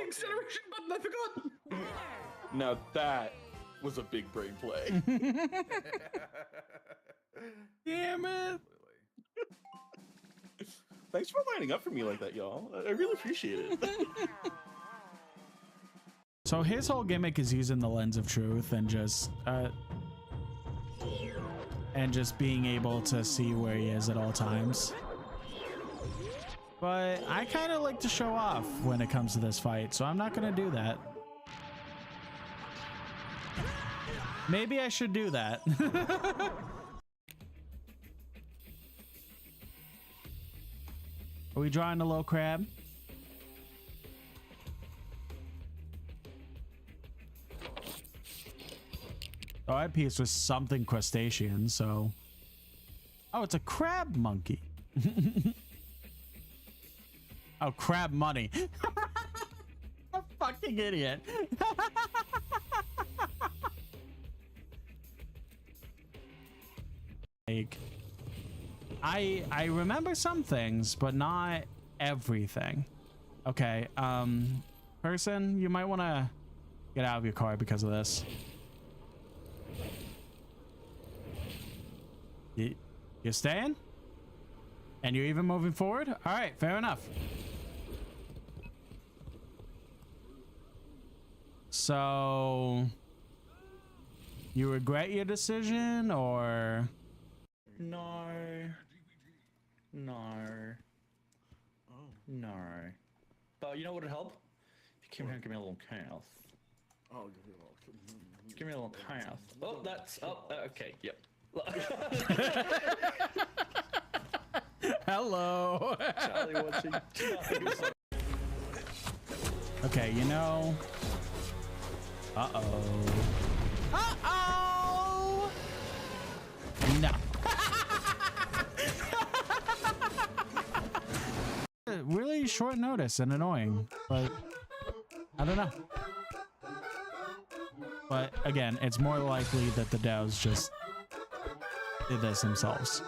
acceleration button, I forgot! Now that was a big brain play. Damn it! Thanks for lining up for me like that, y'all. I really appreciate it. So his whole gimmick is using the lens of truth and just being able to see where he is at all times. But I kind of like to show off when it comes to this fight, so I'm not going to do that. Maybe I should do that. Are we drawing a low crab? Oh, I pieced with something crustacean, so... Oh, it's a crab monkey. Oh, crab money. A fucking idiot. Like, I remember some things, but not everything. Okay, person, you might want to get out of your car because of this. You're staying? And you're even moving forward? All right, fair enough. So, you regret your decision, or? No. No. No. But you know what would help? If you came here and give me a little chaos. Oh, give me a little. Give me a little chaos. Oh, that's... Oh, okay, yep. Hello. Charlie watching. Okay, you know. Uh-oh. Uh-oh! No. Really short notice and annoying, but I don't know. But again, it's more likely that the Dows just did this themselves.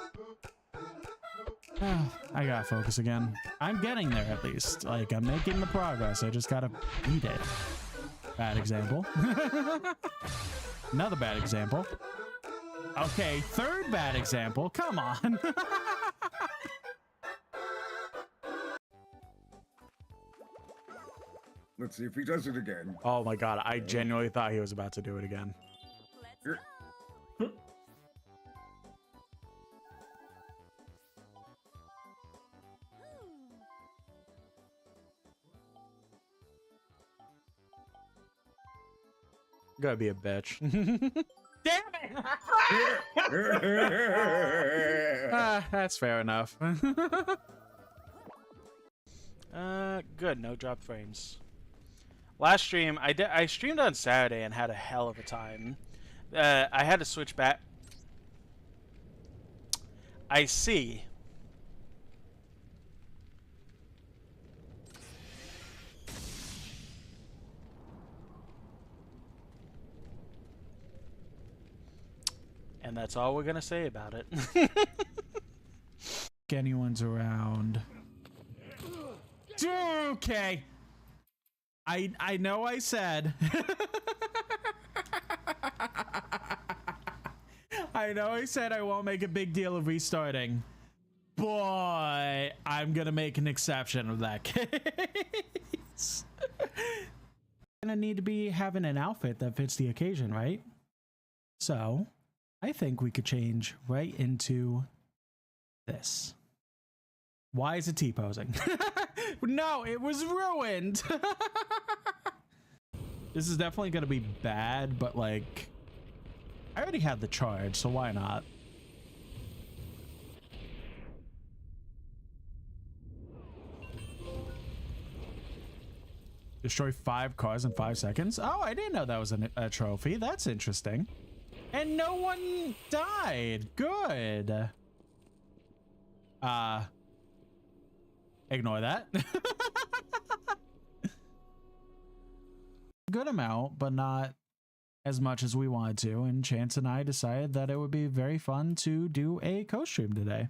I gotta focus again. I'm getting there at least. Like, I'm making the progress. I just gotta beat it. Bad example. Another bad example. Okay, third bad example. Come on. Let's see if he does it again. Oh my god, I genuinely thought he was about to do it again. Here. Gotta be a bitch. Damn it! That's fair enough. Good. No drop frames. Last stream, I streamed on Saturday and had a hell of a time. I had to switch back. I see. And that's all we're gonna say about it. Anyone's around. Okay. I know I said. I know I said I won't make a big deal of restarting, but I'm gonna make an exception of that case. Gonna need to be having an outfit that fits the occasion, right? So I think we could change right into this. Why is it T-posing? No, it was ruined. This is definitely going to be bad, but like, I already had the charge, so why not? Destroy 5 cars in 5 seconds? Oh, I didn't know that was a trophy. That's interesting. And no one died. Good. Ignore that. Good amount, but not as much as we wanted to. And Chance and I decided that it would be very fun to do a co-stream today.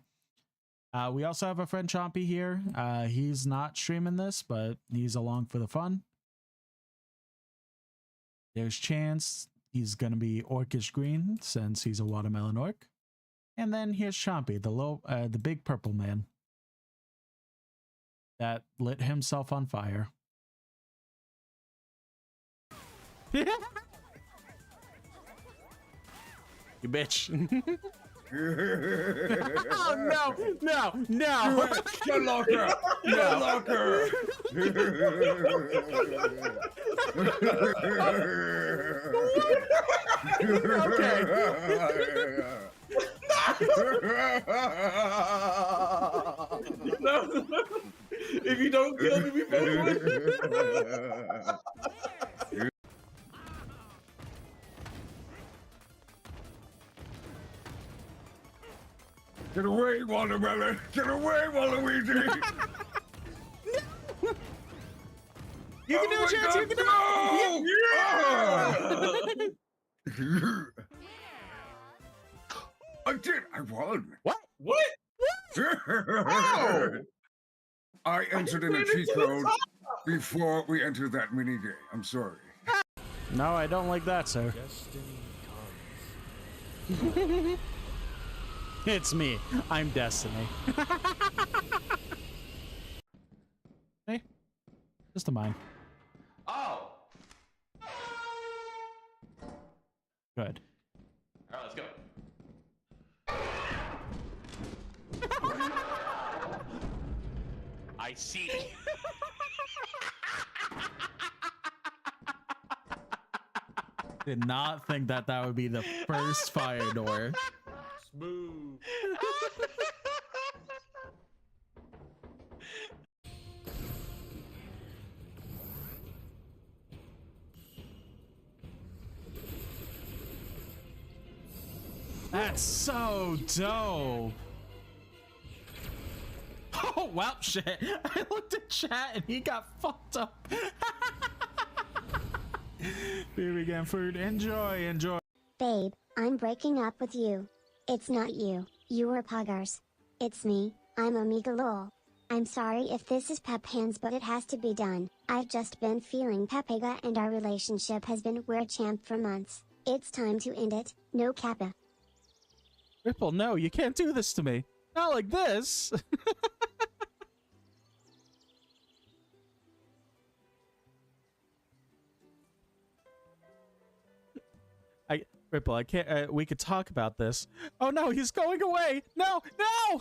We also have a friend Chompy here. He's not streaming this, but he's along for the fun. There's chance he's gonna be orcish green since he's a watermelon orc. And then here's Chompy, the big purple man that lit himself on fire. You bitch. Oh no. Get locker! Get locker! No. If you don't kill me before you win. Get away, watermelon! Get away, Waluigi! You can do it, Chance! You can do it! Yeah! I did! I won! What? What? I entered in a cheat code before we entered that mini game. I'm sorry. No, I don't like that, sir. It's me. I'm Destiny. Hey, just a mine. Oh. Good. All right, let's go. I see. Did not think that that would be the first fire door. Smooth. That's so dope. Oh, well, shit. I looked at chat and he got fucked up. Baby again, food. Enjoy, enjoy. Babe, I'm breaking up with you. It's not you, you are Poggers. It's me, I'm Omega Lol. I'm sorry if this is Pep Hands, but it has to be done. I've just been feeling Pepega and our relationship has been we're champ for months. It's time to end it, no Kappa. Ripple, no, you can't do this to me. Not like this. Ripple, I can't. We could talk about this. Oh no, he's going away. No, no.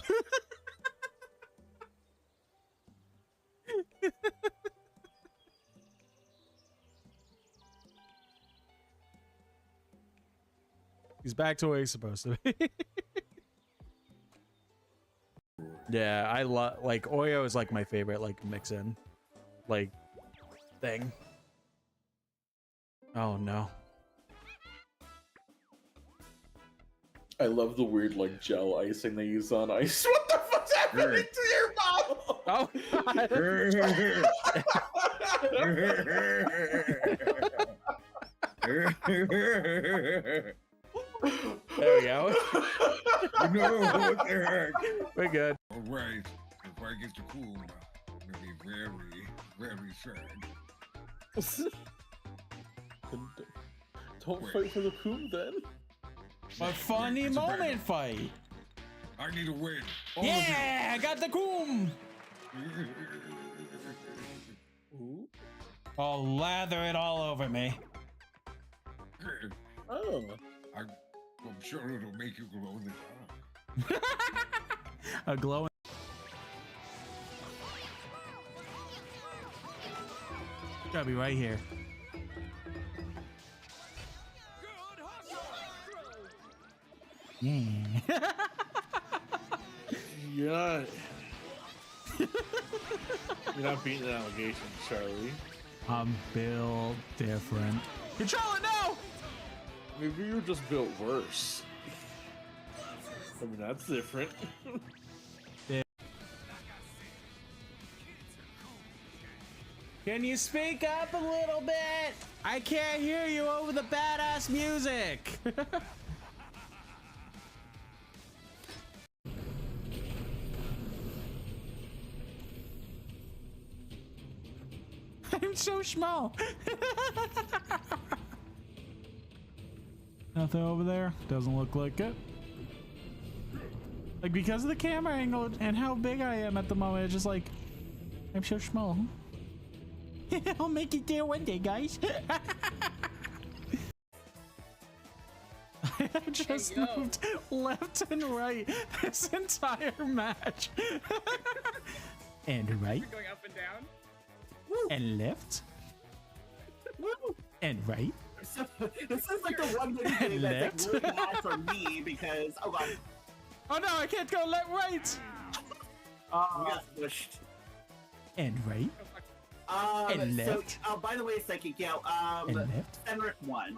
He's back to where he's supposed to be. Yeah, I love like Oreo is like my favorite like mix in like thing. Oh no. I love the weird like gel icing they use on ice. What the fuck's happening to your mouth? Oh God. There we go. No, what the heck? We're good. Alright, if I get the cool, I'm gonna be very, very sad. Don't fight for the coom then. A funny It's a moment battle. fight. I need a win. All Yeah, I got the coom. of Ooh. I'll lather it all over me. you. Oh. I'm sure it'll make you glow in the dark. A glowing. Gotta be right here. Yeah. You're not. You're not beating the allegations, Charlie. I'm built different. Controller, no! Maybe you're just built worse. I mean, that's different. Can you speak up a little bit? I can't hear you over the badass music. I'm so small. Nothing over there. Doesn't look like it. Like, because of the camera angle and how big I am at the moment, it's just like, I'm so small. I'll make it there one day, guys. I have just moved left and right this entire match. And right. Going up and down. And left. And right. This is like the one video game that's like really bad for me because oh god. Oh no, I can't go left, right. We got squished. And right. And left. So, by the way, Psychic, yeah, And left. Fenric won.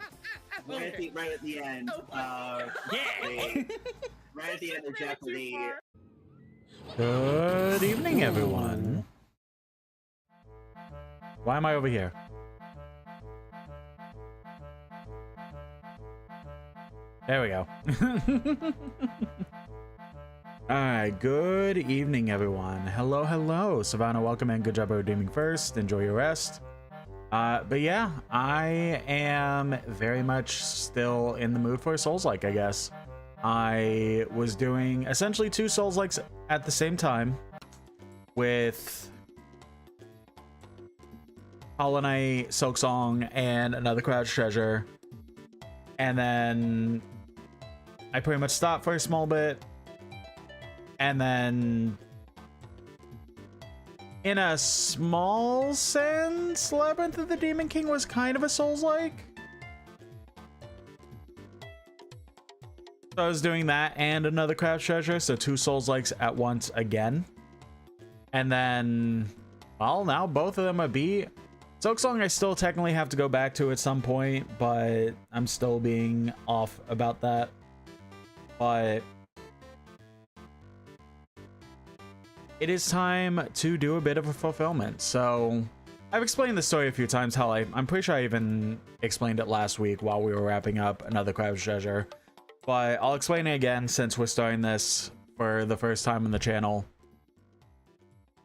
Right at the end. Yeah. Right at the end of Jeopardy. Good evening, everyone. Why am I over here? There we go. Alright, good evening, everyone. Hello, hello. Savannah, welcome in. Good job redeeming first. Enjoy your rest. But yeah, I am very much still in the mood for a Souls-like, I guess. I was doing essentially 2 Souls-likes at the same time with Hollow Knight, Silksong, and another Crouched Treasure. And then I pretty much stopped for a small bit. And then, in a small sense, Labyrinth of the Demon King was kind of a Souls-like. So I was doing that and another Crouched Treasure, so 2 Souls-likes at once again. And then, well, now both of them are beat. Silksong I still technically have to go back to at some point, but I'm still being off about that. But it is time to do a bit of a fulfillment. So I've explained the story a few times. Hell, I'm pretty sure I even explained it last week while we were wrapping up another Crouched Treasure. But I'll explain it again since we're starting this for the first time on the channel.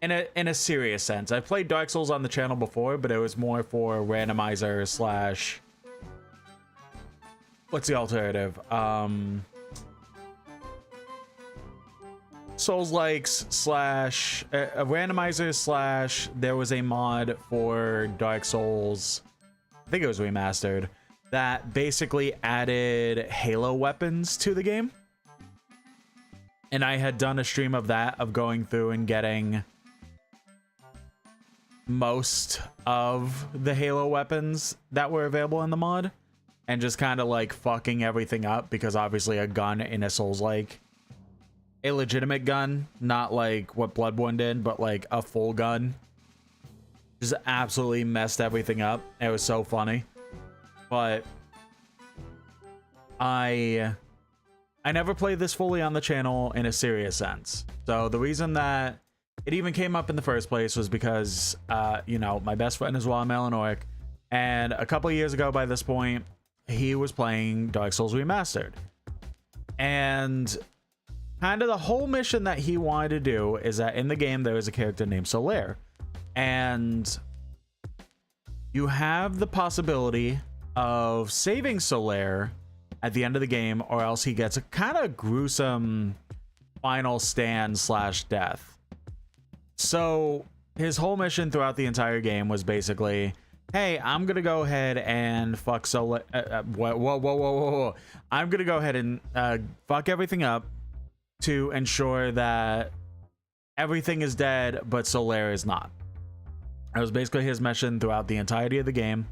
In a serious sense. I've played Dark Souls on the channel before, but it was more for randomizer slash... What's the alternative? Souls-likes slash a randomizer slash there was a mod for Dark Souls, I think it was remastered, that basically added Halo weapons to the game. And I had done a stream of that, of going through and getting most of the Halo weapons that were available in the mod and just kind of like fucking everything up, because obviously a gun in a Souls-like, a legitimate gun, not like what Bloodborne did, but like a full gun, just absolutely messed everything up. It was so funny. But I never played this fully on the channel in a serious sense. So the reason that it even came up in the first place was because you know, my best friend is Watermelon Orc, and a couple of years ago by this point he was playing Dark Souls Remastered, and kind of the whole mission that he wanted to do is that in the game there is a character named Solaire, and you have the possibility of saving Solaire at the end of the game, or else he gets a kind of gruesome final stand slash death. So his whole mission throughout the entire game was basically, hey, I'm gonna go ahead and fuck Solaire. Whoa. I'm gonna go ahead and fuck everything up to ensure that everything is dead, but Solaire is not. That was basically his mission throughout the entirety of the game.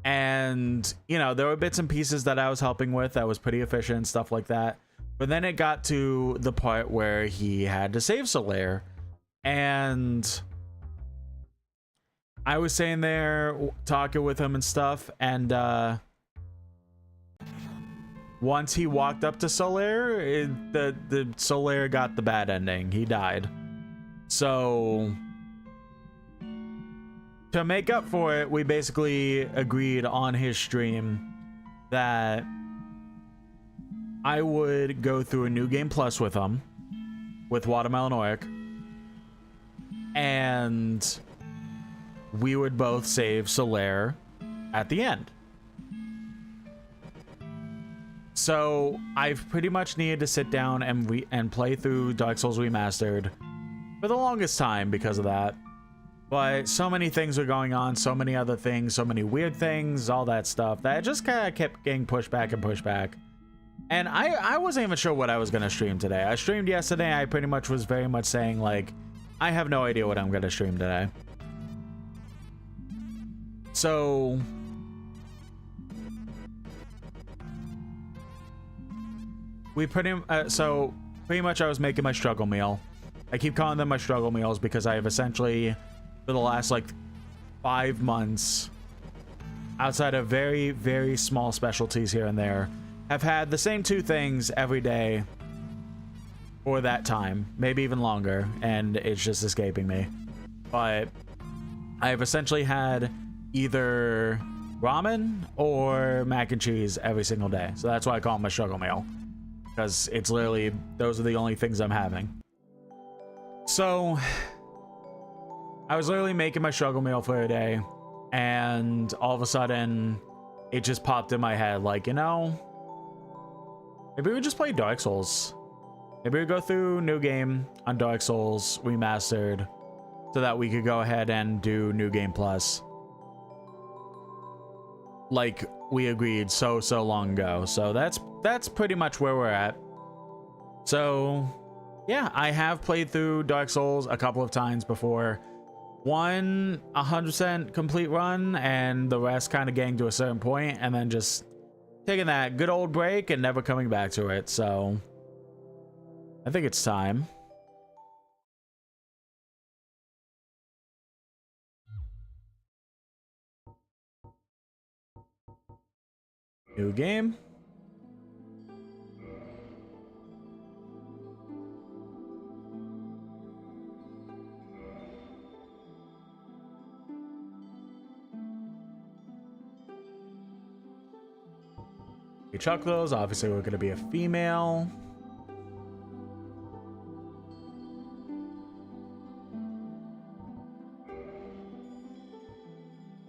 And, you know, there were bits and pieces that I was helping with that was pretty efficient, stuff like that. But then it got to the part where he had to save Solaire. And I was sitting there talking with him and stuff, and once he walked up to Solaire, the Solaire got the bad ending. He died. So to make up for it, we basically agreed on his stream that I would go through a New Game Plus with him, with Watermelon Orc, and we would both save Solaire at the end. So I've pretty much needed to sit down and play through Dark Souls Remastered for the longest time because of that. But so many things were going on, so many other things, so many weird things, all that stuff, that just kind of kept getting pushed back and pushed back. And I wasn't even sure what I was going to stream today. I streamed yesterday. I pretty much was very much saying, like, I have no idea what I'm going to stream today. So pretty much I was making my struggle meal. I keep calling them my struggle meals because I have essentially, for the last like 5 months, outside of very, very small specialties here and there, have had the same 2 things every day for that time, maybe even longer, and it's just escaping me. But I've essentially had either ramen or mac and cheese every single day. So that's why I call them my struggle meal, because it's literally, those are the only things I'm having. So I was literally making my struggle meal for a day, and all of a sudden it just popped in my head, like, you know, maybe we just play Dark Souls. Maybe we go through New Game on Dark Souls Remastered so that we could go ahead and do New Game Plus, like we agreed so long ago. So that's pretty much where we're at. So yeah, I have played through Dark Souls a couple of times before. One 100% complete run, and the rest kind of getting to a certain point and then just taking that good old break and never coming back to it. So I think it's time. New game. We chuck those. Obviously, we're going to be a female.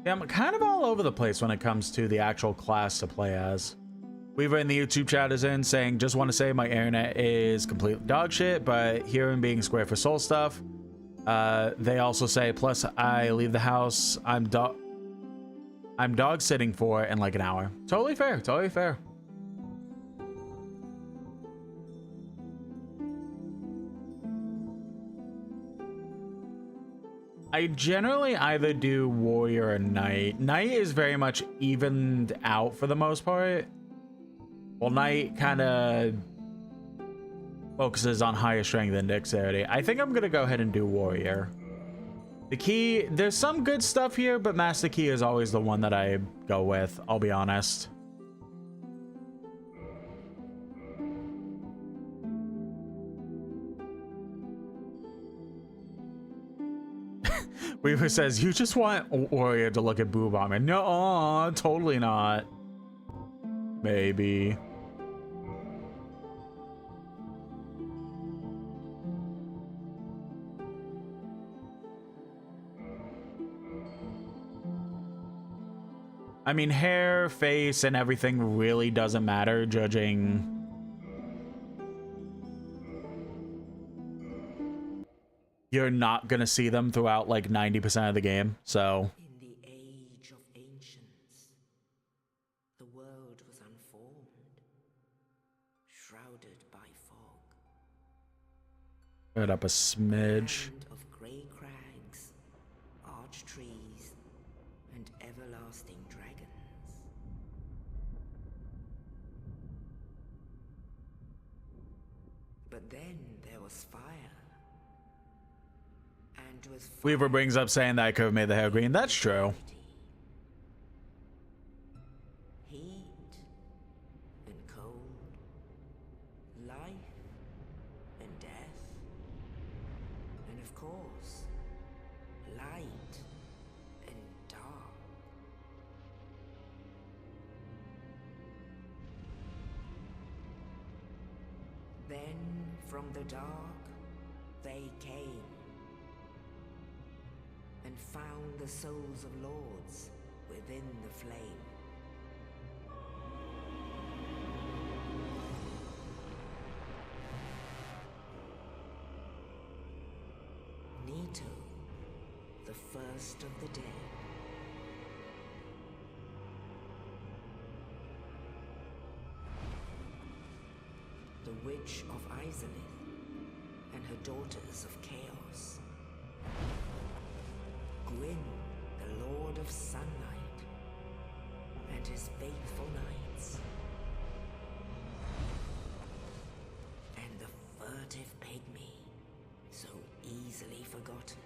Yeah, I'm kind of all over the place when it comes to the actual class to play as. Weaver in the YouTube chat is in saying, just want to say my internet is complete dog shit, but here in being square for soul stuff. They also say, plus I leave the house, I'm dog sitting for in like an hour. Totally fair, totally fair. I generally either do warrior or knight. Knight is very much evened out for the most part. Well, knight kind of focuses on higher strength and dexterity. I think I'm gonna go ahead and do warrior. The key, there's some good stuff here, but master key is always the one that I go with, I'll be honest. Weaver says, you just want warrior to look at boob armor. No, totally not. Maybe. I mean, hair, face, and everything really doesn't matter, judging. You're not gonna see them throughout like 90% of the game, so. In the age of ancients, the world was unformed, shrouded by fog. Put it up a smidge. Land of grey crags, arch trees, and everlasting dragons. But then there was fire. And was Weaver brings up saying that I could have made the hair green. That's true. Heat and cold, life and death, and of course, light and dark. Then from the dark they came and found the souls of lords within the flame. last of the dead. The Witch of Izalith and her daughters of chaos. Gwyn, the Lord of Sunlight, and his faithful knights. And the furtive pygmy, so easily forgotten.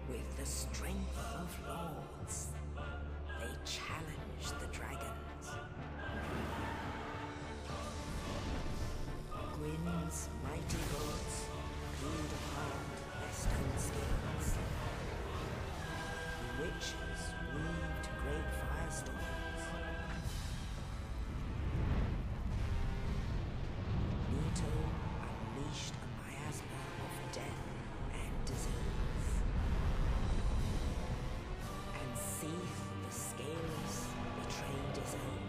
With the strength of lords, they challenged the dragons. Gwyn's mighty lords peeled apart their stone skins. The witches weaved great firestorms. Nito unleashed a miasma of death and disease. And Seath the Scaleless betrayed his own,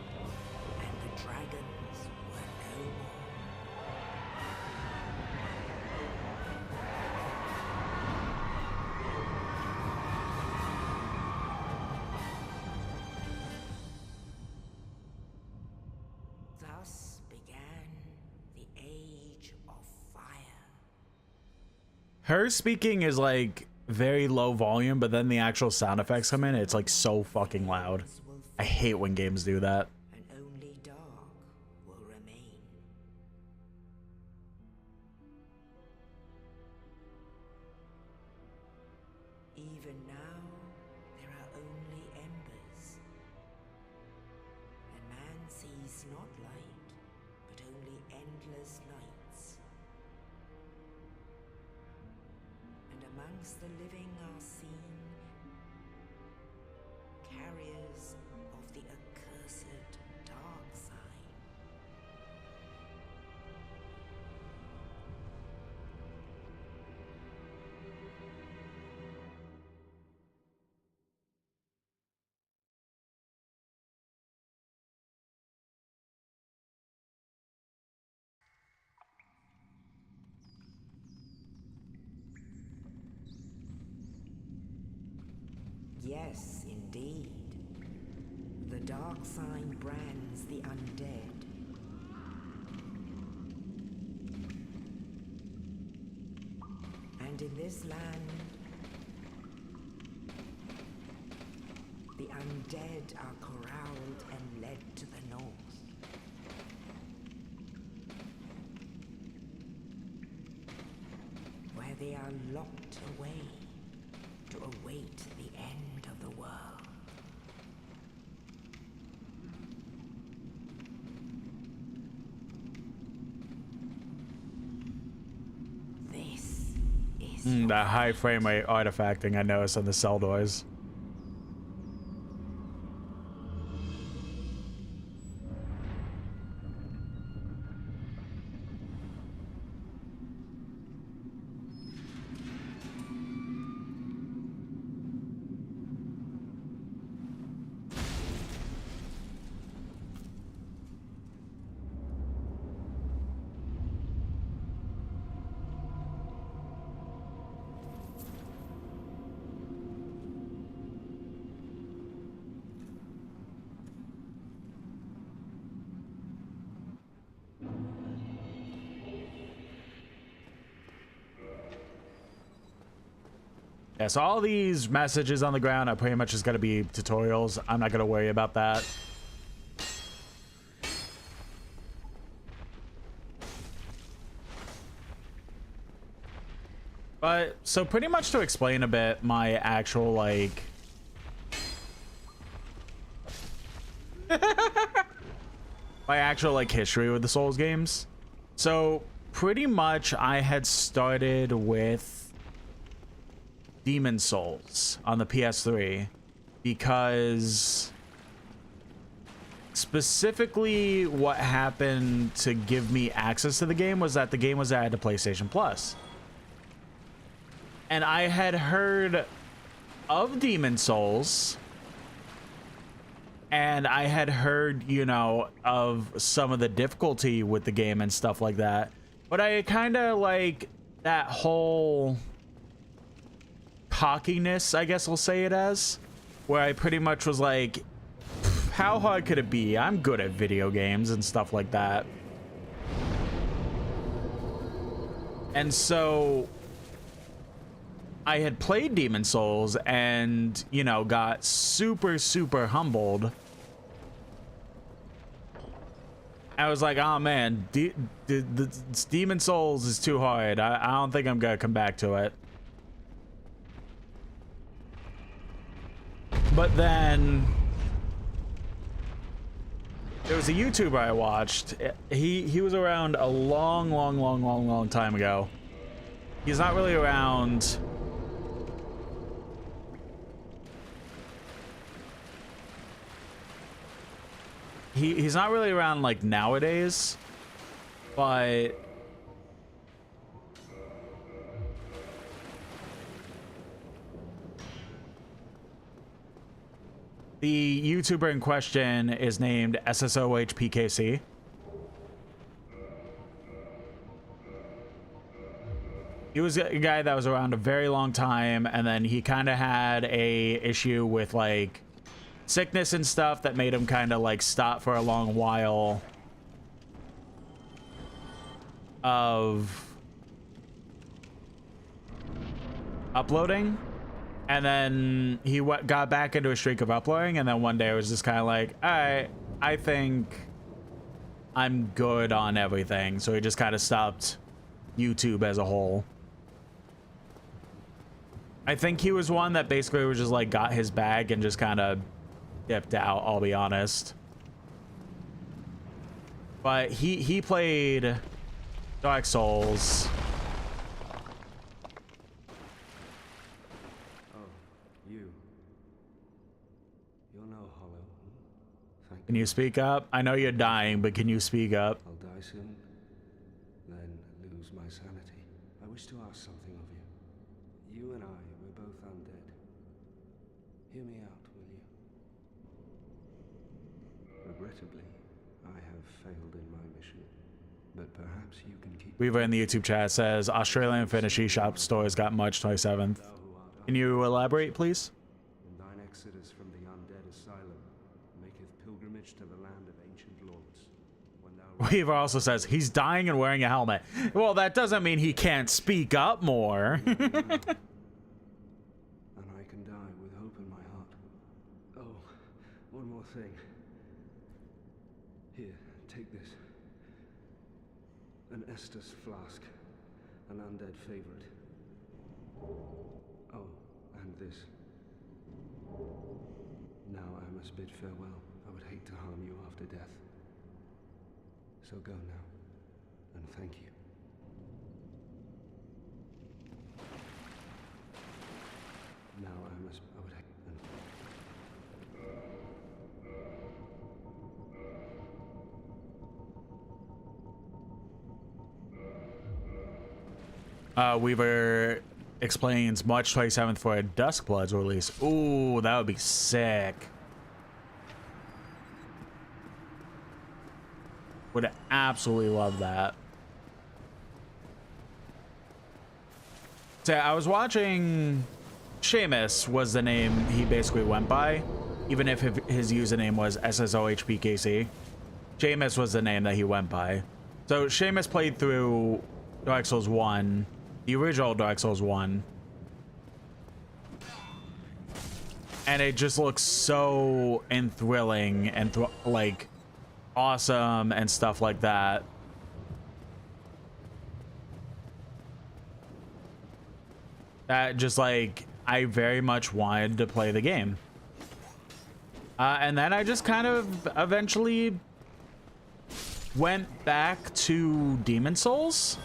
and the dragons were no more. Thus began the Age of Fire. Her speaking is like very low volume, but then the actual sound effects come in. It's like so fucking loud. I hate when games do that. And only dark will remain. Even now, there are only embers. And man sees not light, but only endless nights. And amongst the living are seen carriers of the accursed dark side. Yes, indeed. The dark sign brands the undead. And in this land, the undead are corralled and led to the north. Where they are locked away to await the end of the world. This is That high frame rate artifacting I noticed on the cell doors. Yeah, so all these messages on the ground are pretty much just gonna be tutorials. I'm not gonna worry about that. But so pretty much to explain a bit my actual like history with the Souls games. So pretty much I had started with Demon Souls on the PS3 because specifically what happened to give me access to the game was that the game was added to PlayStation Plus. And I had heard of Demon Souls and I had heard, you know, of some of the difficulty with the game and stuff like that, but I kind of like that whole cockiness, I guess I'll say it as, where I pretty much was like, how hard could it be? I'm good at video games and stuff like that. And so I had played Demon's Souls and, you know, got super, super humbled. I was like, oh man, Demon's Souls is too hard. I don't think I'm gonna come back to it. But then there was a YouTuber I watched. He was around a long time ago. He's not really around. He's not really around like nowadays, but the YouTuber in question is named SSOHPKC. He was a guy that was around a very long time, and then he kind of had a issue with like sickness and stuff that made him kind of like stop for a long while of uploading. And then he got back into a streak of uploading, and then one day it was just kind of like, all right, I think I'm good on everything. So he just kind of stopped YouTube as a whole. I think he was one that basically was just like got his bag and just kind of dipped out, I'll be honest. But he played Dark Souls. Can you speak up? I know you're dying, but can you speak up? I'll die soon, then lose my sanity. I wish to ask something of you. You and I were both undead. Hear me out, will you? Regrettably, I have failed in my mission, but perhaps you can keep... Weaver in the YouTube chat says, Australian Finnish eShop stores got March 27th. Can you elaborate, please? Thine exodus from the undead asylum maketh pilgrimage to the land of ancient lords. When thou... Weaver also says, he's dying and wearing a helmet. Well, that doesn't mean he can't speak up more. And I can die with hope in my heart. Oh, one more thing. Here, take this. An Estus flask. An undead favorite. Oh, and this. Now I must bid farewell. I would hate to harm you after death. So go now, and thank you. Now I would hate... Weaver explains March 27th for a Duskbloods release. Ooh, that would be sick. Would absolutely love that. So I was watching... Seamus was the name he basically went by, even if his username was SSOHPKC. Seamus was the name that he went by. So Seamus played through Dark Souls 1, the original Dark Souls 1. And it just looks so enthralling and like awesome and stuff like that. That just like, I very much wanted to play the game. And then I just kind of eventually went back to Demon's Souls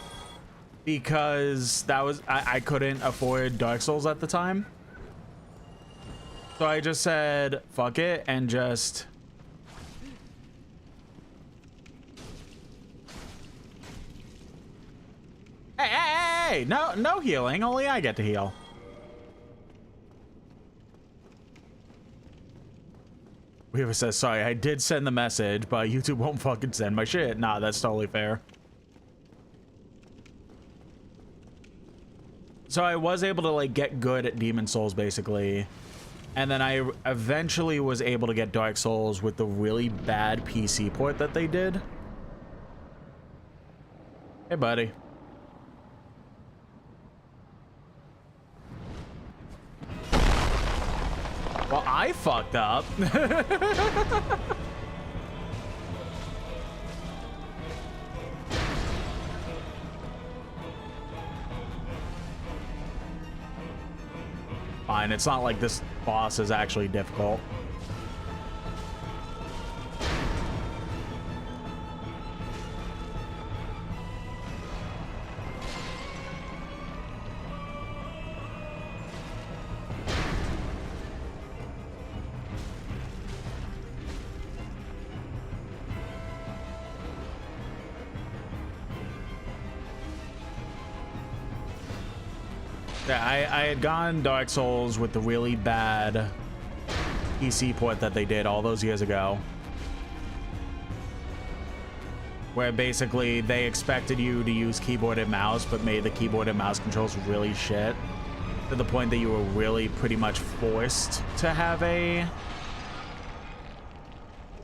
because that was, I couldn't afford Dark Souls at the time. So I just said, fuck it, and just... Hey, no healing, only I get to heal. Weaver says, sorry, I did send the message, but YouTube won't fucking send my shit. Nah, that's totally fair. So I was able to like get good at Demon Souls basically. And then I eventually was able to get Dark Souls with the really bad PC port that they did. Hey, buddy. Well, I fucked up. Fine, it's not like this boss is actually difficult. Yeah, I had gone Dark Souls with the really bad PC port that they did all those years ago. Where basically they expected you to use keyboard and mouse, but made the keyboard and mouse controls really shit. To the point that you were really pretty much forced to have a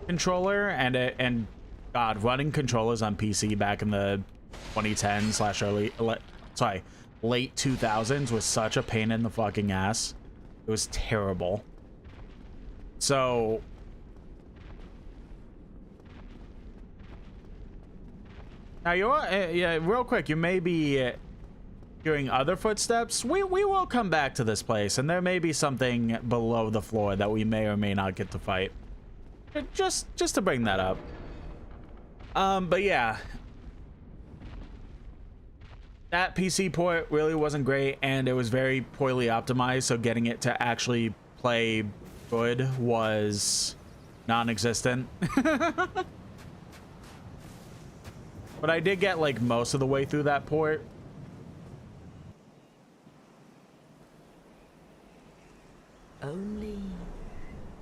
controller, and God, running controllers on PC back in the 2010s / late 2000s was such a pain in the fucking ass. It was terrible. So now yeah, real quick, you may be hearing other footsteps. We will come back to this place, and there may be something below the floor that we may or may not get to fight. Just to bring that up. But yeah, that PC port really wasn't great, and it was very poorly optimized, so getting it to actually play good was non-existent. But I did get like most of the way through that port. Only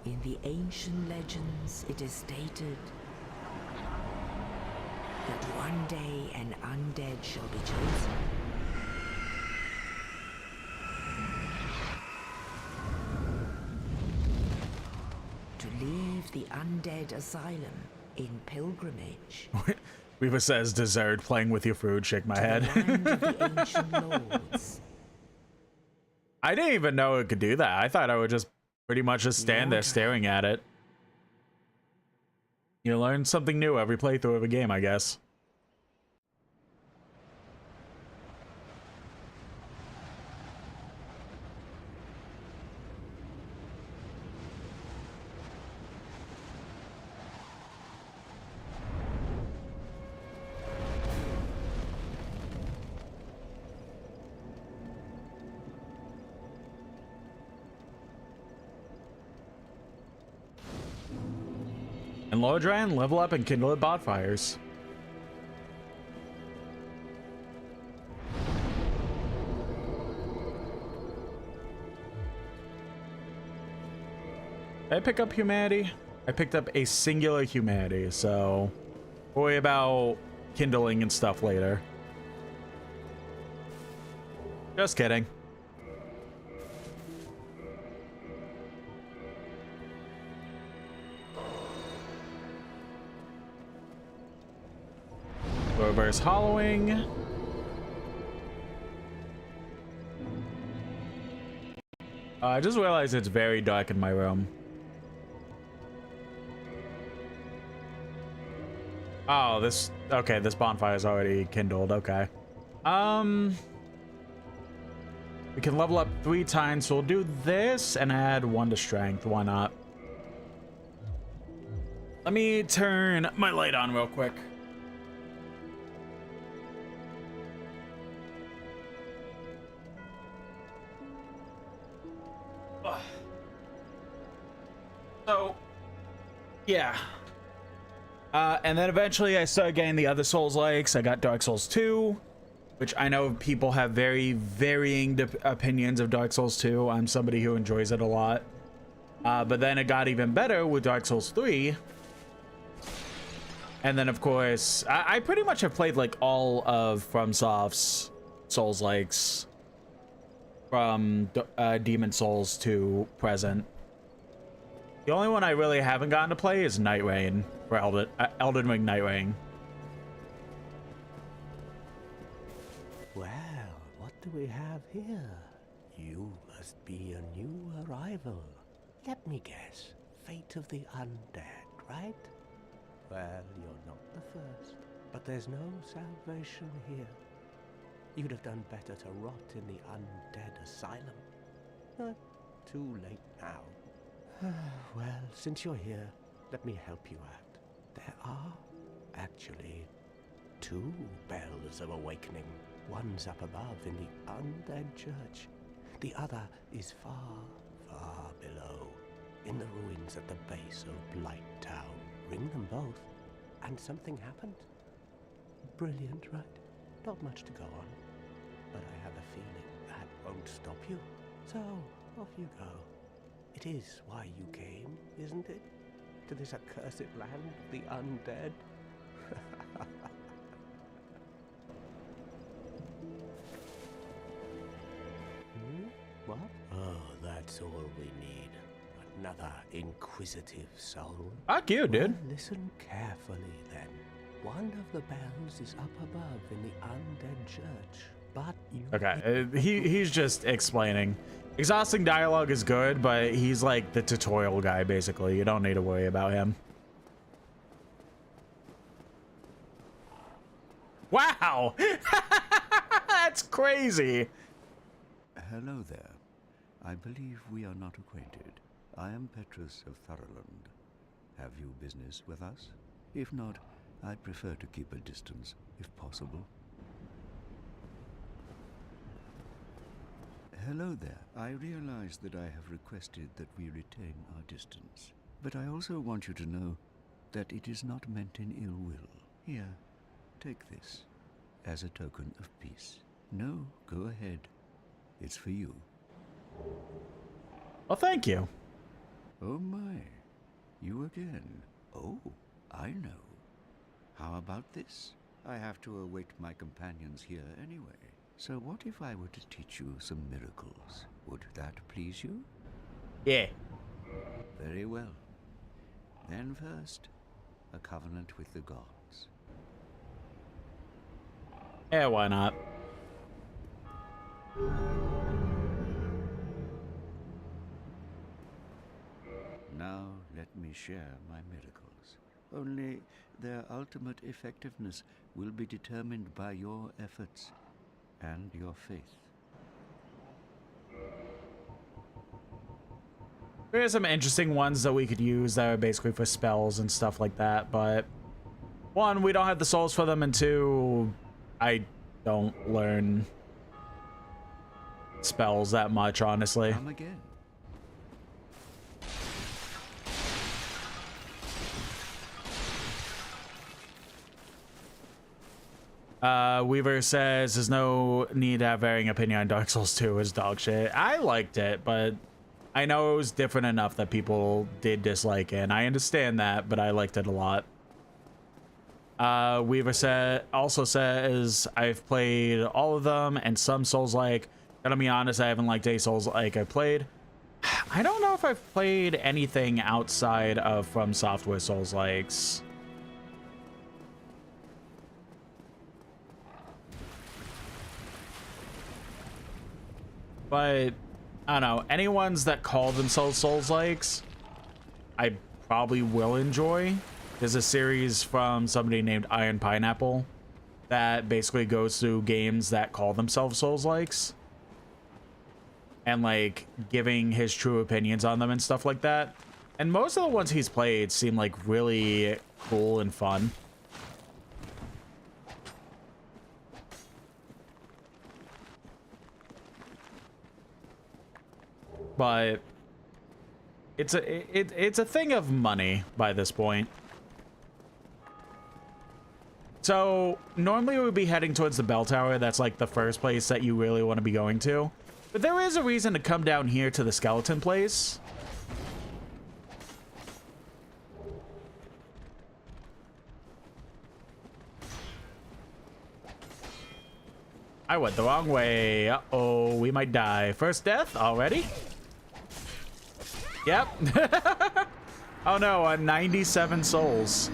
in the ancient legends it is stated that one day an undead shall be chosen. To leave the undead asylum in pilgrimage. Weaver says, dessert, playing with your food, shake my head. The land of the ancient lords. I didn't even know it could do that. I thought I would just pretty much just stand there staring at it. You learn something new every playthrough of a game, I guess. And Lordran, level up and kindle at bonfires. Did I pick up humanity? I picked up a singular humanity, so worry about kindling and stuff later. Just kidding. Reverse hollowing. I just realized it's very dark in my room. Oh, okay, this bonfire is already kindled. Okay. We can level up 3 times, so we'll do this and add 1 to strength. Why not? Let me turn my light on real quick. So, yeah. And then eventually I started getting the other Souls-likes. I got Dark Souls 2, which I know people have very varying opinions of Dark Souls 2. I'm somebody who enjoys it a lot. But then it got even better with Dark Souls 3. And then, of course, I pretty much have played like all of FromSoft's Souls-likes from Demon Souls to present. The only one I really haven't gotten to play is Night Rain for Elden Ring Night Rain. Well, what do we have here? You must be a new arrival. Let me guess. Fate of the undead, right? Well, you're not the first, but there's no salvation here. You'd have done better to rot in the undead asylum. But too late now. Well, since you're here, let me help you out. There are actually 2 bells of awakening. One's up above in the undead church. The other is far, far below, in the ruins at the base of Blight Town. Ring them both, and something happened. Brilliant, right? Not much to go on, but I have a feeling that won't stop you. So, off you go. It is why you came, isn't it? To this accursed land of the undead? What? Oh, that's all we need. Another inquisitive soul. Fuck you, dude. Well, listen carefully then. One of the bells is up above in the undead church, but you... Okay, he's just explaining. Exhausting dialogue is good, but he's like the tutorial guy, basically. You don't need to worry about him. Wow! That's crazy! Hello there. I believe we are not acquainted. I am Petrus of Thurland. Have you business with us? If not, I prefer to keep a distance, if possible. Hello there. I realize that I have requested that we retain our distance, but I also want you to know that it is not meant in ill will. Here, take this as a token of peace. No, go ahead. It's for you. Well, thank you. Oh my, you again. Oh, I know. How about this? I have to await my companions here anyway. So what if I were to teach you some miracles? Would that please you? Yeah. Very well. Then first, a covenant with the gods. Yeah, why not? Now let me share my miracles. Only their ultimate effectiveness will be determined by your efforts and your faith. There are some interesting ones that we could use that are basically for spells and stuff like that, but 1, we don't have the souls for them, and 2, I don't learn spells that much, honestly. Come again. Weaver says there's no need to have varying opinion on Dark Souls 2 as dog shit. I liked it, but I know it was different enough that people did dislike it, and I understand that, but I liked it a lot. Weaver also says I've played all of them and some Souls-like. Gotta be honest, I haven't liked any Souls-like I've played. I don't know if I've played anything outside of From Software Souls-likes. But I don't know, any ones that call themselves Souls-likes, I probably will enjoy. There's a series from somebody named Iron Pineapple that basically goes through games that call themselves Souls-likes and like giving his true opinions on them and stuff like that. And most of the ones he's played seem like really cool and fun. But it's a thing of money by this point. So normally we would be heading towards the bell tower. That's like the first place that you really want to be going to. But there is a reason to come down here to the skeleton place. I went the wrong way. Uh-oh, we might die. First death already? Yep. Oh no, 97 souls.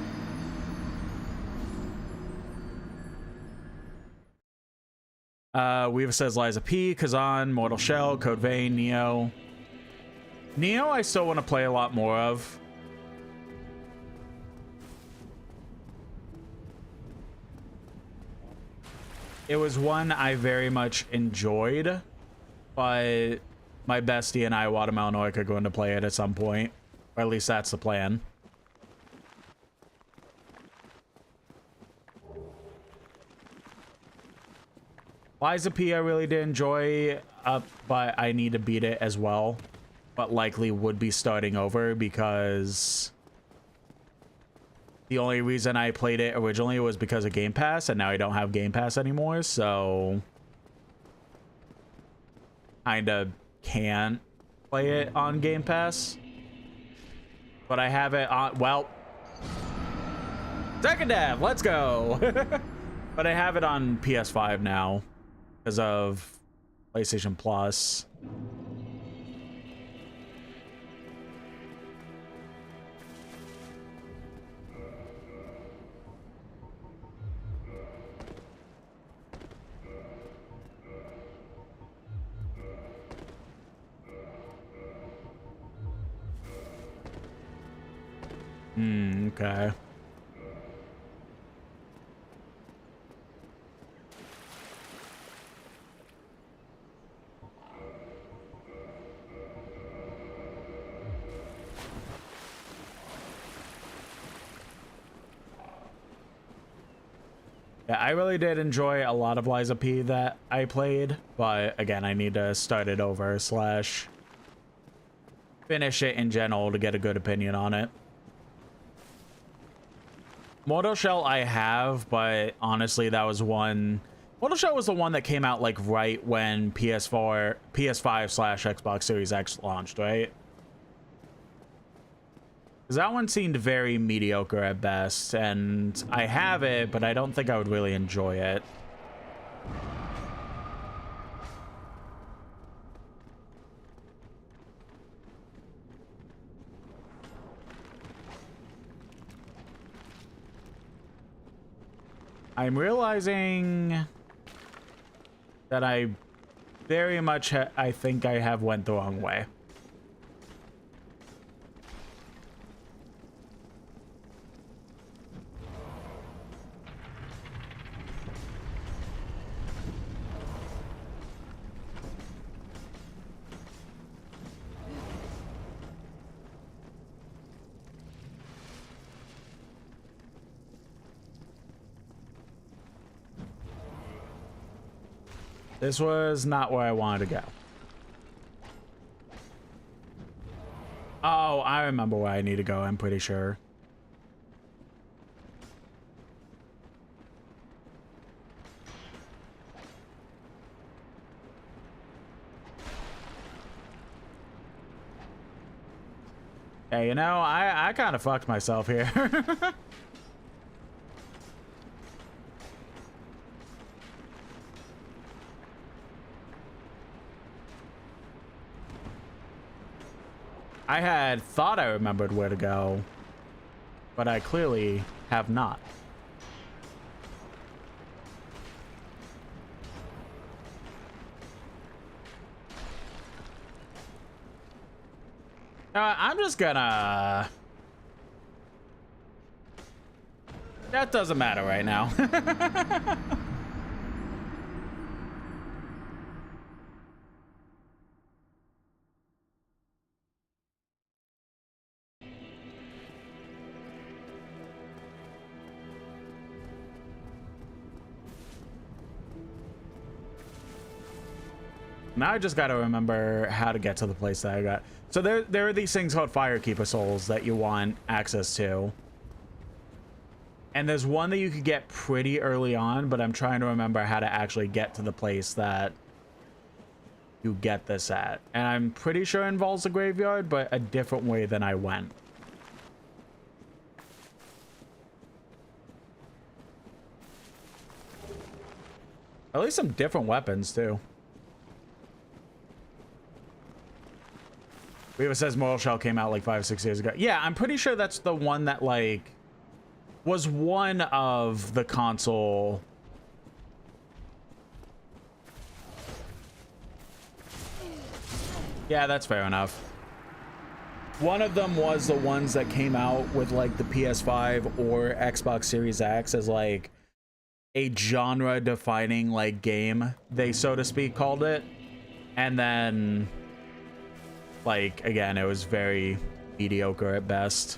Weaver says Liza P, Kazan, Mortal Shell, Code Vein, Neo. Neo I still want to play a lot more of. It was one I very much enjoyed, but my bestie and I, Watermelon Orc, are going to play it at some point. Or at least that's the plan. Liza P I really did enjoy, but I need to beat it as well. But likely would be starting over because the only reason I played it originally was because of Game Pass, and now I don't have Game Pass anymore, so kinda can't play it on Game Pass. But I have it on, well, second dev, let's go. But I have it on PS5 now because of PlayStation Plus. Okay. Yeah, I really did enjoy a lot of Liza P that I played, but again, I need to start it over / finish it in general to get a good opinion on it. Mortal Shell I have, but honestly that was one... Mortal Shell was the one that came out like right when PS5 / Xbox Series X launched, right? Because that one seemed very mediocre at best, and I have it, but I don't think I would really enjoy it. I'm realizing that I very much I think I have went the wrong way. This was not where I wanted to go. Oh, I remember where I need to go, I'm pretty sure. Hey, you know, I kind of fucked myself here. I had thought I remembered where to go, but I clearly have not. I'm just gonna... That doesn't matter right now. Now I just gotta remember how to get to the place that I got. So there are these things called Firekeeper Souls that you want access to. And there's one that you could get pretty early on, but I'm trying to remember how to actually get to the place that you get this at. And I'm pretty sure it involves a graveyard, but a different way than I went. At least some different weapons too. Weaver says Mortal Shell came out like 5 or 6 years ago. Yeah, I'm pretty sure that's the one that like was one of the console. Yeah, that's fair enough. One of them was the ones that came out with like the PS5 or Xbox Series X as like a genre defining like game, they so to speak called it. And then like again, it was very mediocre at best.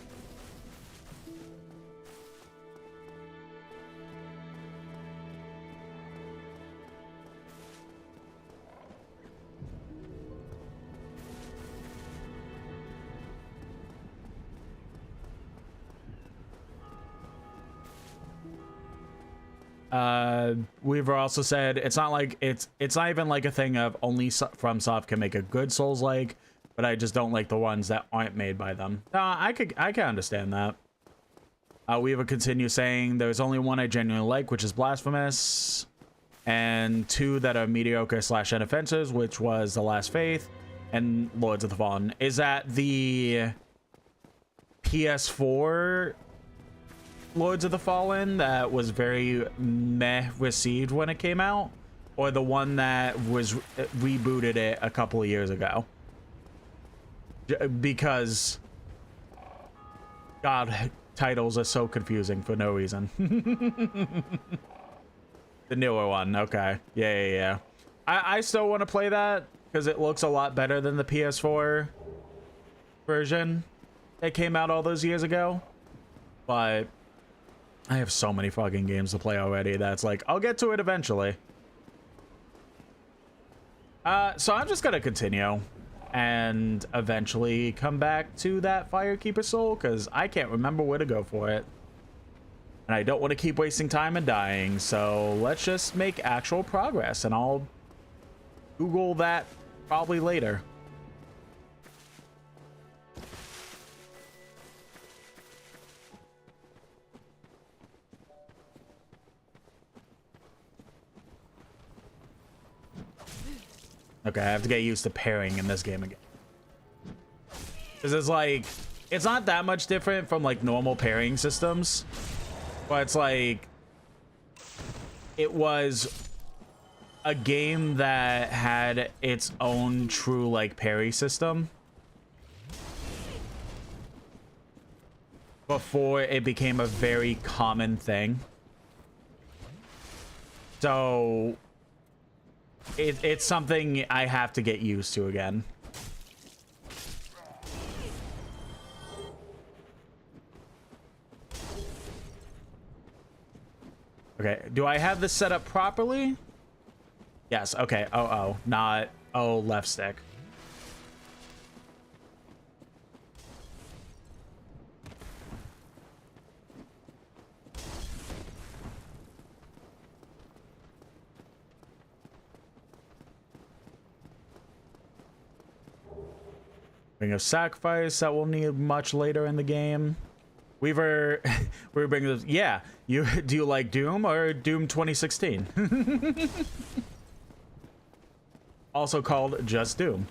Weaver also said it's not like it's not even like a thing of only FromSoft can make a good Souls-like, but I just don't like the ones that aren't made by them. No, I can understand that. Weaver continues saying there's only one I genuinely like, which is Blasphemous, and 2 that are mediocre / inoffensive, which was The Last Faith and Lords of the Fallen. Is that the PS4 Lords of the Fallen that was very meh received when it came out, or the one that was rebooted it a couple of years ago? Because God, titles are so confusing for no reason. The newer one, okay. Yeah. I still want to play that because it looks a lot better than the PS4 version that came out all those years ago. But I have so many fucking games to play already that's like, I'll get to it eventually. So I'm just gonna continue and eventually come back to that Firekeeper Soul because I can't remember where to go for it. And I don't want to keep wasting time and dying, so let's just make actual progress and I'll Google that probably later. Okay, I have to get used to pairing in this game again. Because it's like, it's not that much different from like normal pairing systems, but it's like, it was a game that had its own true like parry system before it became a very common thing. So it's something I have to get used to again. Okay, do I have this set up properly? Yes, okay. Oh, not left stick. Ring of Sacrifice that we'll need much later in the game. We're bringing this. Yeah, do you like Doom or Doom 2016? Also called just Doom.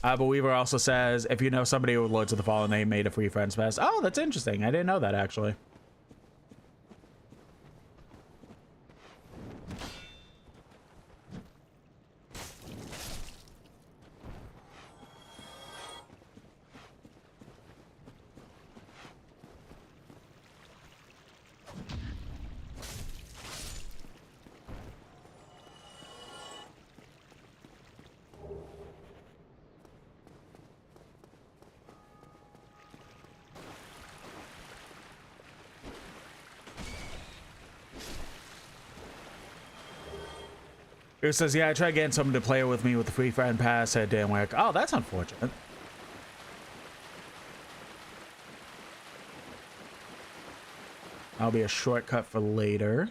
But Weaver also says if you know somebody with Lords of the Fallen, they made a free Friends Fest. Oh, that's interesting. I didn't know that actually. It says, yeah, I tried getting someone to play with me with the free friend pass. It didn't work. Oh, that's unfortunate. That'll be a shortcut for later.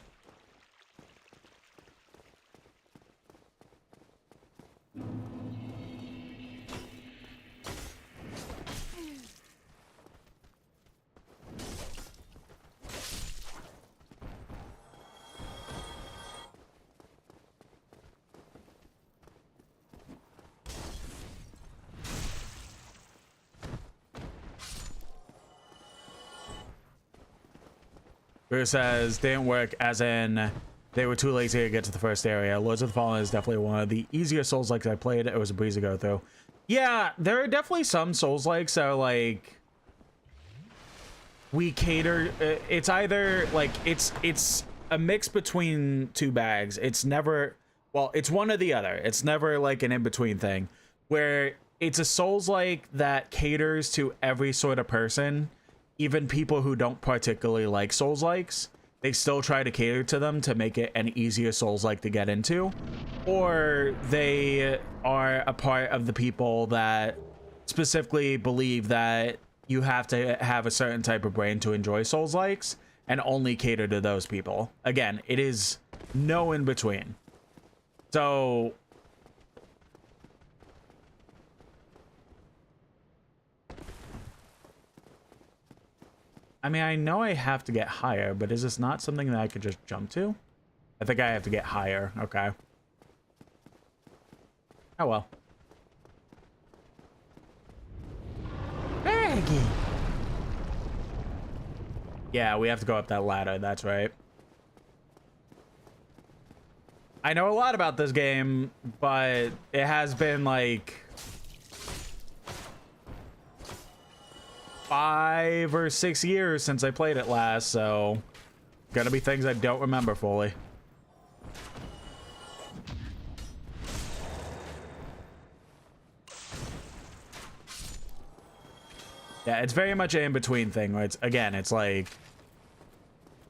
Bruce says, didn't work as in they were too lazy to get to the first area. Lords of the Fallen is definitely one of the easier Souls-likes I played. It was a breeze to go through. Yeah, there are definitely some Souls-likes that are like, we cater, it's either like, it's a mix between two bags. It's never, well, it's one or the other. It's never like an in-between thing where it's a Souls-like that caters to every sort of person, even people who don't particularly like Souls-likes. They still try to cater to them to make it an easier Souls-like to get into, or they are a part of the people that specifically believe that you have to have a certain type of brain to enjoy Souls-likes and only cater to those people. Again, it is no in between. So I mean, I know I have to get higher, but is this not something that I could just jump to? I think I have to get higher. Okay. Oh well. Maggie. Yeah, we have to go up that ladder. That's right. I know a lot about this game, but it has been like 5 or 6 years since I played it last, so gonna be things I don't remember fully. Yeah, it's very much an in-between thing where it's like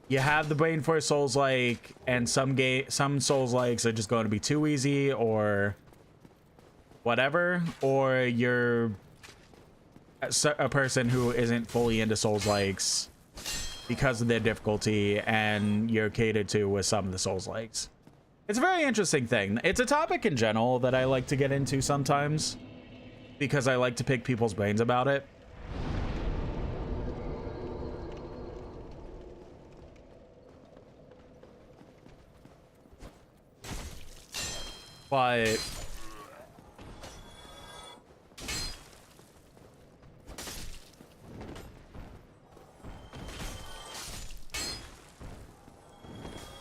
you have the brain for a Souls-like, and some Souls-likes are just going to be too easy or whatever, or you're a person who isn't fully into Souls-likes because of their difficulty, and you're catered to with some of the Souls-likes. It's a very interesting thing. It's a topic in general that I like to get into sometimes because I like to pick people's brains about it. But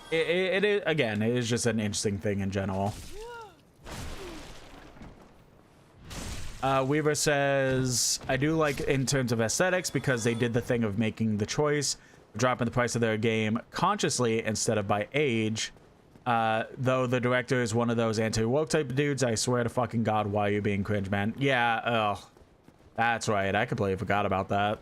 it is, again, it is just an interesting thing in general. Weaver says, I do like in terms of aesthetics because they did the thing of making the choice, dropping the price of their game consciously instead of by age. Though the director is one of those anti-woke type of dudes, I swear to fucking God, why are you being cringe, man? Yeah, ugh. That's right, I completely forgot about that.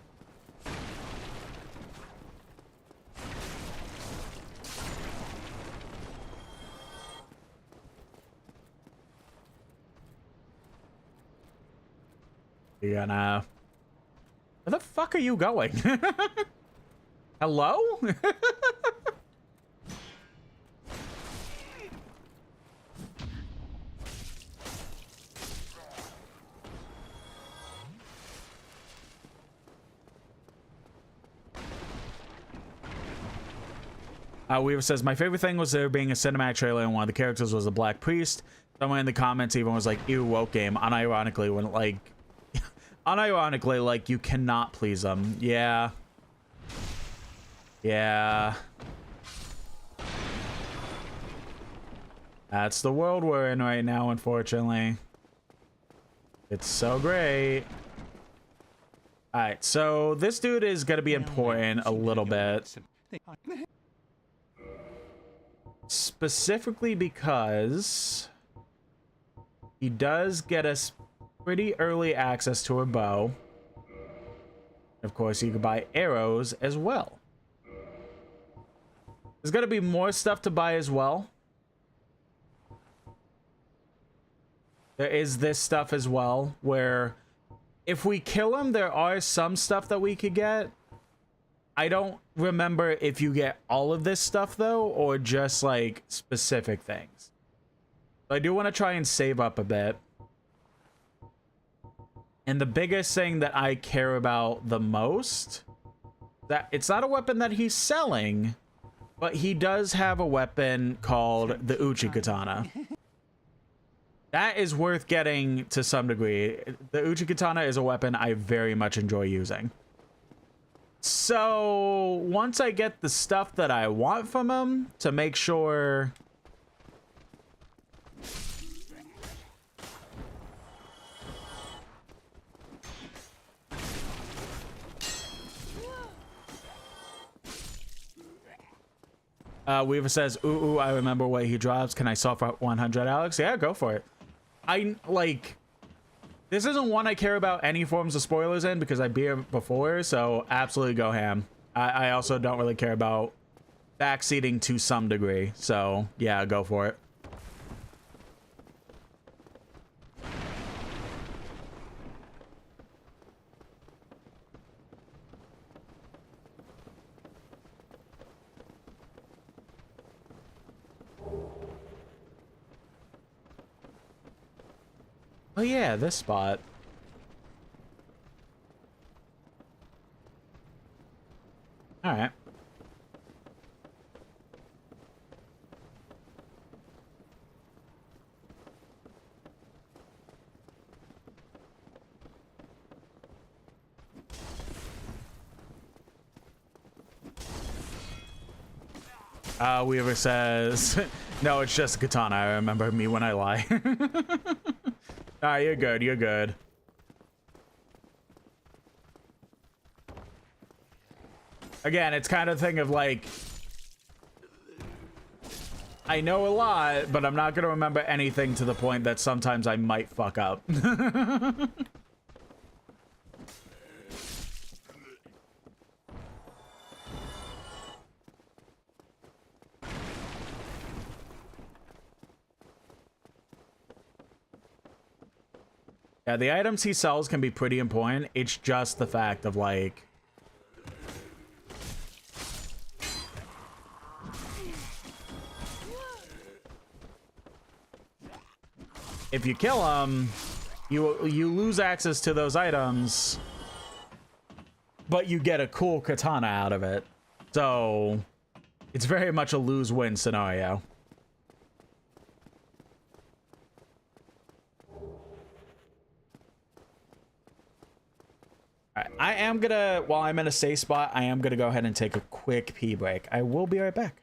You're gonna... Where the fuck are you going? Hello? Weaver says, my favorite thing was there being a cinematic trailer and one of the characters was a black priest. Someone in the comments even was like, ew, woke game. Unironically, when like... unironically, like, you cannot please them. Yeah. Yeah. That's the world we're in right now, unfortunately. It's so great. Alright, so this dude is gonna be important a little bit. Specifically because he does get us pretty early access to a bow. Of course, you can buy arrows as well. There's gonna be more stuff to buy as well. There is this stuff as well, where if we kill him, there are some stuff that we could get. I don't remember if you get all of this stuff, though, or just, like, specific things. So I do want to try and save up a bit. And the biggest thing that I care about the most, that it's not a weapon that he's selling, but he does have a weapon called the Uchi-Katana. That is worth getting to some degree. The Uchi-Katana is a weapon I very much enjoy using. So once I get the stuff that I want from him to make sure. Weaver says, ooh, I remember what he drops. Can I sell for 100, Alex? Yeah, go for it. This isn't one I care about any forms of spoilers in because I beat it before, so absolutely go ham. I also don't really care about backseating to some degree, so yeah, go for it. Oh yeah, this spot. All right. Weaver says, no, it's just a katana. I remember me when I lie. You're good. You're good. Again, it's kind of thing of like, I know a lot, but I'm not going to remember anything to the point that sometimes I might fuck up. Yeah, the items he sells can be pretty important. It's just the fact of like, if you kill him, you lose access to those items, but you get a cool katana out of it. So it's very much a lose-win scenario. I am gonna, while I'm in a safe spot, I am gonna go ahead and take a quick pee break. I will be right back.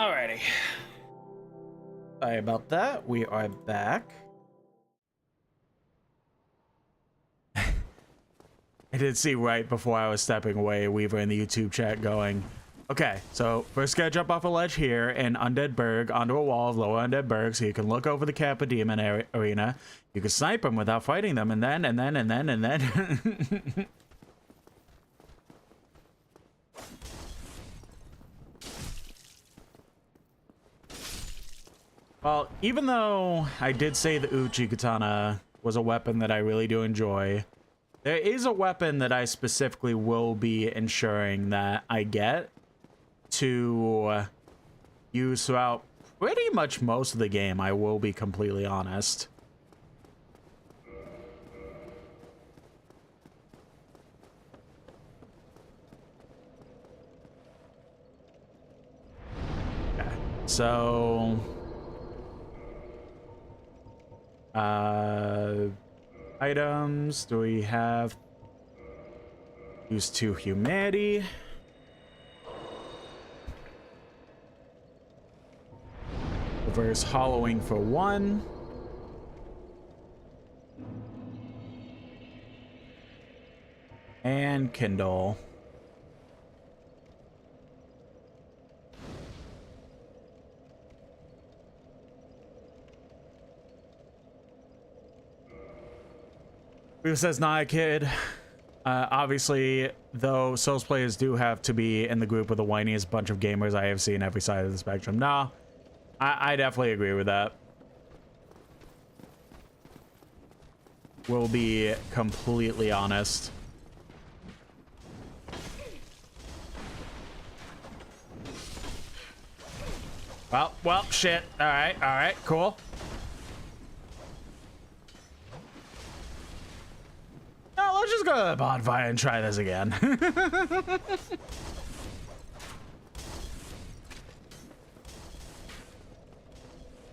Alrighty. Sorry about that. We are back. I did see right before I was stepping away, Weaver in the YouTube chat going, okay, so first gotta jump off a ledge here in Undead Burg onto a wall of Lower Undead Burg so you can look over the Kappa Demon arena. You can snipe them without fighting them, and then. Well, even though I did say the Uchi Katana was a weapon that I really do enjoy, there is a weapon that I specifically will be ensuring that I get to use throughout pretty much most of the game, I will be completely honest. Okay, so... items, do we have? Use 2 humanity. Reverse hollowing for 1. And kindle. Who says nah, kid? Obviously, though, Souls players do have to be in the group of the whiniest bunch of gamers I have seen every side of the spectrum. Nah, I definitely agree with that. We'll be completely honest. Well, shit. All right, cool. No, let's just go to the bonfire and try this again.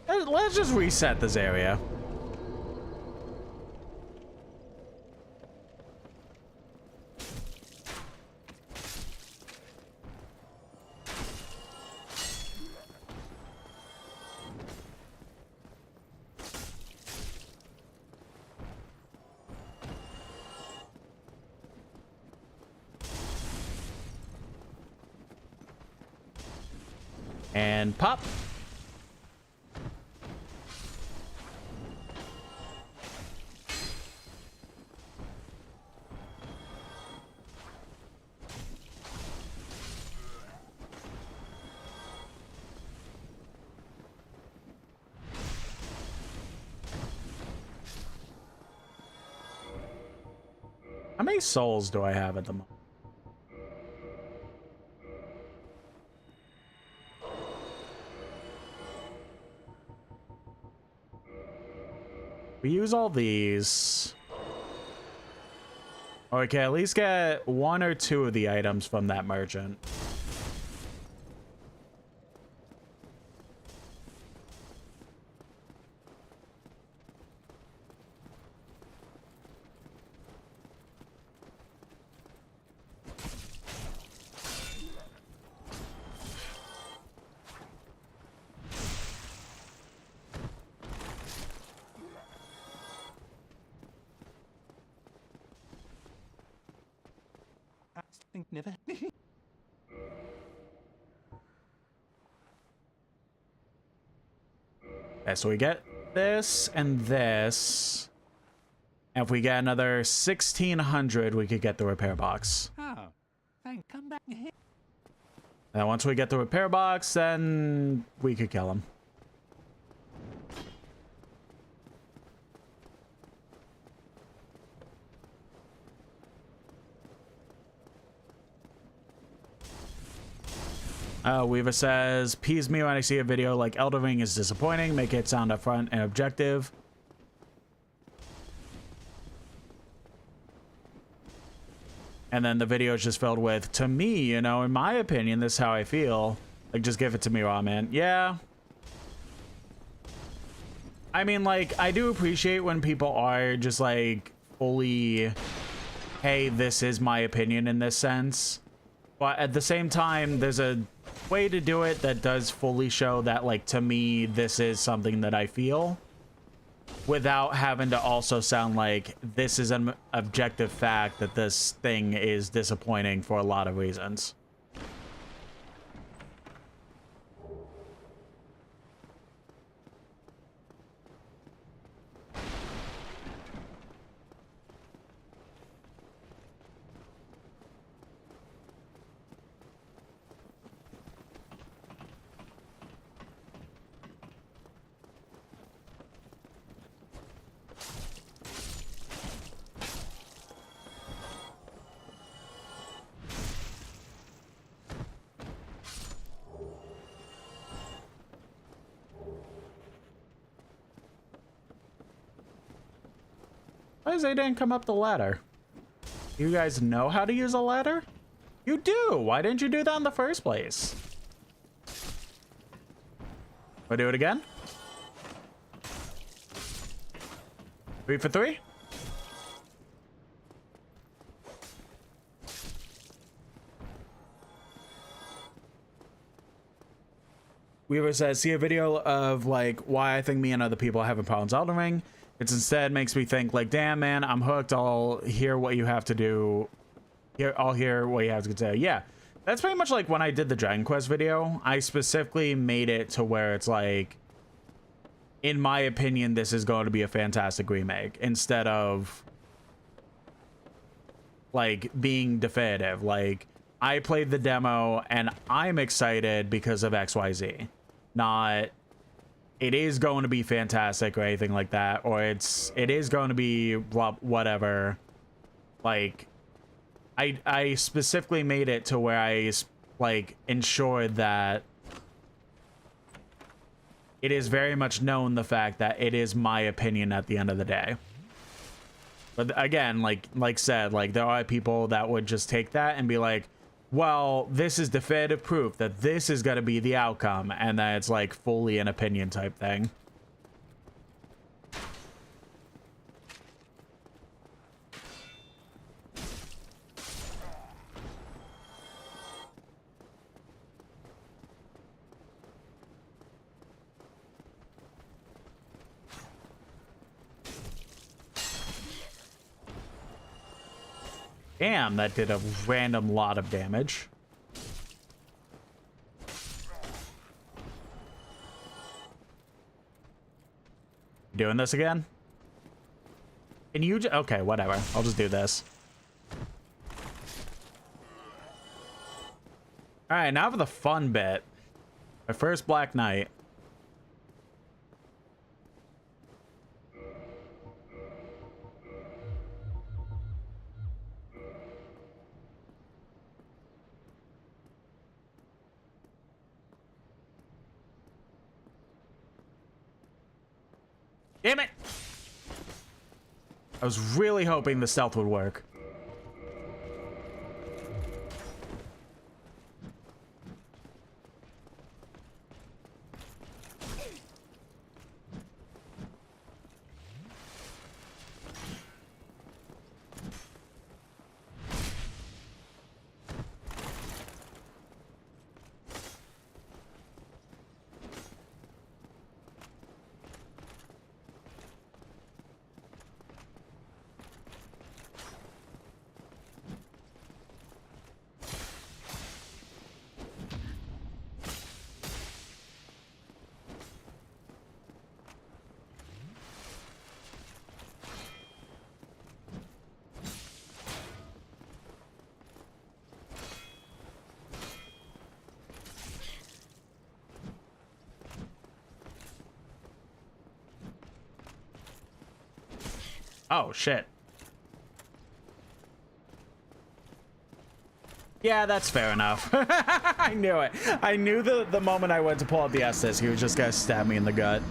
Let's just reset this area. And pop. How many souls do I have at the moment? We use all these. Okay, at least get 1 or 2 of the items from that merchant. Never. Okay, so we get this and this. And if we get another 1,600, we could get the repair box. Oh, thank. Come back here. And once we get the repair box, then we could kill him. Weaver says, peas me when I see a video like Elden Ring is disappointing. Make it sound upfront and objective. And then the video is just filled with, to me, you know, in my opinion, this is how I feel. Like, just give it to me raw, man. Yeah. I mean, like, I do appreciate when people are just, like, fully, hey, this is my opinion in this sense. But at the same time, there's a way to do it that does fully show that, like, to me, this is something that I feel, without having to also sound like this is an objective fact that this thing is disappointing for a lot of reasons. Why is they didn't come up the ladder? You guys know how to use a ladder? You do! Why didn't you do that in the first place? We'll do it again? 3 for 3? Weaver says, see a video of like why I think me and other people are having problems Elden Ring. It's instead makes me think like, damn man, I'm hooked. I'll hear what you have to do. I'll hear what you have to say. Yeah, that's pretty much like when I did the Dragon Quest video. I specifically made it to where it's like, in my opinion, this is going to be a fantastic remake instead of like being definitive. Like, I played the demo and I'm excited because of XYZ, not it is going to be fantastic or anything like that, or it is going to be whatever. Like, I specifically made it to where I like ensured that it is very much known the fact that it is my opinion at the end of the day. But again, like said, like there are people that would just take that and be like, well, this is definitive proof that this is going to be the outcome, and that it's like fully an opinion type thing. Damn, that did a random lot of damage. Doing this again? Can you okay, whatever. I'll just do this. Alright, now for the fun bit. My first Black Knight. Damn it! I was really hoping the stealth would work. Oh, shit. Yeah, that's fair enough. I knew it. I knew the moment I went to pull out the Estus, he was just gonna stab me in the gut.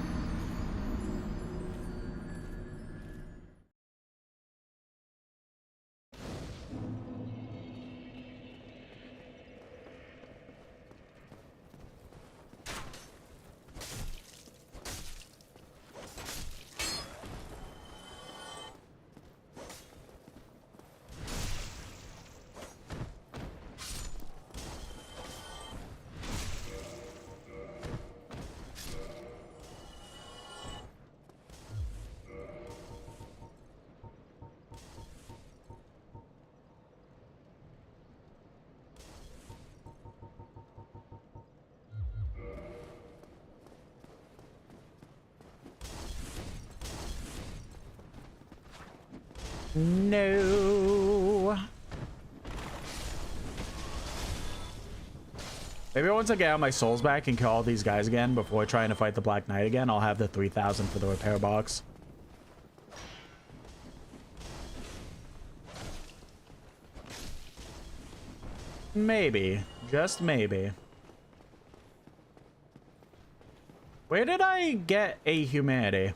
No. Maybe once I get all my souls back and kill all these guys again before trying to fight the Black Knight again, I'll have the 3,000 for the repair box. Maybe. Just maybe. Where did I get a humanity?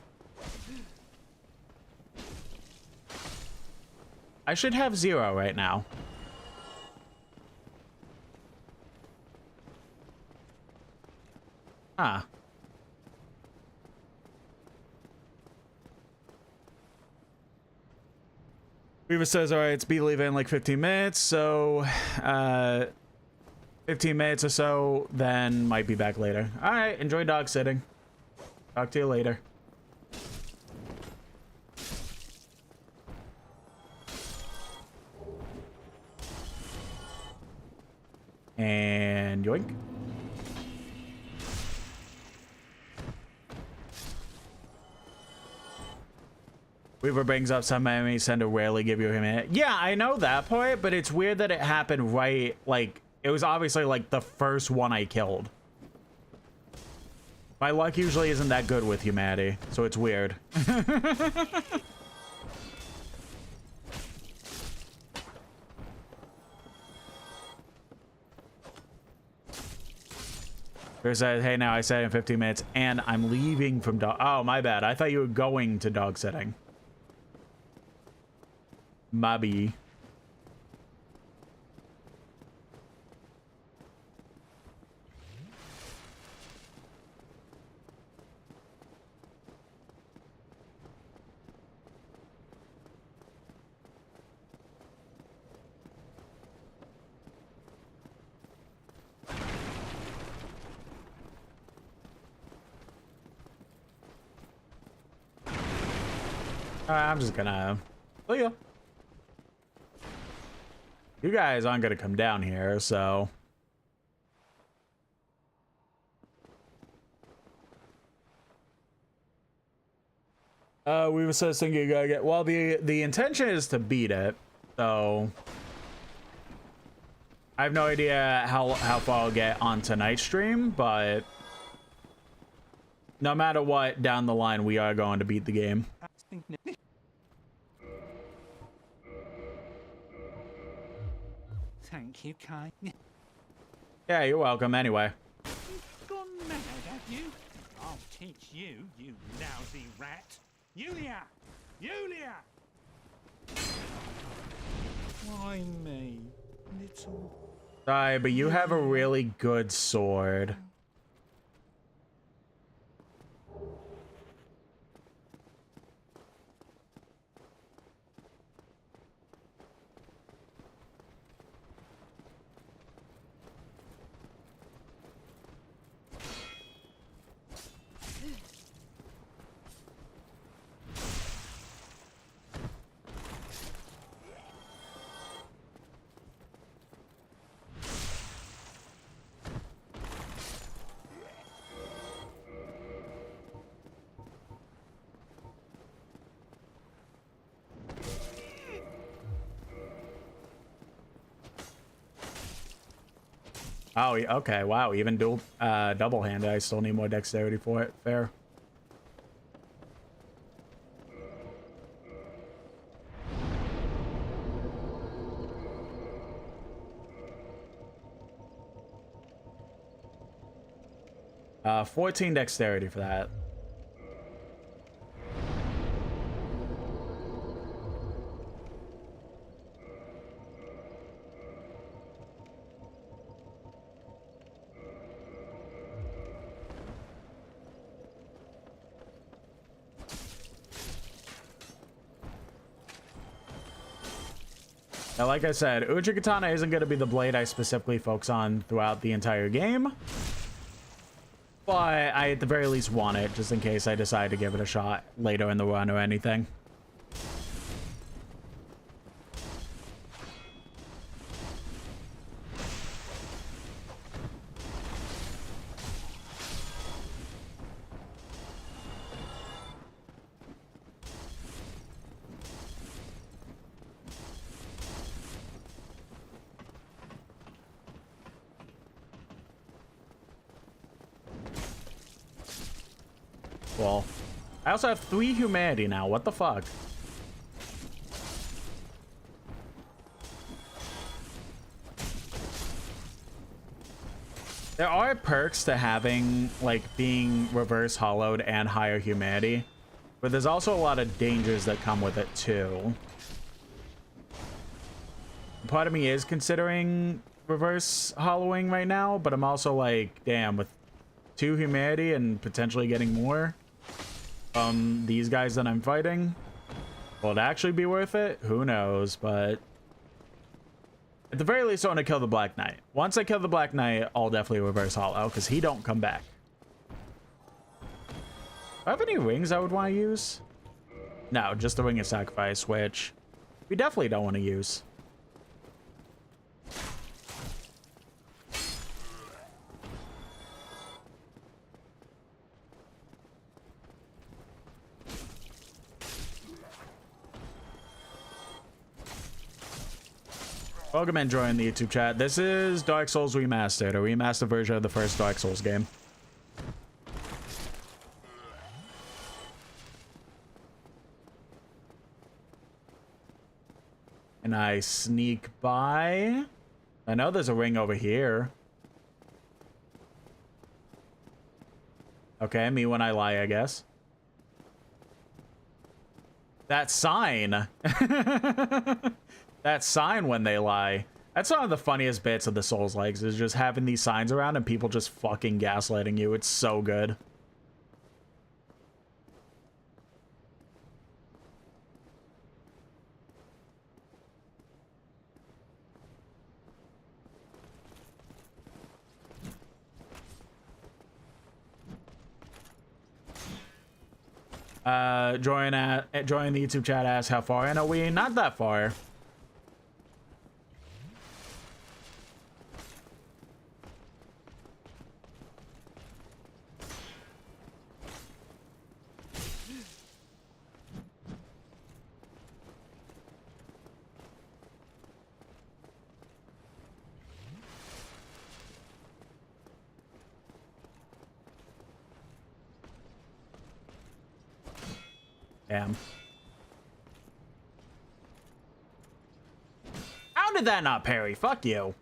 I should have 0 right now. Ah. Weaver says, all right, it's be leaving in like 15 minutes. So, 15 minutes or so, then might be back later. All right, enjoy dog sitting. Talk to you later. And yoink. Weaver brings up some enemies tend to rarely give you a hit. Yeah, I know that part, but it's weird that it happened right, like, it was obviously like the first one I killed. My luck usually isn't that good with humanity, so it's weird. Said, hey, now I said in 15 minutes, and I'm leaving from dog. Oh, my bad. I thought you were going to dog sitting. Mobby. I'm just gonna... See ya. You guys aren't gonna come down here, so... We were just thinking you gotta get... Well, the intention is to beat it, so... I have no idea how far I'll get on tonight's stream, but... No matter what, down the line, we are going to beat the game. Thank you, Kai. Yeah, you're welcome anyway. You've gone mad, have you? I'll teach you, you lousy rat. Yulia! Yulia! Why me, little... Sorry, but you have a really good sword. Oh, okay. Wow. Even double handed. I still need more dexterity for it. Fair. Uh, 14 dexterity for that. Now, like I said, Uchigatana isn't going to be the blade I specifically focus on throughout the entire game. But I, at the very least, want it, just in case I decide to give it a shot later in the run or anything. Well, I also have 3 humanity now. What the fuck? There are perks to having, like, being reverse hollowed and higher humanity, but there's also a lot of dangers that come with it too. Part of me is considering reverse hollowing right now, but I'm also like, damn, with 2 humanity and potentially getting more from these guys that I'm fighting, will it actually be worth it? Who knows, but at the very least, I want to kill the Black Knight. Once I kill the Black Knight, I'll definitely reverse hollow, because he don't come back. Do I have any rings I would want to use? No, just the Ring of Sacrifice, which we definitely don't want to use. Welcome and join the YouTube chat. This is Dark Souls Remastered, a remastered version of the first Dark Souls game. And I sneak by. I know there's a ring over here. Okay, me when I lie, I guess. That sign. That sign when they lie. That's one of the funniest bits of the Souls-likes, is just having these signs around and people just fucking gaslighting you. It's so good. Join the YouTube chat asks how far in are we? Not that far. Damn. How did that not parry? Fuck you.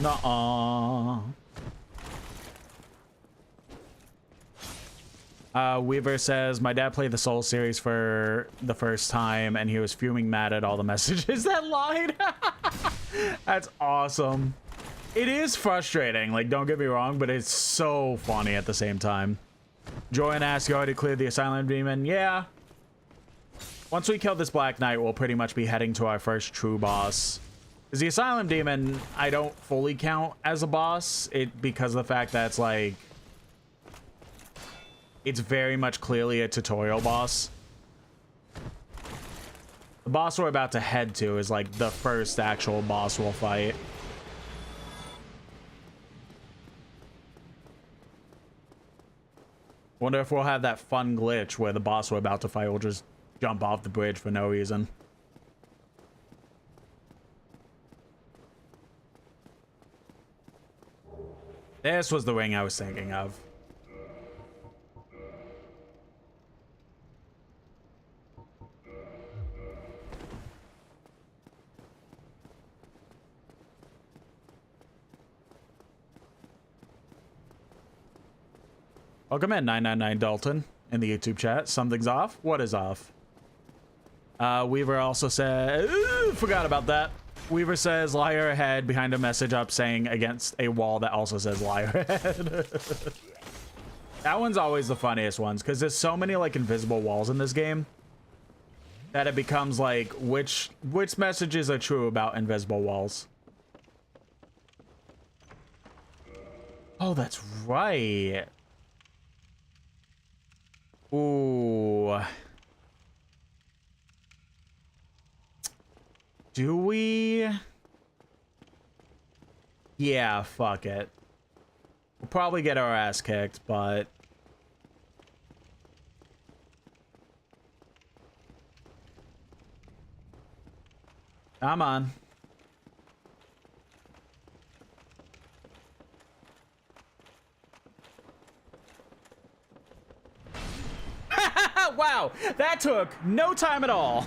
Nuh-uh. Weaver says, my dad played the Souls series for the first time and he was fuming mad at all the messages that lied. That's awesome. It is frustrating, like, don't get me wrong, but it's so funny at the same time. Joanne asks, you already cleared the Asylum Demon? Yeah. Once we kill this Black Knight, we'll pretty much be heading to our first true boss. Because the Asylum Demon, I don't fully count as a boss, because of the fact that it's like, it's very much clearly a tutorial boss. The boss we're about to head to is like the first actual boss we'll fight. Wonder if we'll have that fun glitch where the boss we're about to fight will just jump off the bridge for no reason. This was the ring I was thinking of. Welcome in, 999 Dalton, in the YouTube chat. Something's off? What is off? Weaver also said... forgot about that. Weaver says, liar ahead, behind a message up saying against a wall that also says liar ahead. That one's always the funniest ones, because there's so many, like, invisible walls in this game that it becomes, like, which messages are true about invisible walls? Oh, that's right. Do we? Yeah, fuck it. We'll probably get our ass kicked, but... Come on. Wow, that took no time at all.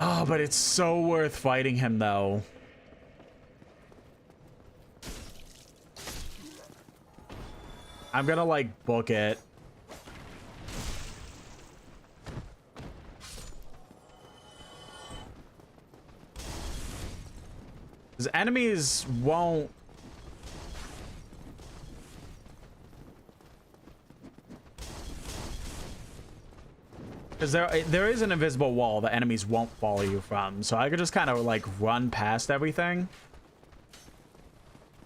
Oh, but it's so worth fighting him, though. I'm gonna, like, book it. Because enemies won't... Because there is an invisible wall that enemies won't follow you from. So I could just kind of, like, run past everything.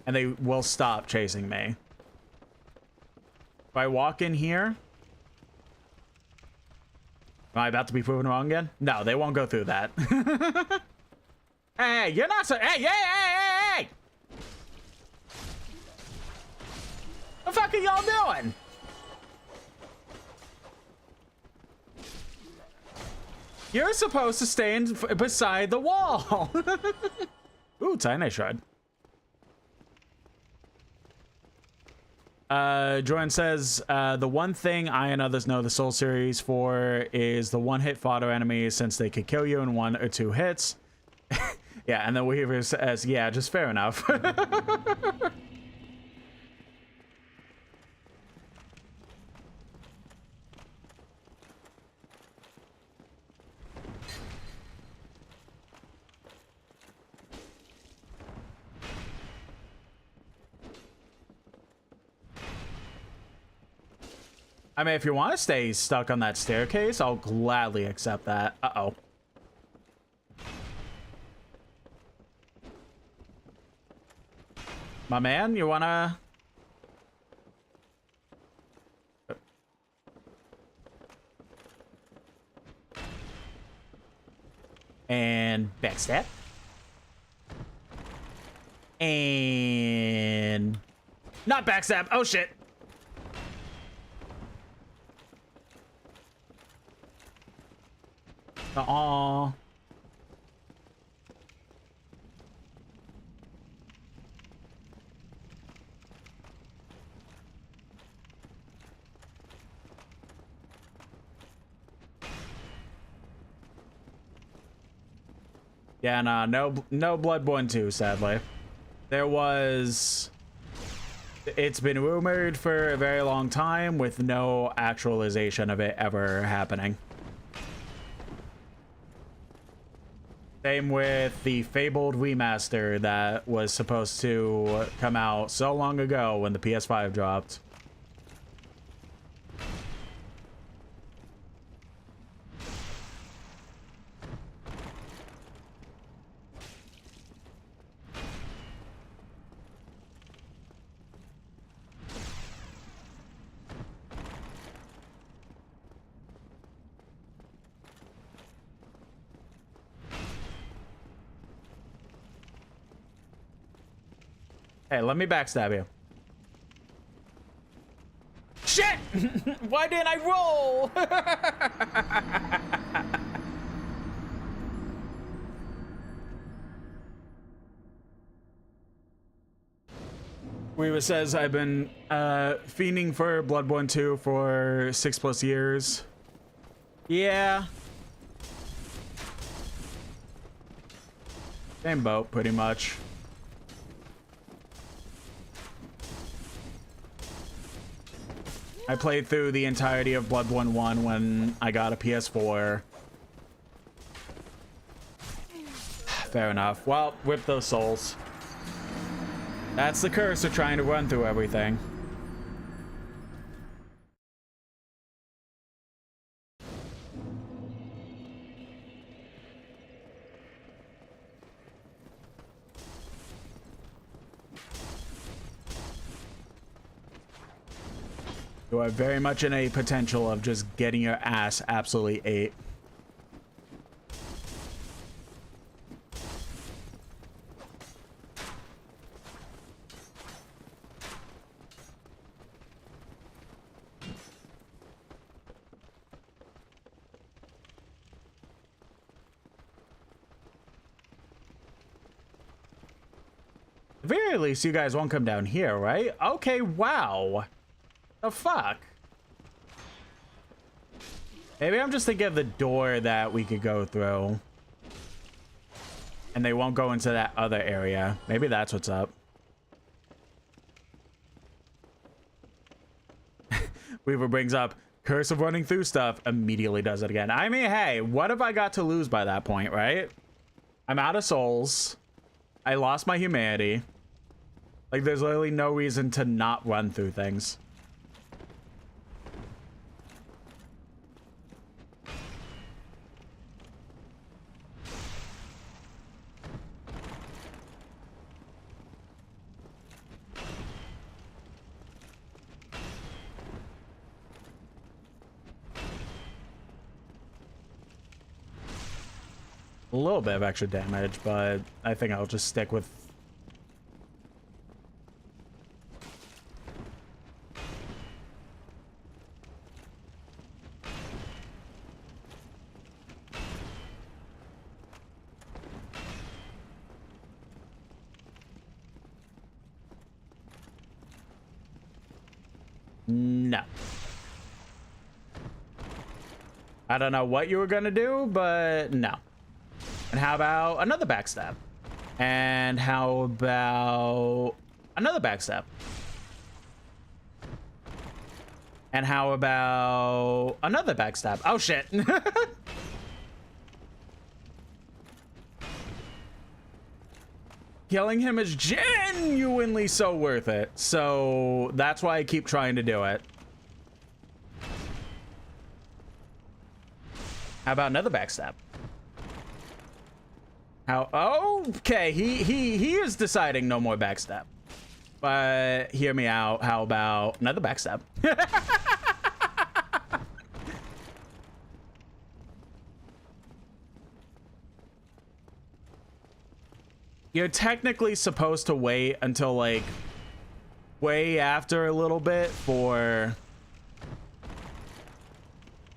And they will stop chasing me. If I walk in here... Am I about to be proven wrong again? No, they won't go through that. Hey, you're not so... Hey, hey, hey, hey, hey! What the fuck are y'all doing? You're supposed to stand beside the wall. Ooh, Tiny Shred. Jordan says, the one thing I and others know the Soul series for is the one-hit fodder enemies, since they could kill you in 1 or 2 hits. Yeah, and then Weaver says, yeah, just fair enough. I mean, if you want to stay stuck on that staircase, I'll gladly accept that. Uh-oh. My man, you wanna... And backstab. And... Not backstab. Oh, shit. Aw. Yeah, nah, no Bloodborne 2, sadly. There was... It's been rumored for a very long time with no actualization of it ever happening. Same with the fabled remaster that was supposed to come out so long ago when the PS5 dropped. Hey, let me backstab you. Shit! Why didn't I roll? Weaver says, I've been fiending for Bloodborne 2 for 6+ years. Yeah. Same boat, pretty much. I played through the entirety of Bloodborne 1 when I got a PS4. Fair enough. Well, whip those souls. That's the curse of trying to run through everything. You are very much in a potential of just getting your ass absolutely ate. At the very least, you guys won't come down here, right? Okay, wow. The fuck? Maybe I'm just thinking of the door that we could go through. And they won't go into that other area. Maybe that's what's up. Weaver brings up curse of running through stuff, immediately does it again. I mean, hey, what have I got to lose by that point, right? I'm out of souls. I lost my humanity. Like, there's literally no reason to not run through things. A little bit of extra damage, but I think I'll just stick with... No. I don't know what you were gonna do, but no. And how about another backstab? And how about another backstab? And how about another backstab? Oh shit. Killing him is genuinely so worth it. So that's why I keep trying to do it. How about another backstab? How? Okay, he is deciding no more backstab. But hear me out. How about another backstab? You're technically supposed to wait until like way after a little bit for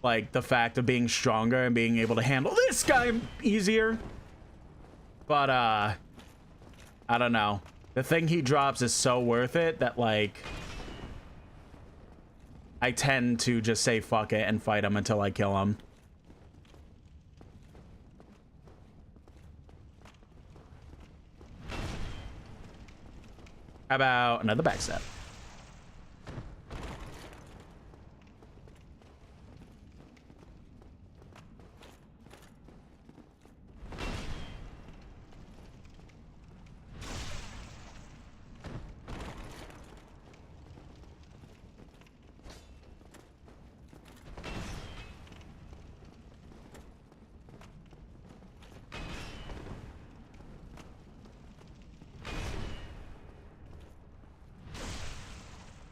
like the fact of being stronger and being able to handle this guy easier. But, I don't know. The thing he drops is so worth it that, like, I tend to just say fuck it and fight him until I kill him. How about another backstab?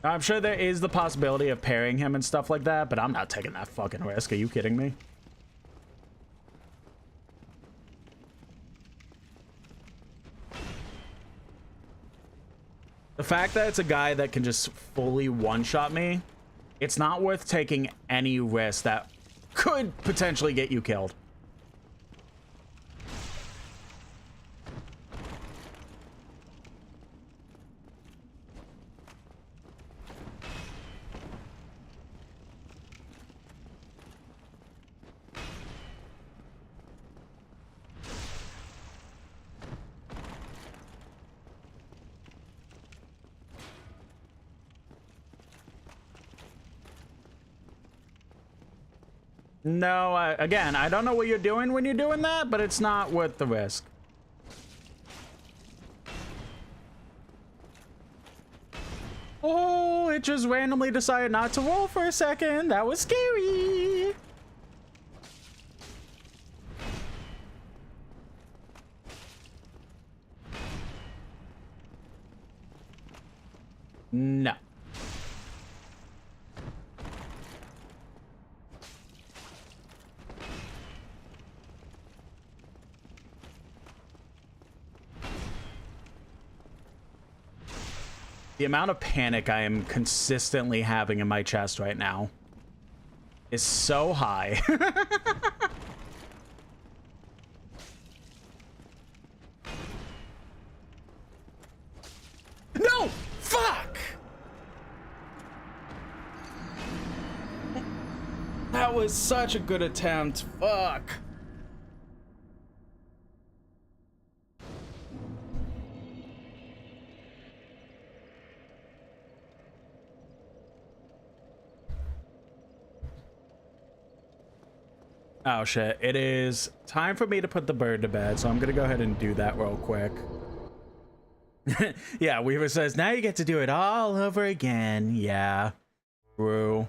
I'm sure there is the possibility of parrying him and stuff like that, but I'm not taking that fucking risk. Are you kidding me? The fact that it's a guy that can just fully one-shot me, it's not worth taking any risk that could potentially get you killed. No, again, I don't know what you're doing when you're doing that, but it's not worth the risk. Oh, it just randomly decided not to roll for a second. That was scary. No. The amount of panic I am consistently having in my chest right now is so high. No! Fuck! That was such a good attempt. Fuck. Oh shit, it is time for me to put the bird to bed, so I'm gonna go ahead and do that real quick. Yeah, Weaver says, now you get to do it all over again. Yeah, true.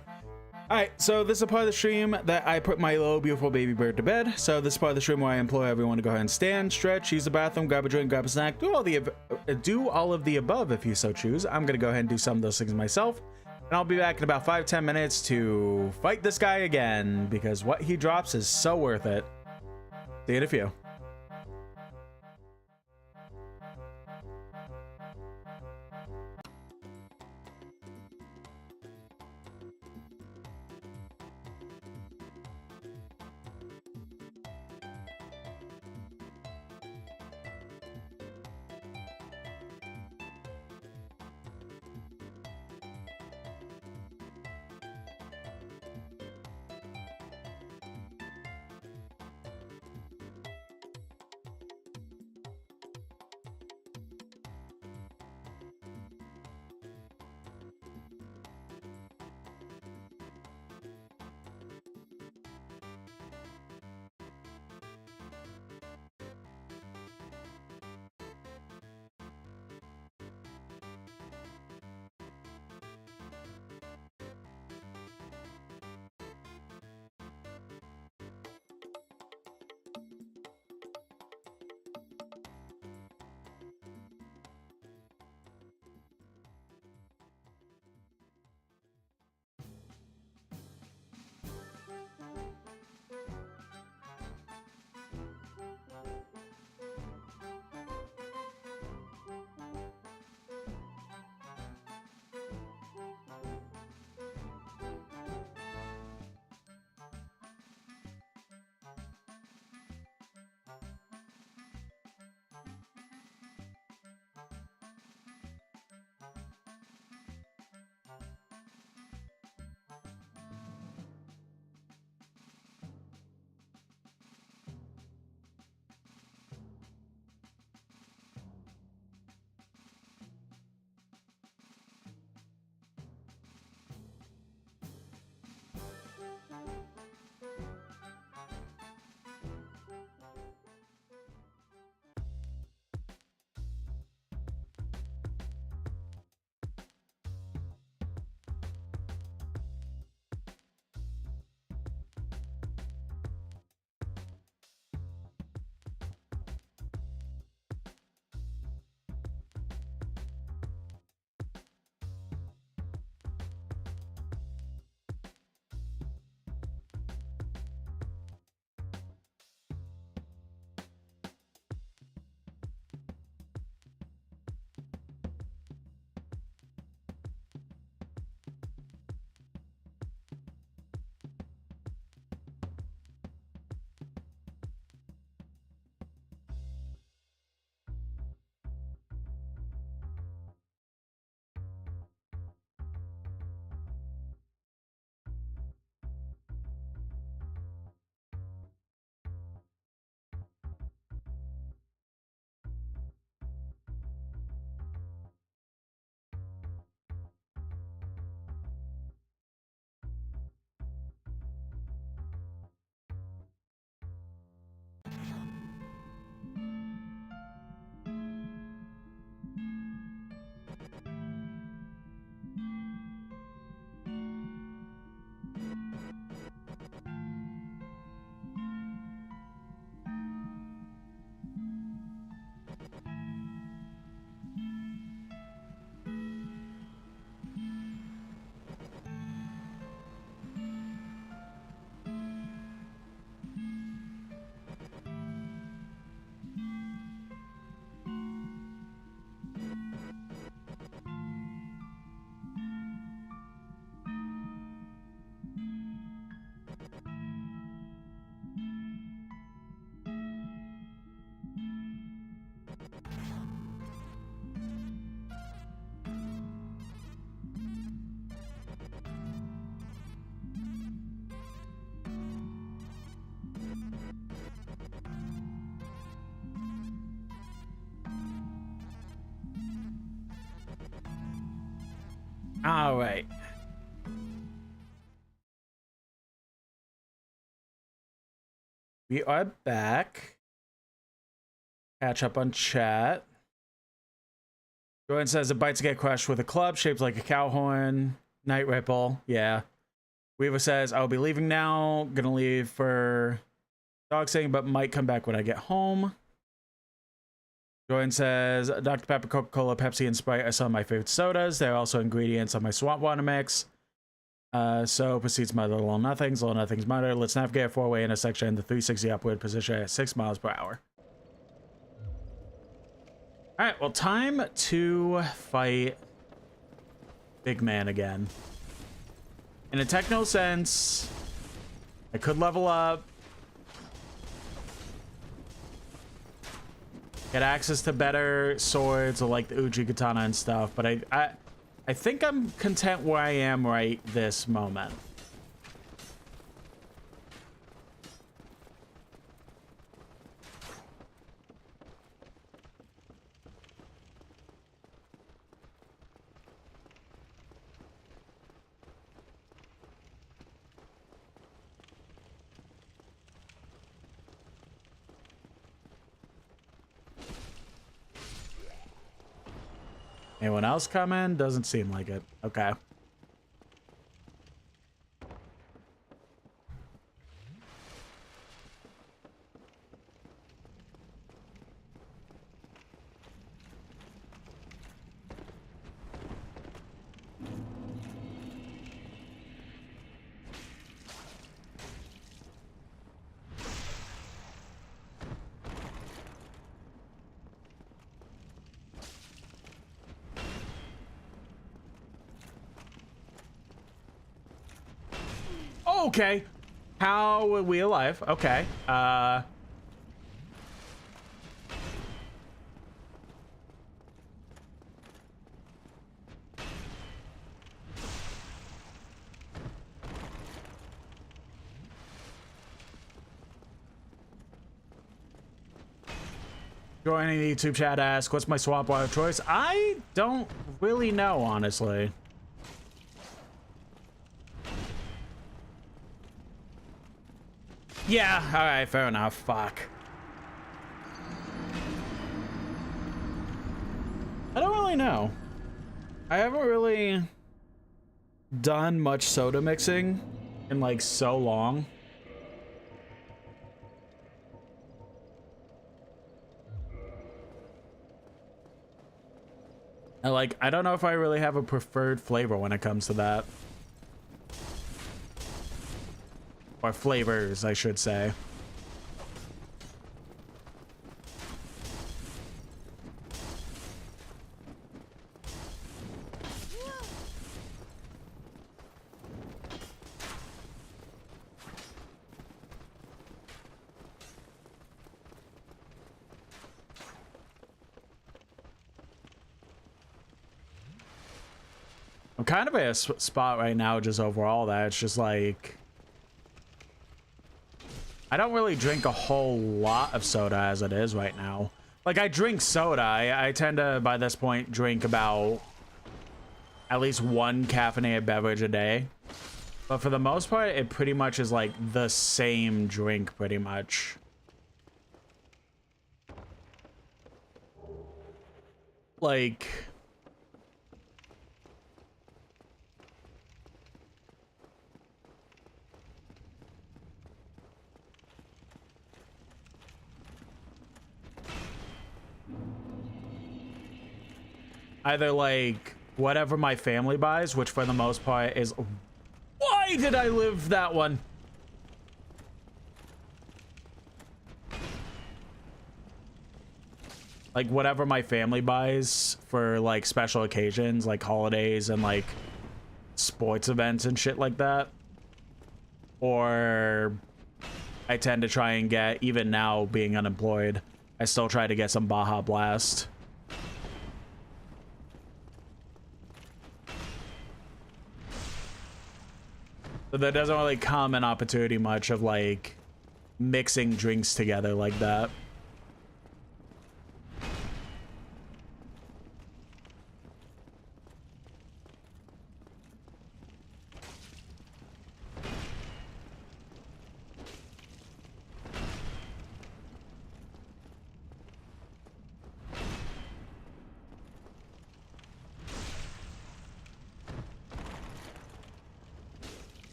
Alright, so this is a part of the stream that I put my little beautiful baby bird to bed. So this is part of the stream where I implore everyone to go ahead and stand, stretch, use the bathroom, grab a drink, grab a snack, do all of the above if you so choose. I'm gonna go ahead and do some of those things myself. And I'll be back in about 5-10 minutes to fight this guy again, because what he drops is so worth it. See you in a few. All right. We are back. Catch up on chat. Jordan says it bites to get crushed with a club shaped like a cow horn. Night Ripple. Yeah. Weaver says, I'll be leaving now. Gonna leave for dog sitting, but might come back when I get home. Jordan says, Dr. Pepper, Coca-Cola, Pepsi, and Sprite are some of my favorite sodas. They're also ingredients of my swamp water mix. So proceeds my little nothings. Little nothings matter. Let's navigate a four-way intersection in the 360 upward position at 6 miles per hour. All right, well, time to fight Big Man again. In a techno sense, I could level up, get access to better swords or like the Uji Katana and stuff, but I think I'm content where I am right this moment. Anyone else coming? Doesn't seem like it. Okay. Okay. How are we alive? Okay. Joining the YouTube chat asks, what's my swap water choice? I don't really know, honestly. Yeah, alright, fair enough. Fuck. I don't really know. I haven't really done much soda mixing in like so long. I don't know if I really have a preferred flavor when it comes to that. Or flavors, I should say. I'm kind of at a spot right now, just overall, that it's just like, I don't really drink a whole lot of soda as it is right now. Like, I drink soda. I tend to, by this point, drink about at least one caffeinated beverage a day. But for the most part, it pretty much is like the same drink, pretty much. Like, either like whatever my family buys, which for the most part is, why did I live that one? Like whatever my family buys for like special occasions, like holidays and like sports events and shit like that. Or I tend to try and get, even now being unemployed, I still try to get some Baja Blast. So there doesn't really come an opportunity much of like mixing drinks together like that.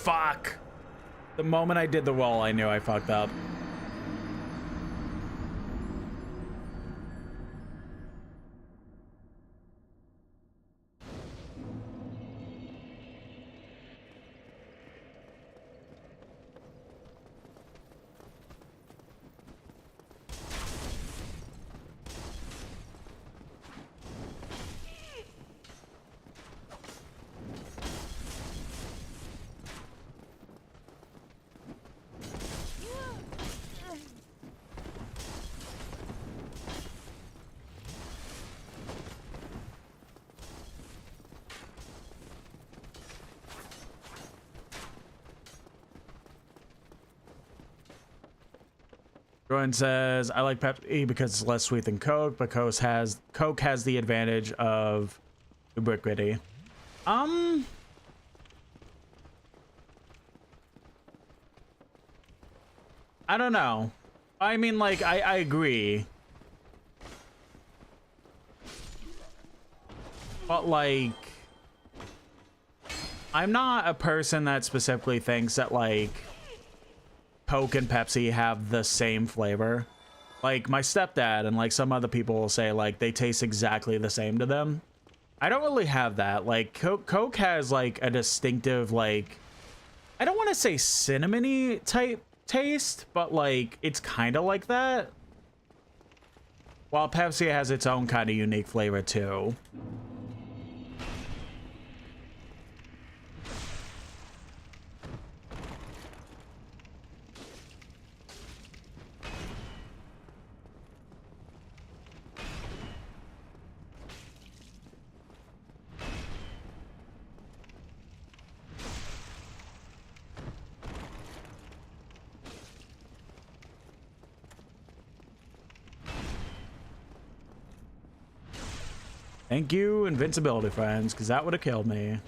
fuck. The moment I did the roll, I knew I fucked up. Jordan says, I like Pepsi because it's less sweet than Coke, but Coke has the advantage of ubiquity. I don't know. I mean, like, I agree. But, like, I'm not a person that specifically thinks that, like, Coke and Pepsi have the same flavor. Like, my stepdad and, like, some other people will say, like, they taste exactly the same to them. I don't really have that. Like, Coke has, like, a distinctive, like, I don't want to say cinnamony type taste, but, like, it's kind of like that. While Pepsi has its own kind of unique flavor, too. Thank you, invincibility, friends, because that would have killed me.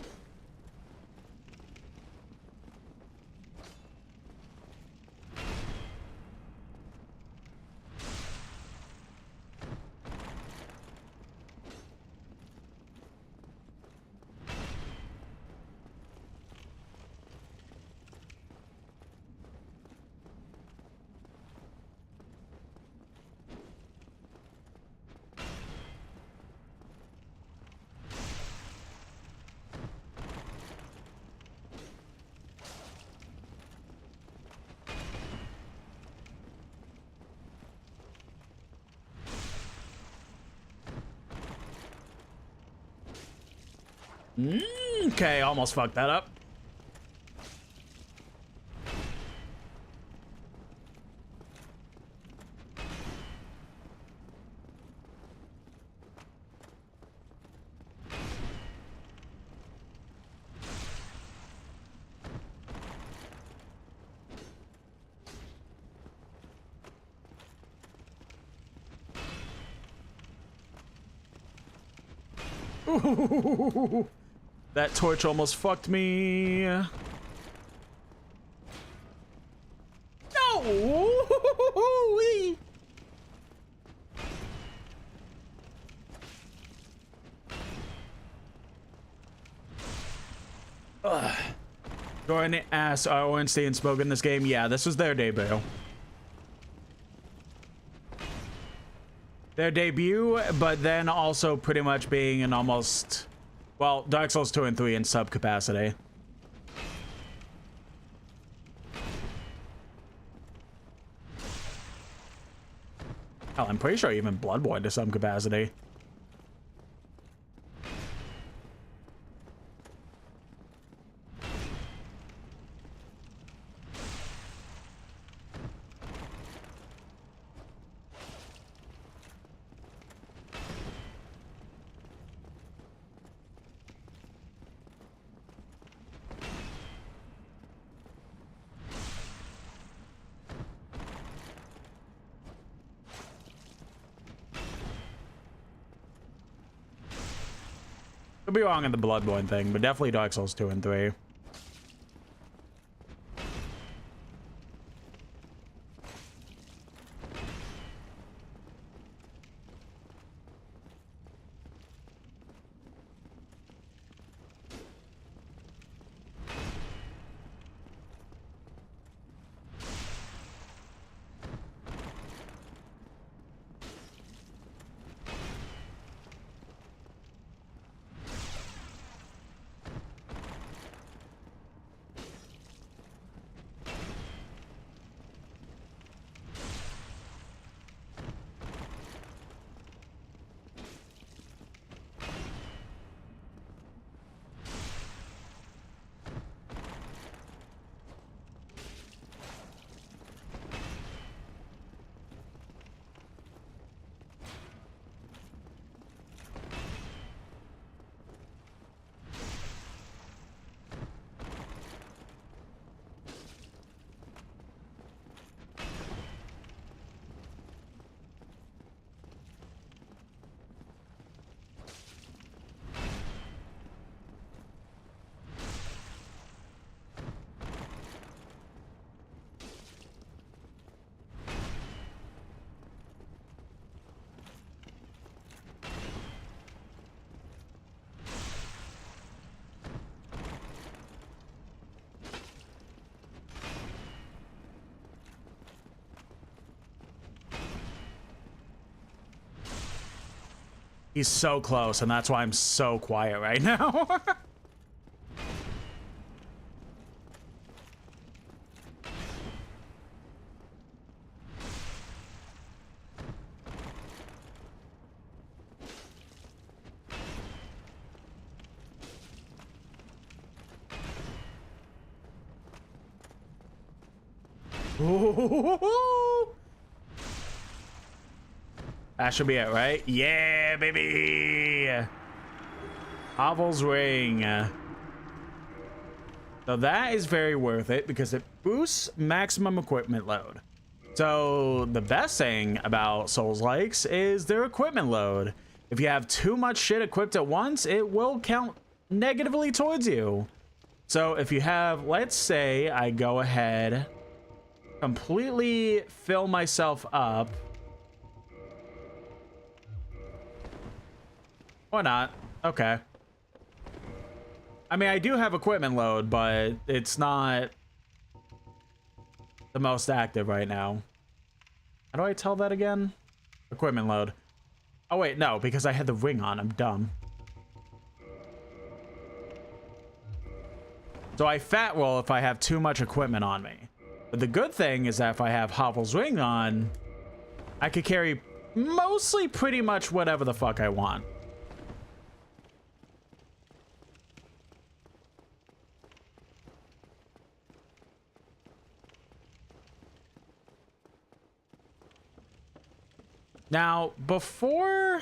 Okay, almost fucked that up. Ooh, that torch almost fucked me. No! Jordan asked, are Wednesday and Spoke in this game? Yeah, this was their debut. Their debut, but then also pretty much being in almost, well, Dark Souls 2 and 3 in sub capacity. Hell, I'm pretty sure even Bloodborne to some capacity. Could be wrong on the Bloodborne thing, but definitely Dark Souls 2 and 3. He's so close, and that's why I'm so quiet right now. Ooh. That should be it, right? Yeah, baby! Havel's Ring. So that is very worth it because it boosts maximum equipment load. So the best thing about Souls-likes is their equipment load. If you have too much shit equipped at once, it will count negatively towards you. So if you have, let's say I go ahead, completely fill myself up. Or not. Okay. I mean, I do have equipment load, but it's not the most active right now. How do I tell that again? Equipment load. Oh, wait, no, because I had the ring on. I'm dumb. So I fat roll if I have too much equipment on me. But the good thing is that if I have Havel's Ring on, I could carry mostly pretty much whatever the fuck I want. Now, before...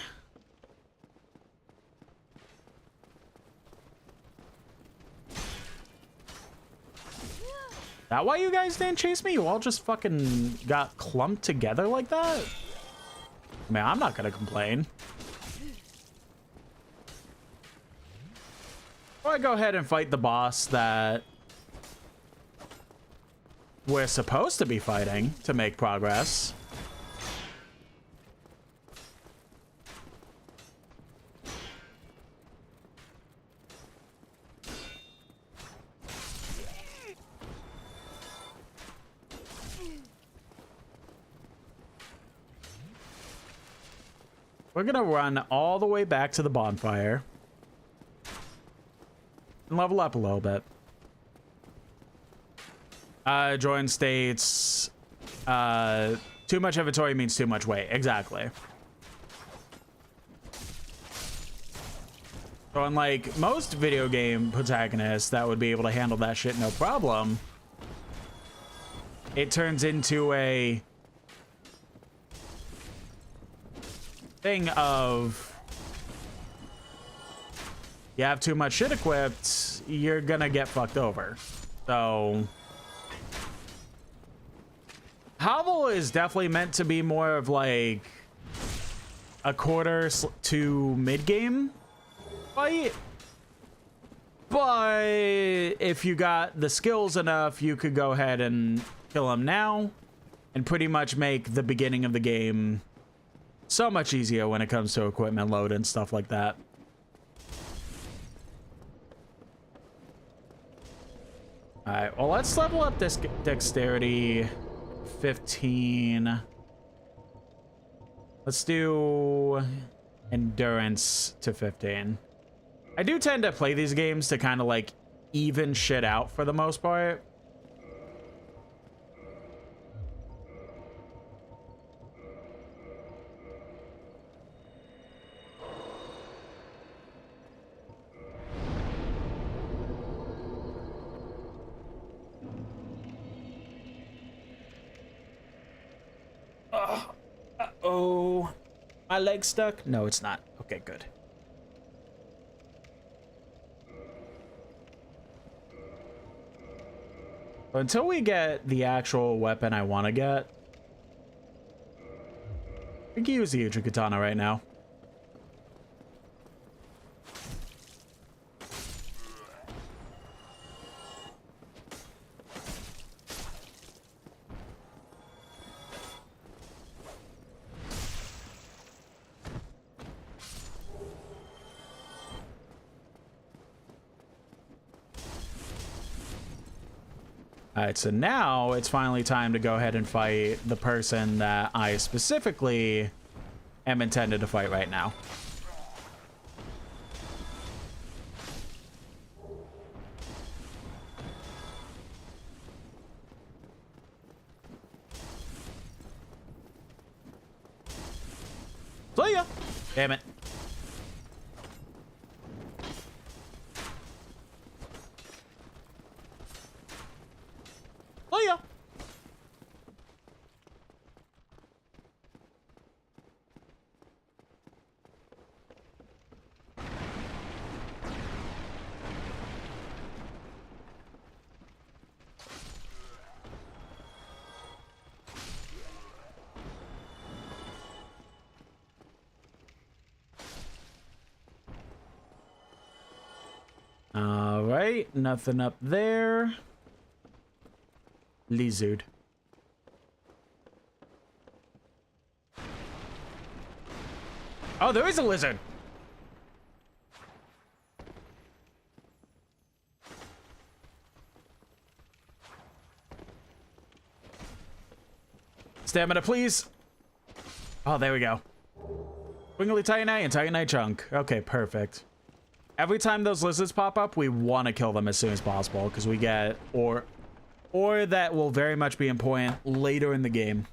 That why you guys didn't chase me? You all just fucking got clumped together like that? I mean, I'm not gonna complain. Or I go ahead and fight the boss that we're supposed to be fighting to make progress. We're gonna run all the way back to the bonfire and level up a little bit. Join states. Too much inventory means too much weight. Exactly. So unlike most video game protagonists that would be able to handle that shit no problem, it turns into a thing of you have too much shit equipped, you're gonna get fucked over. So Havel is definitely meant to be more of like a quarter to mid-game fight, but if you got the skills enough, you could go ahead and kill him now and pretty much make the beginning of the game so much easier when it comes to equipment load and stuff like that. All right, well, let's level up this dexterity 15. Let's do endurance to 15. I do tend to play these games to kind of like even shit out for the most part. Uh-oh. My leg's stuck? No, it's not. Okay, good. Until we get the actual weapon I want to get, we can use the Uchigatana right now. Alright, so now it's finally time to go ahead and fight the person that I specifically am intended to fight right now. See ya! Damn it. See ya! All right, nothing up there. Lizard. Oh, there is a lizard. Stamina, please. Oh, there we go. Wiggly Titanite and Titanite chunk. Okay, perfect. Every time those lizards pop up, we want to kill them as soon as possible because we get or that will very much be important later in the game.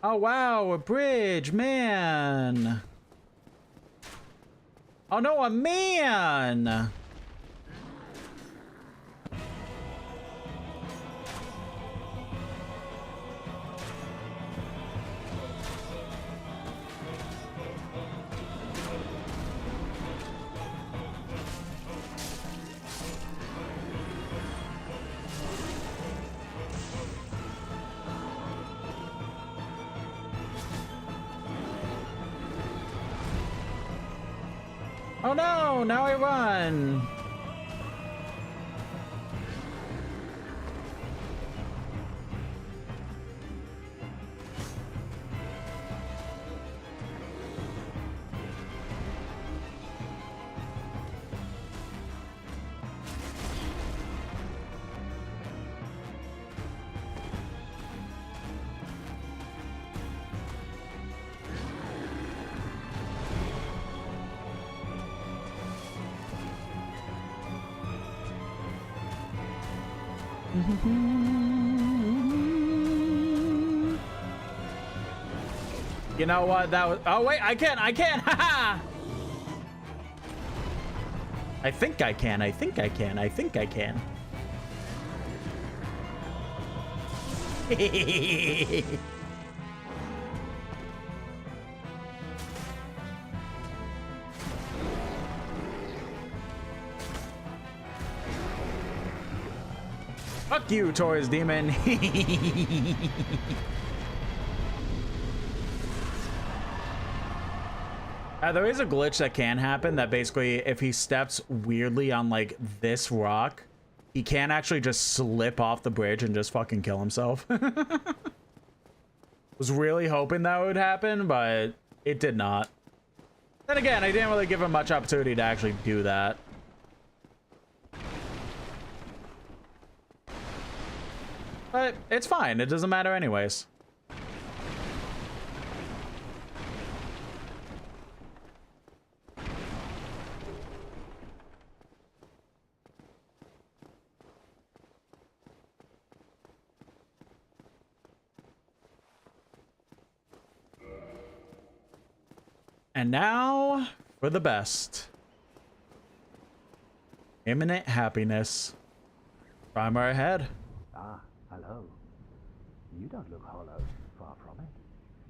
Oh wow, a bridge, man. Oh no, a man. Oh no, now I run. You know what? That was. Oh wait, I can. Haha. I think I can. I think I can. I think I can. Fuck you, Taurus Demon. There is a glitch that can happen that basically if he steps weirdly on like this rock, he can actually just slip off the bridge and just fucking kill himself. Was really hoping that would happen, but it did not. Then again, I didn't really give him much opportunity to actually do that. But it's fine. It doesn't matter anyways. And now for the best. Imminent happiness. Primer ahead. Ah, hello. You don't look hollow, far from it.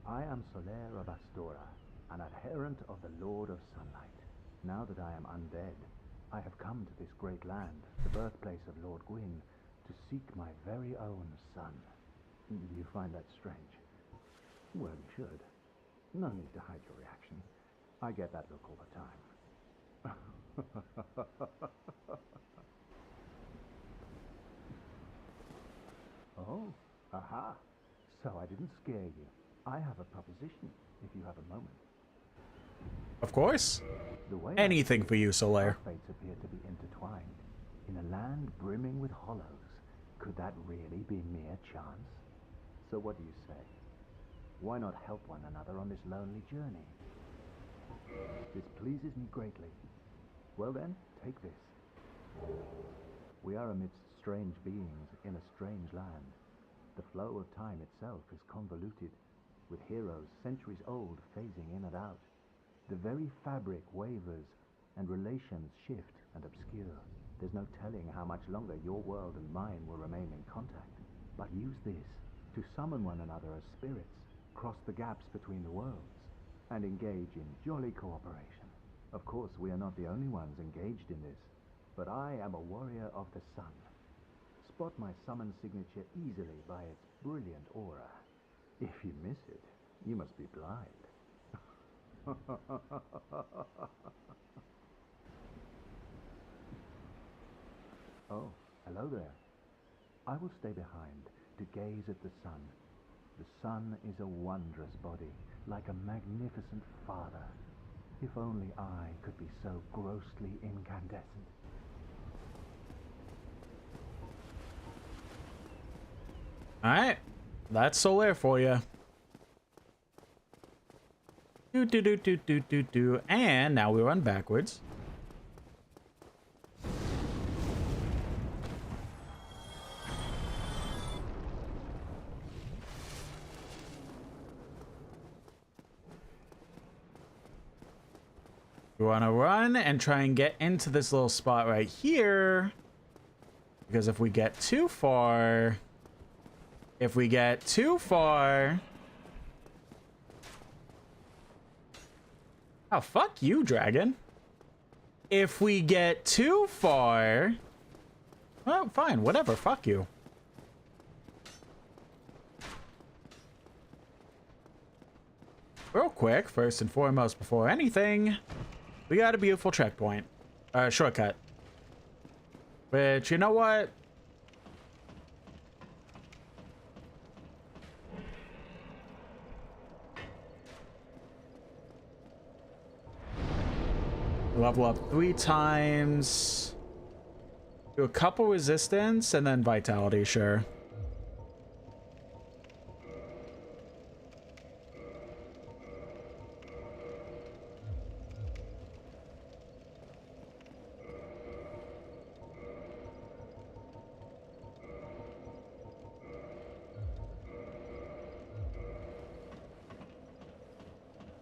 I am Soler of Astora, an adherent of the Lord of Sunlight. Now that I am undead, I have come to this great land, the birthplace of Lord Gwyn, to seek my very own son. You find that strange? Well, you should. No need to hide your reaction. I get that look all the time. Oh, aha. So I didn't scare you. I have a proposition, if you have a moment. Of course. The way Anything for you, Soler. our fates appear to be intertwined. In a land brimming with hollows, could that really be mere chance? So what do you say? Why not help one another on this lonely journey? This pleases me greatly. Well then, take this. We are amidst strange beings in a strange land. the flow of time itself is convoluted, with heroes centuries old phasing in and out. The very fabric wavers, and relations shift and obscure. There's no telling how much longer your world and mine will remain in contact. But use this to summon one another as spirits, cross the gaps between the worlds, and engage in jolly cooperation. Of course, we are not the only ones engaged in this, but I am a warrior of the sun. Spot my summon signature easily by its brilliant aura. If you miss it, you must be blind. Oh, hello there. I will stay behind to gaze at the sun. The sun is a wondrous body, like a magnificent father. If only I could be so grossly incandescent. Alright, that's Solaire for you. And now we run backwards. We want to run and try and get into this little spot right here. Because if we get too far... Oh, fuck you, dragon. If we get too far... Well, fine, whatever, fuck you. Real quick, first and foremost, before anything, we got a beautiful checkpoint. Shortcut. Which, you know what? Level up 3 times. Do a couple resistance and then vitality, sure.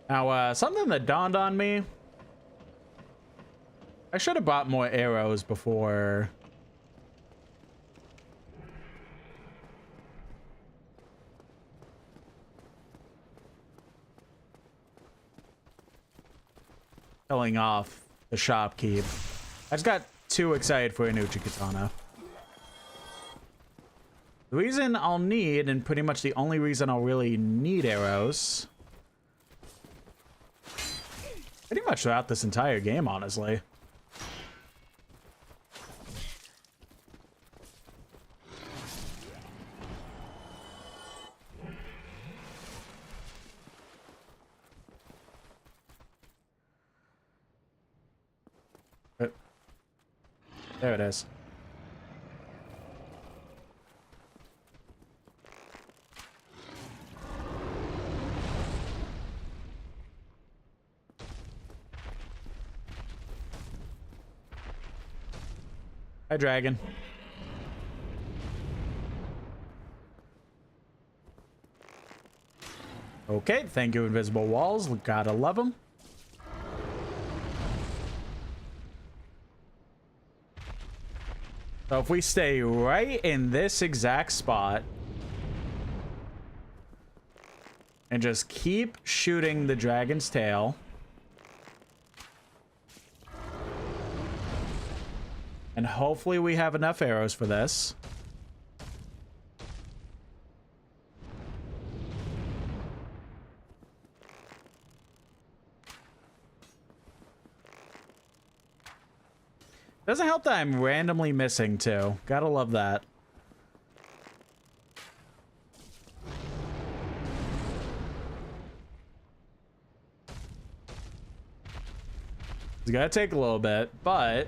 Now, something that dawned on me. I should have bought more arrows before. Killing off the shopkeep. I just got too excited for a new Uchigatana. The reason I'll need, and pretty much the only reason I'll really need arrows, pretty much throughout this entire game, honestly. There it is. Hi, dragon. Okay, thank you, invisible walls. Gotta love them. So if we stay right in this exact spot and just keep shooting the dragon's tail, and hopefully we have enough arrows for this. Doesn't help that I'm randomly missing too. Gotta love that. It's gonna take a little bit, but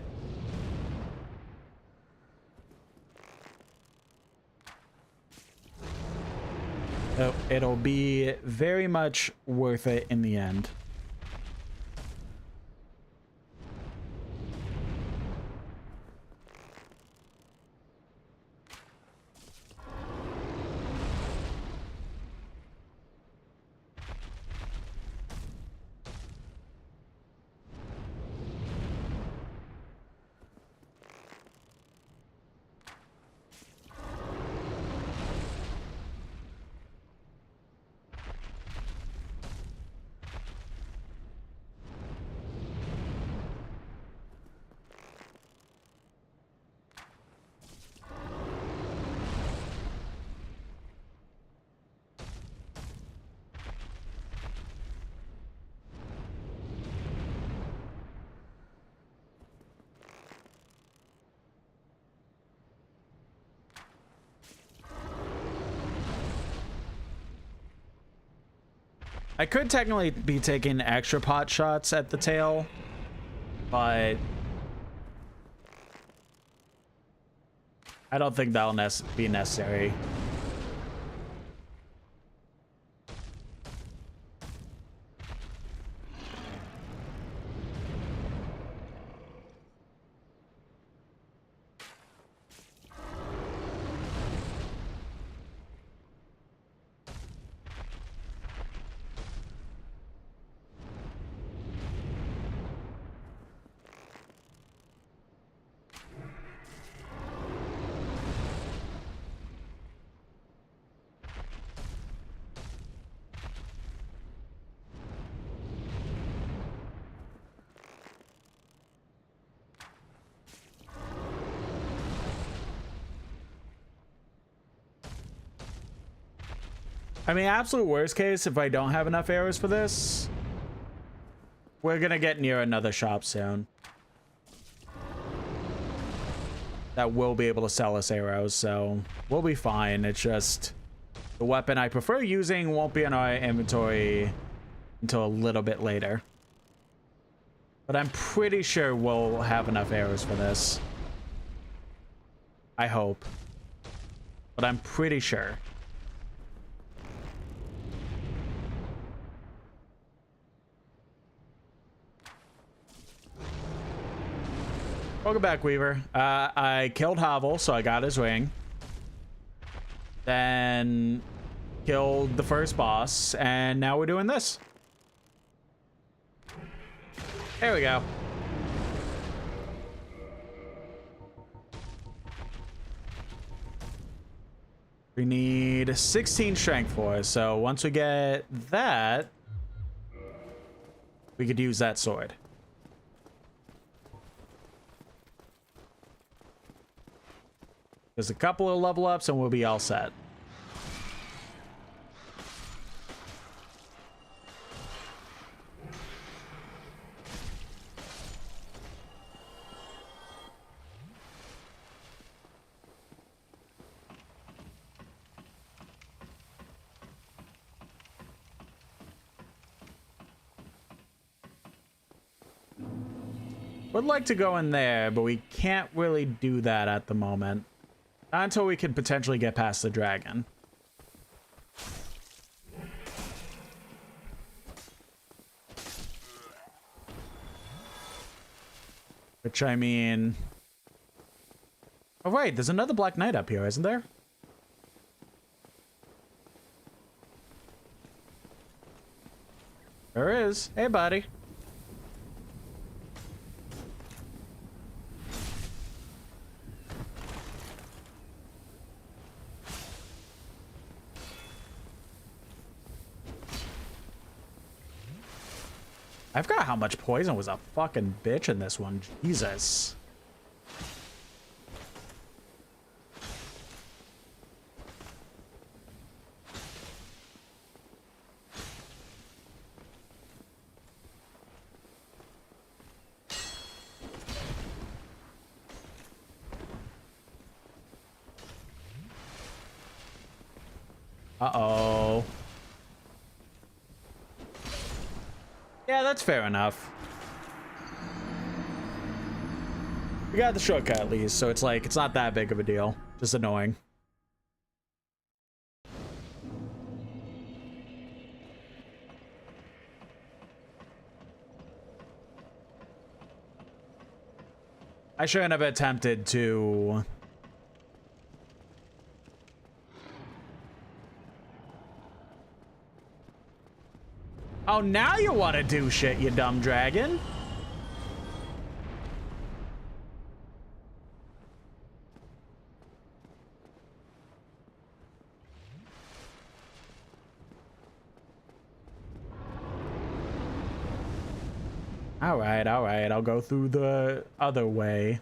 it'll be very much worth it in the end. I could technically be taking extra pot shots at the tail, but I don't think that'll be necessary. I mean, absolute worst case, if I don't have enough arrows for this, we're gonna get near another shop soon that will be able to sell us arrows, so we'll be fine. It's just the weapon I prefer using won't be in our inventory until a little bit later. But I'm pretty sure we'll have enough arrows for this. I hope. But I'm pretty sure. Welcome back, Weaver. I killed Havel, so I got his ring. Then killed the first boss, and now we're doing this. There we go. We need 16 strength for us, so once we get that, we could use that sword. There's a couple of level ups and we'll be all set. Would like to go in there, but we can't really do that at the moment. Not until we can potentially get past the dragon. Which, I mean... Oh, wait, there's another Black Knight up here, isn't there? There is. Hey, buddy. I forgot how much poison was a fucking bitch in this one. Jesus. Uh-oh. Yeah, that's fair enough. We got the shortcut at least, so it's like, it's not that big of a deal. Just annoying. I shouldn't have attempted to... Oh, now you want to do shit, you dumb dragon. All right, I'll go through the other way.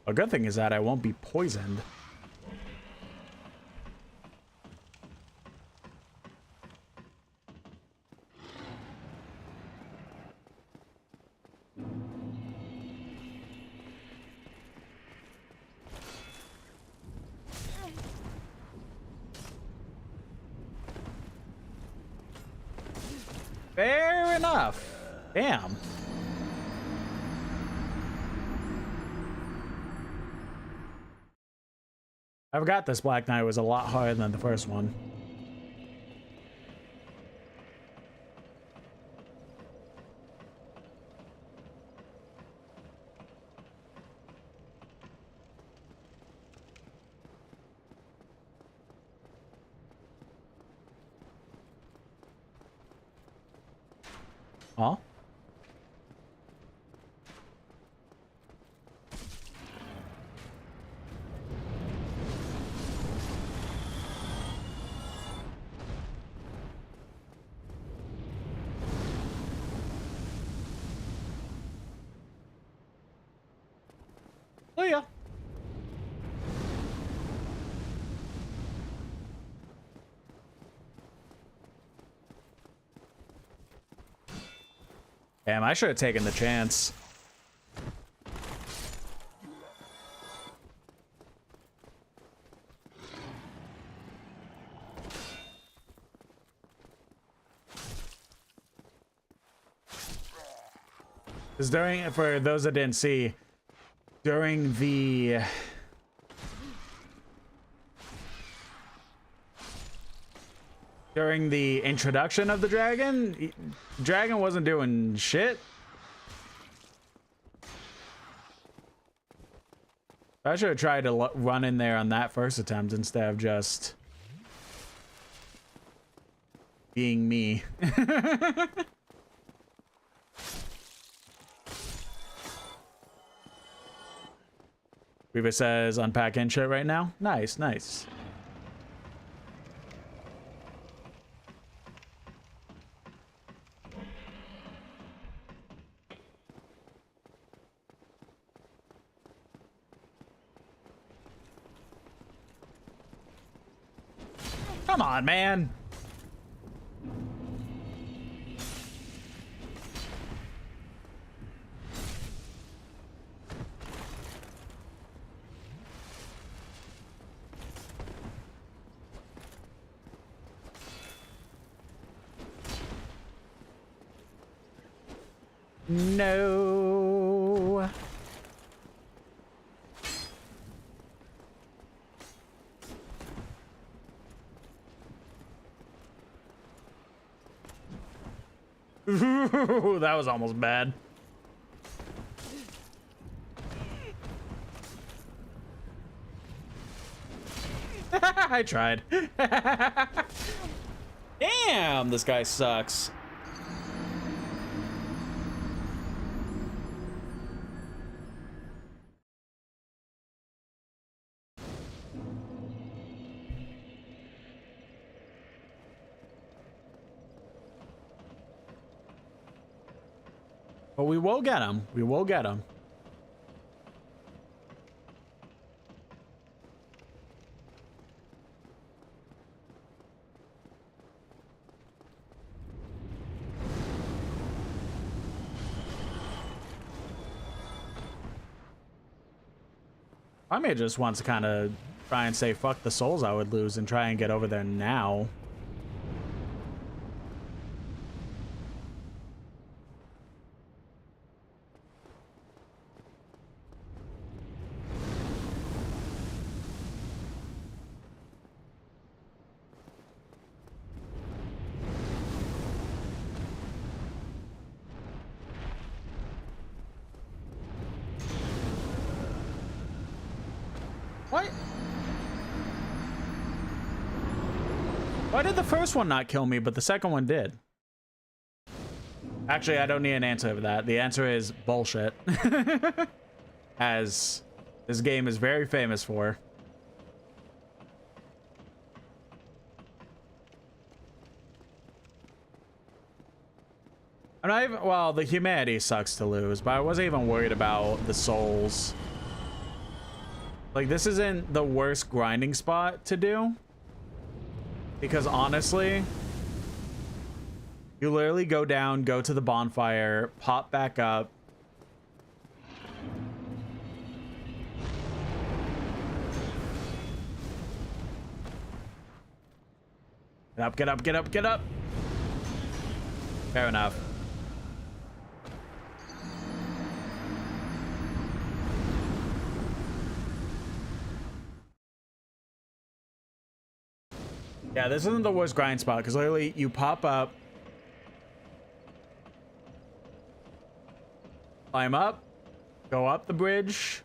A good thing is that I won't be poisoned. Fair enough. Damn. I forgot this Black Knight was a lot harder than the first one. Huh? Oh yeah. Damn, I should have taken the chance. Because for those that didn't see, during the introduction of the dragon wasn't doing shit. I should have tried to run in there on that first attempt instead of just being me. Weaver says unpacking shit right now. Nice, nice. Come on, man. No. Ooh, that was almost bad. I tried. Damn, this guy sucks. But we will get him. We will get him. I may just want to kind of try and say fuck the souls I would lose and try and get over there now. Why did the first one not kill me, but the second one did? Actually, I don't need an answer for that. The answer is bullshit. As this game is very famous for. I'm not even, well, the humanity sucks to lose, but I wasn't even worried about the souls. Like, this isn't the worst grinding spot to do. Because honestly, you literally go down, go to the bonfire, pop back up. Get up, get up, get up, get up. Fair enough. Yeah, this isn't the worst grind spot because literally you pop up, climb up, go up the bridge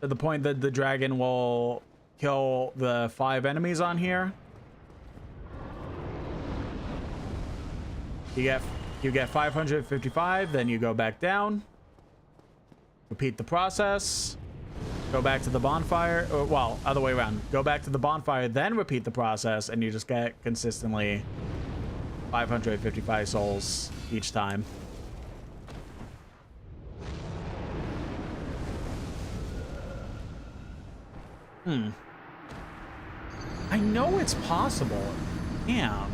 to the point that the dragon will kill the 5 enemies on here. You get 555, then you go back down, repeat the process. Go back to the bonfire, or, well, other way around. Go back to the bonfire, then repeat the process, and you just get consistently 555 souls each time. I know it's possible. Damn.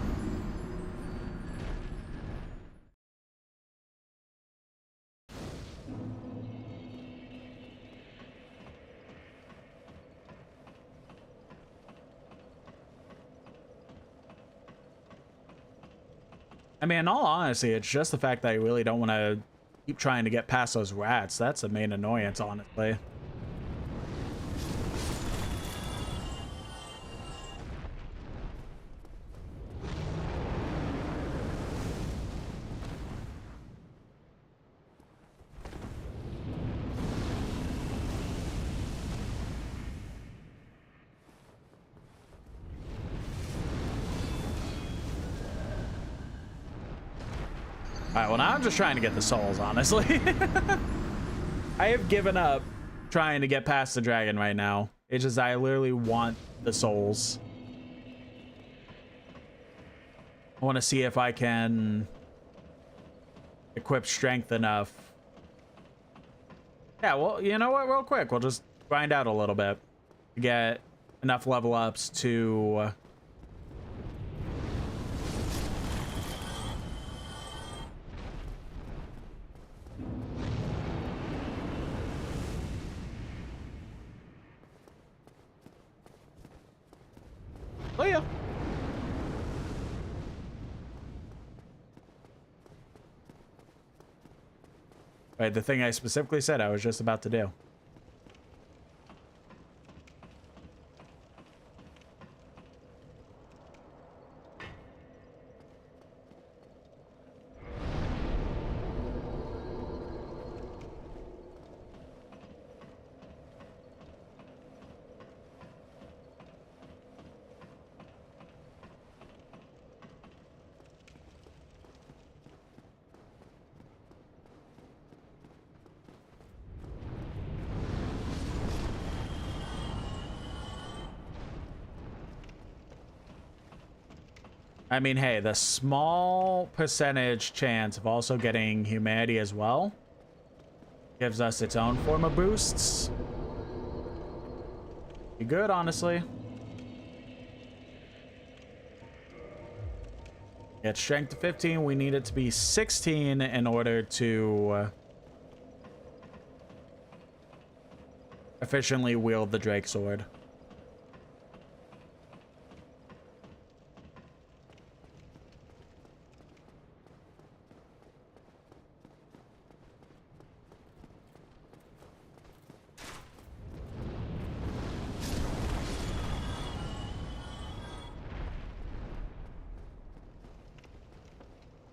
I mean, in all honesty, it's just the fact that I really don't want to keep trying to get past those rats. That's the main annoyance, honestly. Alright, well now I'm just trying to get the souls, honestly. I have given up trying to get past the dragon right now. It's just I literally want the souls. I want to see if I can equip strength enough. Yeah, well, you know what? Real quick, we'll just grind out a little bit to get enough level ups to... Oh yeah. Right, the thing I specifically said I was just about to do. I mean, hey, the small percentage chance of also getting humanity as well gives us its own form of boosts. Be good, honestly. Get strength to 15. We need it to be 16 in order to efficiently wield the Drake Sword.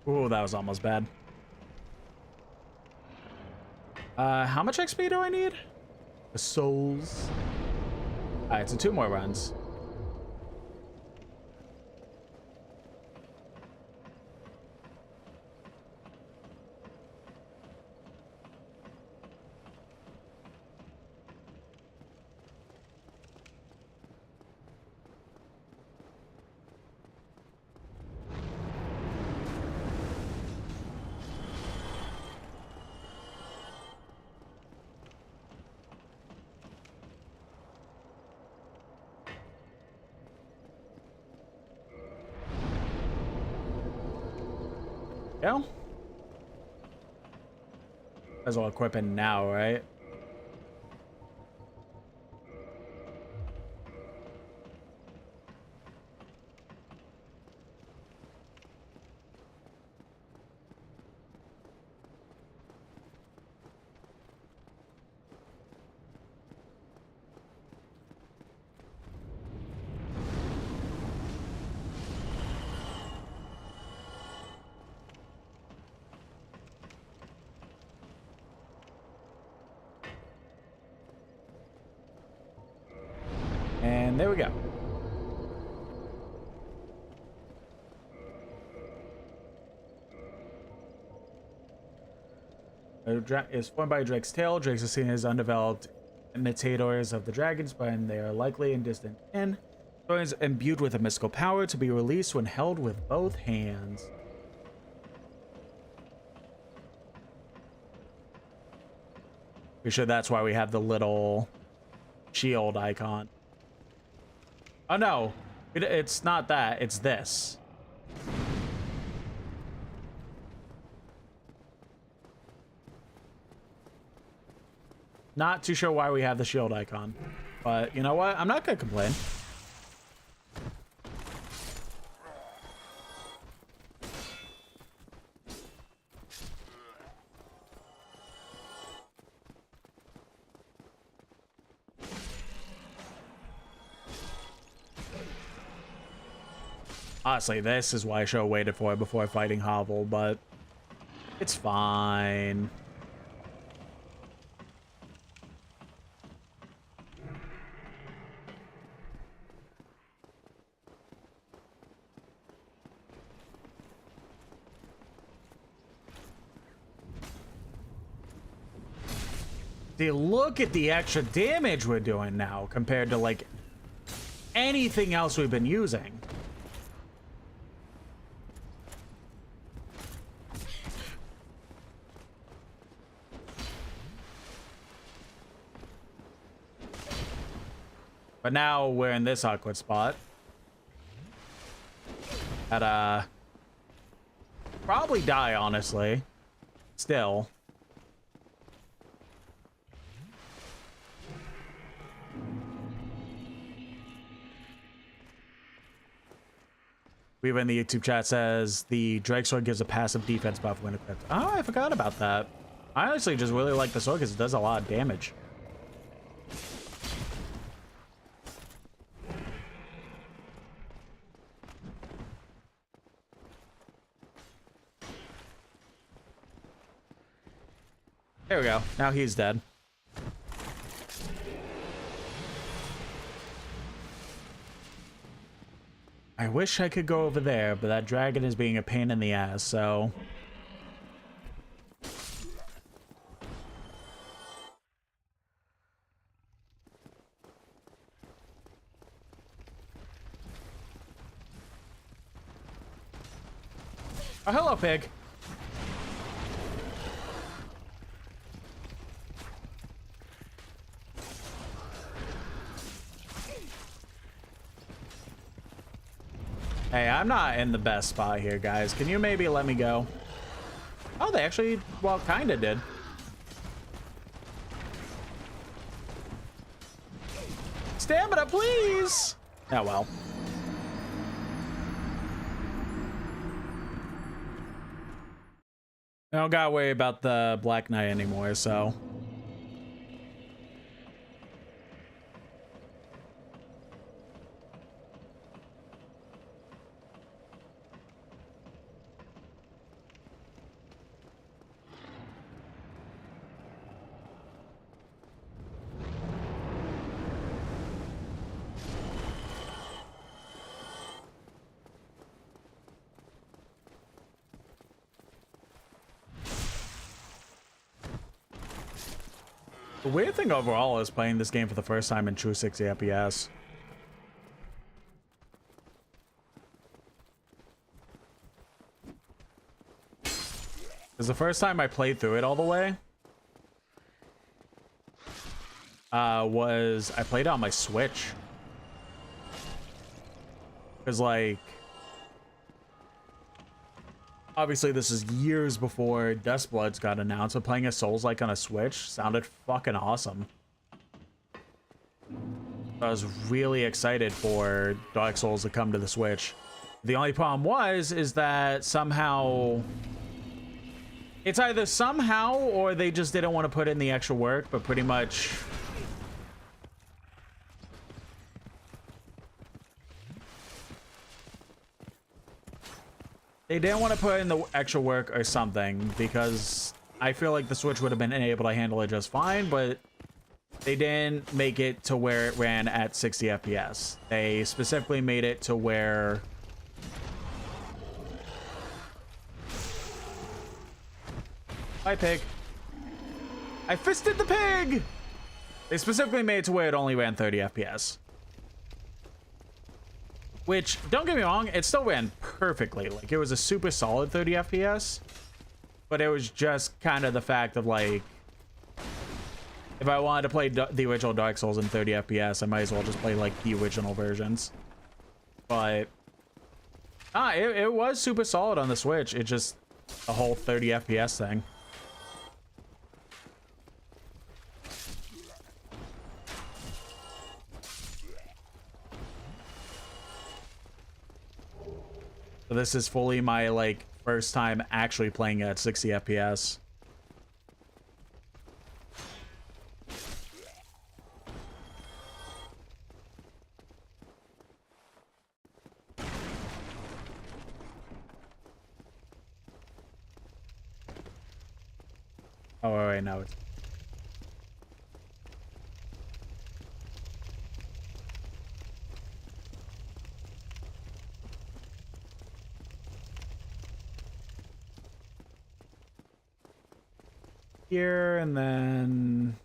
Ooh, that was almost bad. How much XP do I need? The souls. Alright, so 2 more runs. Go. Might as well equip it now, right? And there we go. Is formed by Drake's tail. Drake's are seen as undeveloped imitators of the dragons, but they are likely in distant kin. Is imbued with a mystical power to be released when held with both hands. Pretty sure that's why we have the little shield icon. Oh no, it's not that, it's this. Not too sure why we have the shield icon, but you know what? I'm not gonna complain. Honestly, this is why I should have waited for it before fighting Hovel, but it's fine. See, look at the extra damage we're doing now compared to like anything else we've been using. But now we're in this awkward spot. At probably die, honestly. Still. Weaver in the YouTube chat says the Drake sword gives a passive defense buff when equipped. Oh, I forgot about that. I honestly just really like the sword because it does a lot of damage. There we go. Now he's dead. I wish I could go over there, but that dragon is being a pain in the ass, so... Oh, hello, pig. Hey, I'm not in the best spot here, guys. Can you maybe let me go? Oh, they actually, well, kind of did. Stamina, please! Oh, well. I don't gotta worry about the Black Knight anymore, so... The weird thing overall is playing this game for the first time in true 60 FPS. Because the first time I played through it all the way was I played it on my Switch. Because like Obviously, this is years before Dustbloods got announced, but playing a Souls-like on a Switch sounded fucking awesome. I was really excited for Dark Souls to come to the Switch. The only problem is that somehow... It's either somehow or they just didn't want to put in the extra work, but pretty much... They didn't want to put in the extra work or something, because I feel like the Switch would have been able to handle it just fine, but they didn't make it to where it ran at 60 FPS. They specifically made it to where... Hi, pig. I fisted the pig! They specifically made it to where it only ran 30 FPS. Which, don't get me wrong, it still ran perfectly. Like, it was a super solid 30 FPS. But it was just kind of the fact of, like... If I wanted to play the original Dark Souls in 30 FPS, I might as well just play, like, the original versions. But... it was super solid on the Switch. It just... The whole 30 FPS thing. So this is fully my, like, first time actually playing at 60 FPS. Oh, wait, no. It's... Here, and then...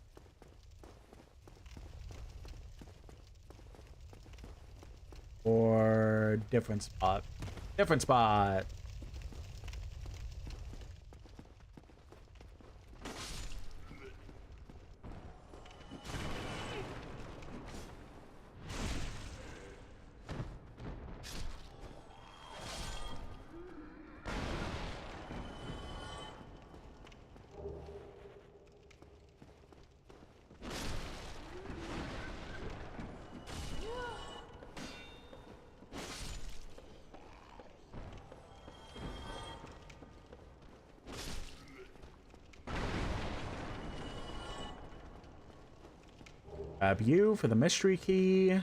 Or different spot. Different spot. Grab you for the mystery key.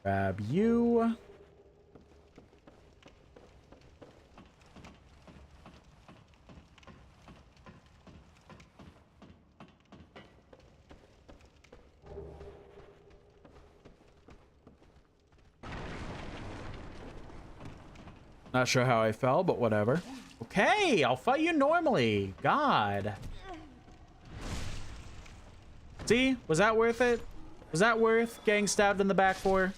Grab you. Not sure how I fell, but whatever. Okay, I'll fight you normally. God. See? Was that worth it? Was that worth getting stabbed in the back for?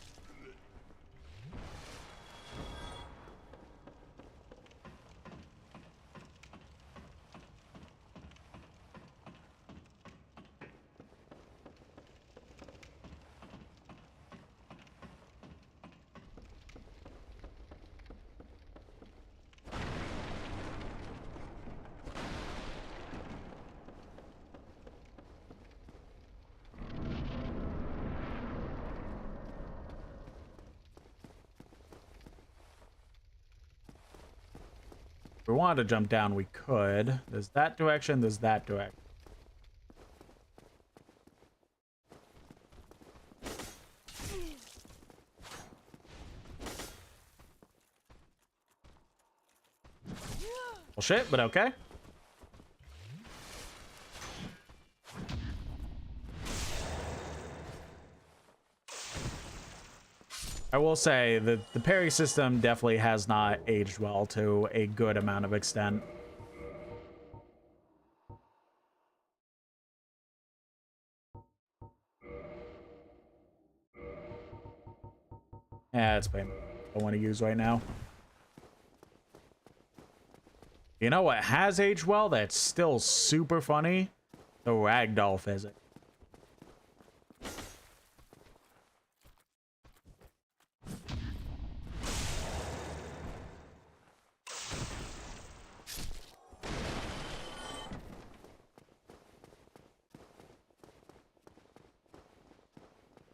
If we wanted to jump down, we could. There's that direction, there's that direction. Well, shit, but okay. I will say that the parry system definitely has not aged well to a good amount of extent. Yeah, it's plain I want to use right now. You know what has aged well that's still super funny? The ragdoll physics.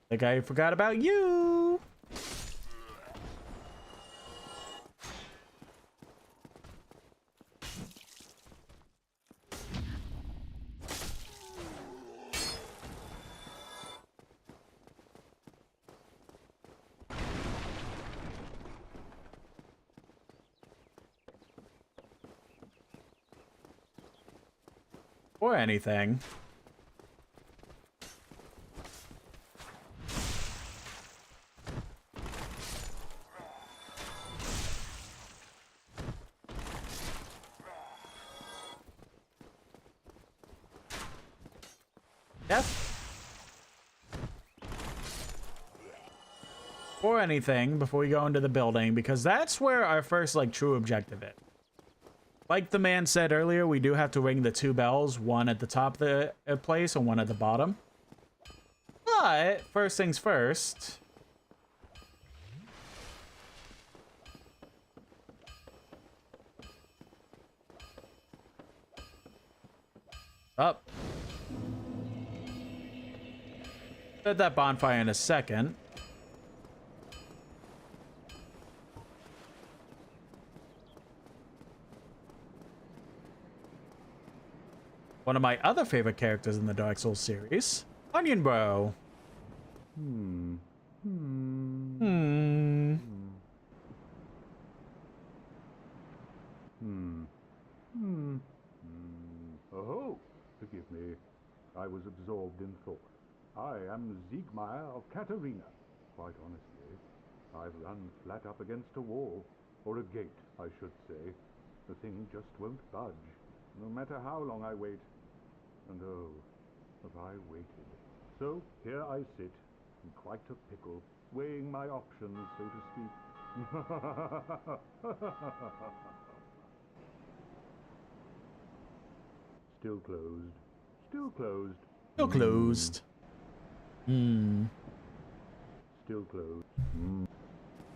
Think I forgot about you. Or anything. Yep. Or anything before we go into the building, because that's where our first, like, true objective is. Like the man said earlier, we do have to ring the 2 bells, one at the top of the place and one at the bottom. But, first things first. Up. Set that bonfire in a second. One of my other favorite characters in the Dark Souls series, Onion Bro. Oh, forgive me. I was absorbed in thought. I am Siegmeyer of Katarina. Quite honestly, I've run flat up against a wall, or a gate, I should say. The thing just won't budge, no matter how long I wait. And oh, have I waited. So here I sit, in quite a pickle, weighing my options, so to speak. Still closed. Still closed. Still closed. Still closed.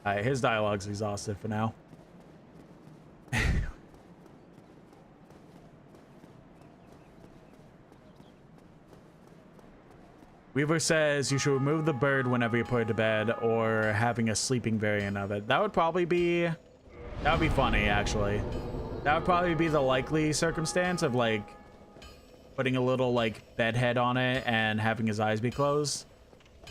Alright, his dialogue's exhausted for now. Weaver says you should remove the bird whenever you put it to bed, or having a sleeping variant of it. That would probably be... That would be funny, actually. That would probably be the likely circumstance of, like, putting a little, like, bed head on it and having his eyes be closed.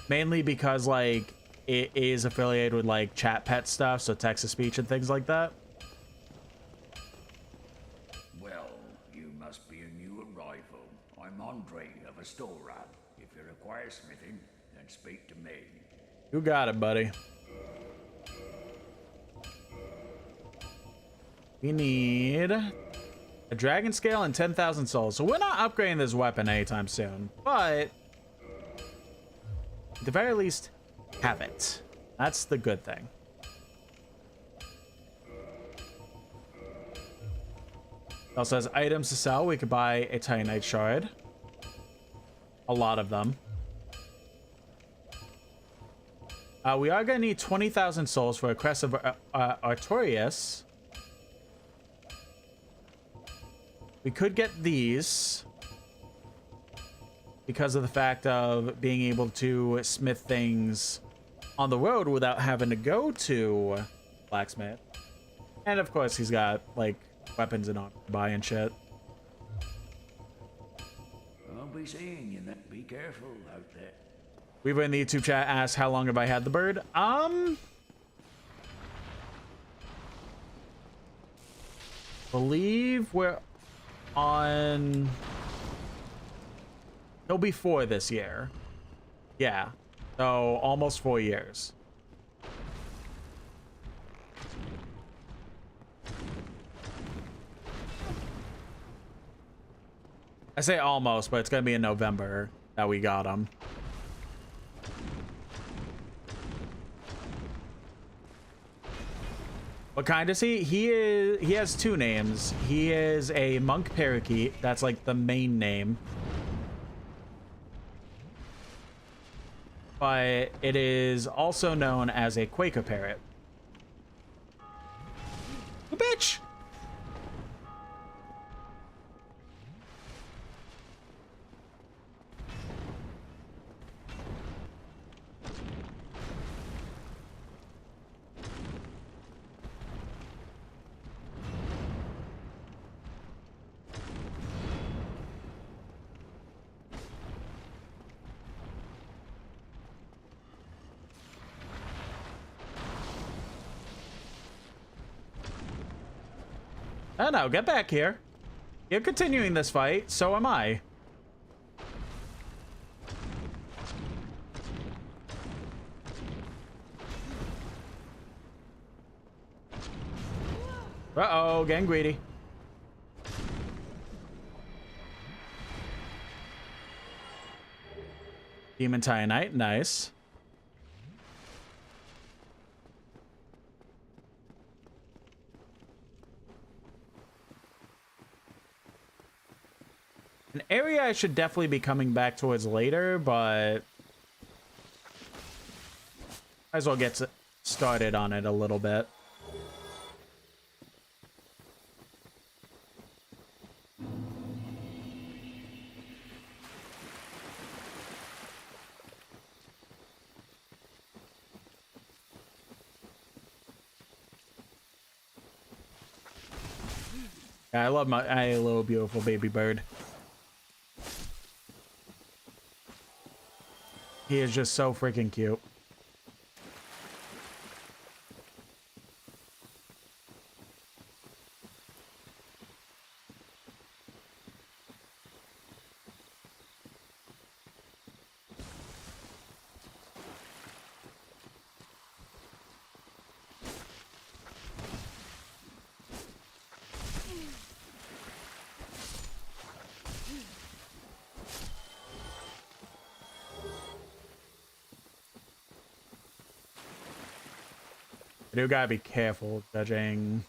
Mainly because, like, it is affiliated with, like, chat pet stuff, so text-to-speech and things like that. Well, you must be a new arrival. I'm Andre of Astora. If you require smithing, then speak to me. You got it, buddy. We need a dragon scale and 10,000 souls. So we're not upgrading this weapon anytime soon, but at the very least, have it. That's the good thing. Also has items to sell. We could buy a Titanite shard. A lot of them. We are going to need 20,000 souls for a Crest of Artorias. We could get these because of the fact of being able to smith things on the road without having to go to blacksmith. And of course, he's got like weapons and armor to buy and shit. I'll be seeing you then. Be careful out there. Weaver in the YouTube chat asked, how long have I had the bird? Believe we're on... It'll be 4 this year. Yeah. So, almost 4 years. I say almost, but it's gonna be in November that we got him. What kind is he? He has 2 names. He is a monk parakeet. That's like the main name. But it is also known as a Quaker parrot. Bitch! Oh no, get back here. You're continuing this fight, so am I. Uh-oh, getting greedy. Demon Titanite, nice. An area I should definitely be coming back towards later, but might as well get started on it a little bit. I love my little beautiful baby bird. He is just so freaking cute. I do gotta be careful judging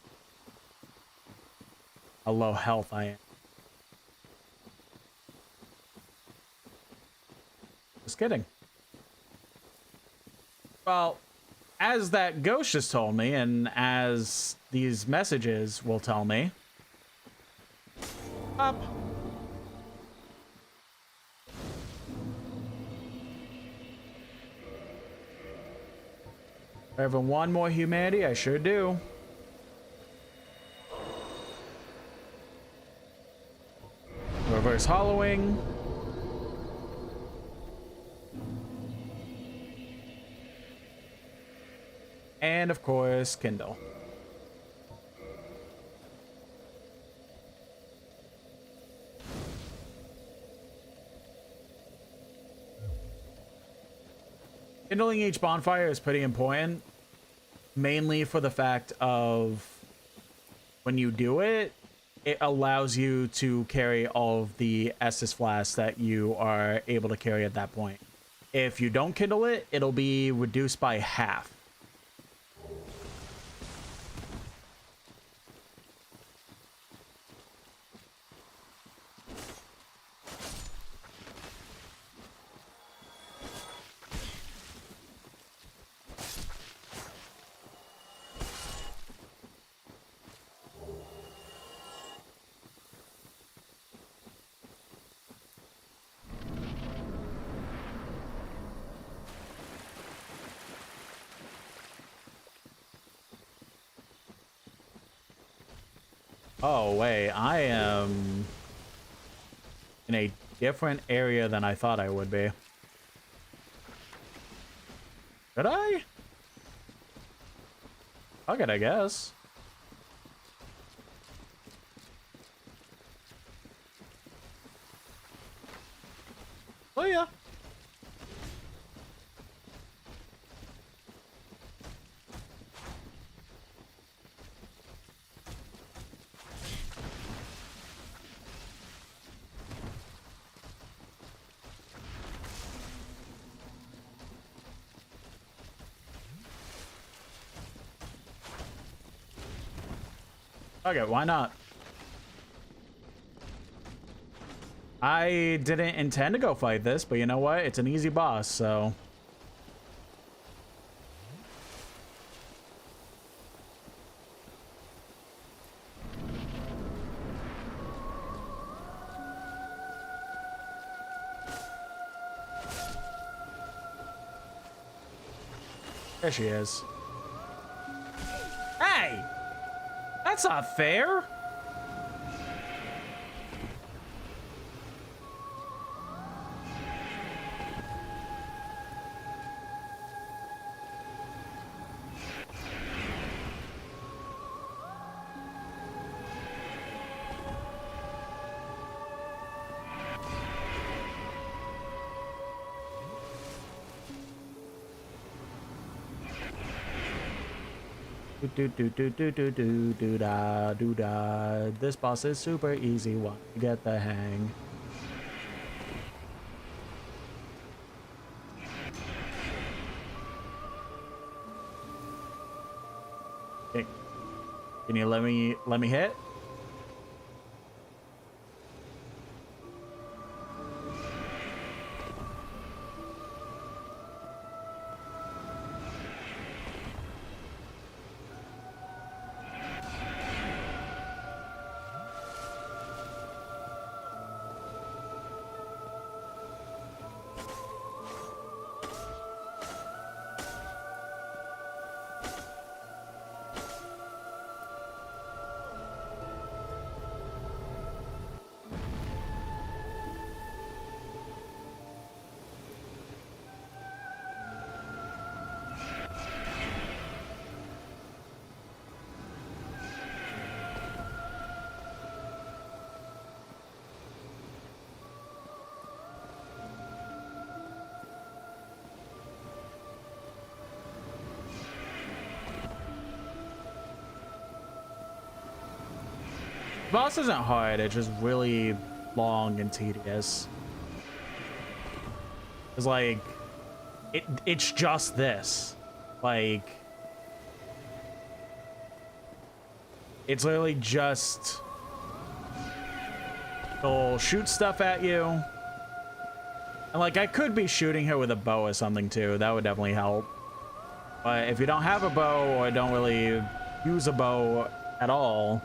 how low health I am. Just kidding. Well, as that ghost just told me, and as these messages will tell me, up. If I ever want more humanity, I sure do. Reverse hollowing. And of course, Kindle. Kindling each bonfire is pretty important, mainly for the fact of when you do it, it allows you to carry all of the Estus flasks that you are able to carry at that point. If you don't kindle it, it'll be reduced by half. Oh, wait, I am in a different area than I thought I would be. Could I? Fuck it, I guess. Oh, yeah. Okay, why not? I didn't intend to go fight this, but you know what? It's an easy boss, so... There she is. Hey! That's not fair! Do do do do do do do da do da. This boss is super easy once you get the hang. Okay. Can you let me hit? Boss isn't hard, it's just really long and tedious. It's like it's just this. Like it's literally just he'll shoot stuff at you. And like I could be shooting her with a bow or something too. That would definitely help. But if you don't have a bow or don't really use a bow at all,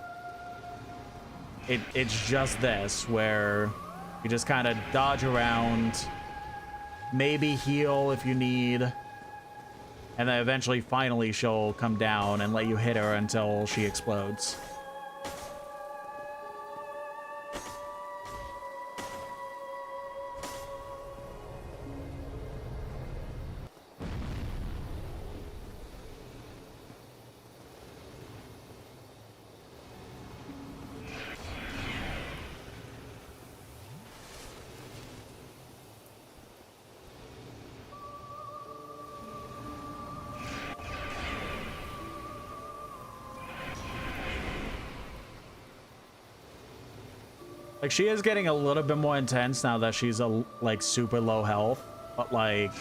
it's just this, where you just kind of dodge around, maybe heal if you need, and then eventually, finally, she'll come down and let you hit her until she explodes. Like, she is getting a little bit more intense now that she's like super low health, but like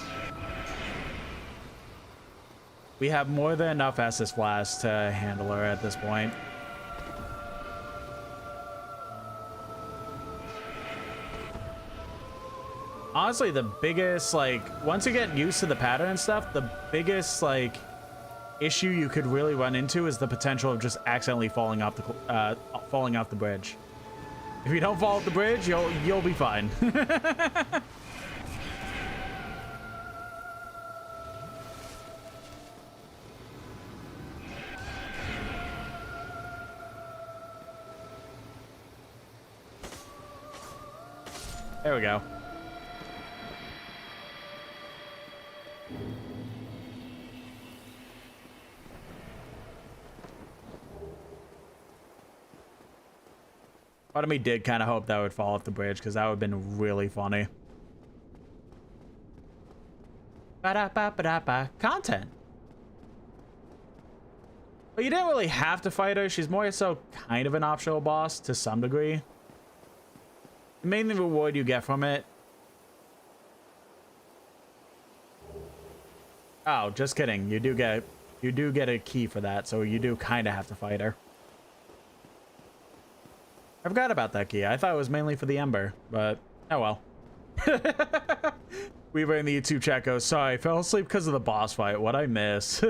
we have more than enough Estus Flask to handle her at this point. Honestly, the biggest, like, once you get used to the pattern and stuff, the biggest like issue you could really run into is the potential of just accidentally falling off the bridge. If you don't fall off the bridge, you'll be fine. There we go. Part of me did kind of hope that would fall off the bridge, because that would have been really funny. Ba-da-ba-ba-da-ba. Content. Well, you didn't really have to fight her. She's more so kind of an optional boss to some degree. The main reward you get from it. Oh, just kidding. You do get a key for that, so you do kind of have to fight her. I forgot about that key. I thought it was mainly for the Ember, but oh well. Weaver in the YouTube chat goes, sorry, I fell asleep because of the boss fight. What'd I miss?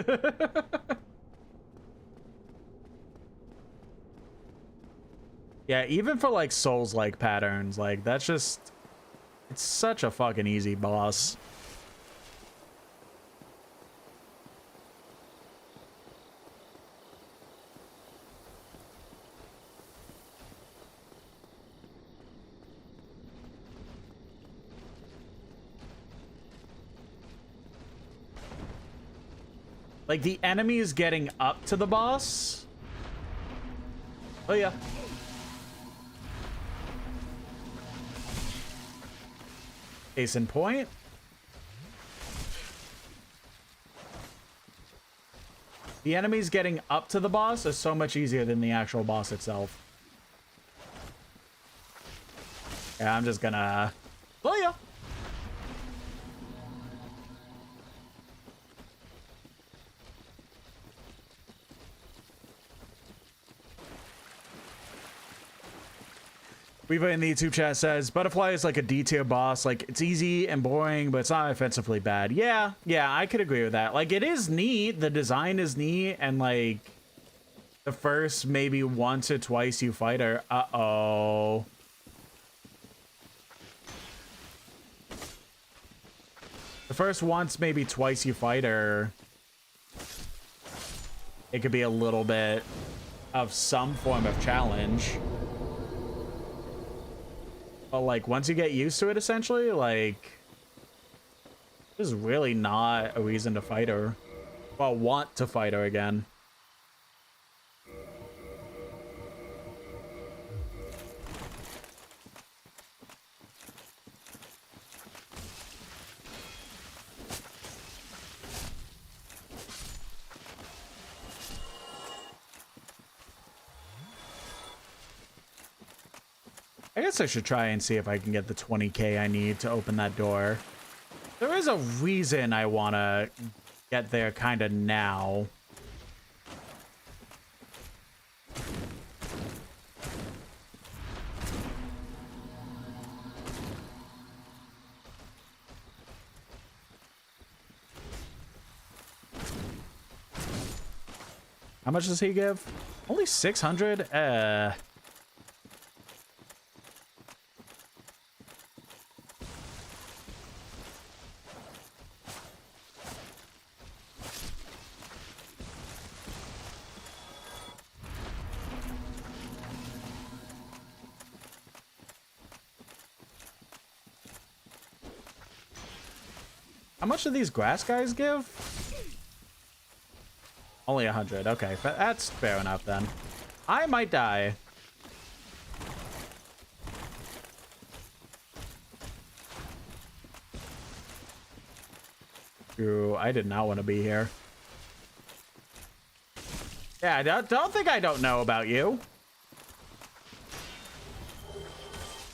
Yeah, even for like Souls-like patterns, like that's just, it's such a fucking easy boss. Like, the enemy is getting up to the boss. Oh, yeah. Case in point. The enemies getting up to the boss is so much easier than the actual boss itself. Yeah, I'm just gonna... Oh, yeah. Weaver in the YouTube chat says, Butterfly is like a D-tier boss. Like, it's easy and boring, but it's not offensively bad. Yeah, I could agree with that. Like, it is neat. The design is neat. And, like, the first maybe once or twice you fight her. Uh-oh. The first once, maybe twice you fight her, it could be a little bit of some form of challenge. But, like, once you get used to it, essentially, like, there's really not a reason to fight her. Well, want to fight her again. I guess I should try and see if I can get the 20k I need to open that door. There is a reason I want to get there kind of now. How much does he give? Only 600? How much do these grass guys give? Only 100. Okay, but that's fair enough then. I might die. Ooh, I did not want to be here. Yeah, don't think I don't know about you.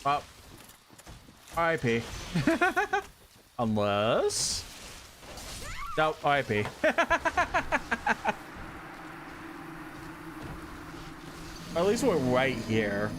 Oh. RIP. Unless... No, RIP. At least we're right here.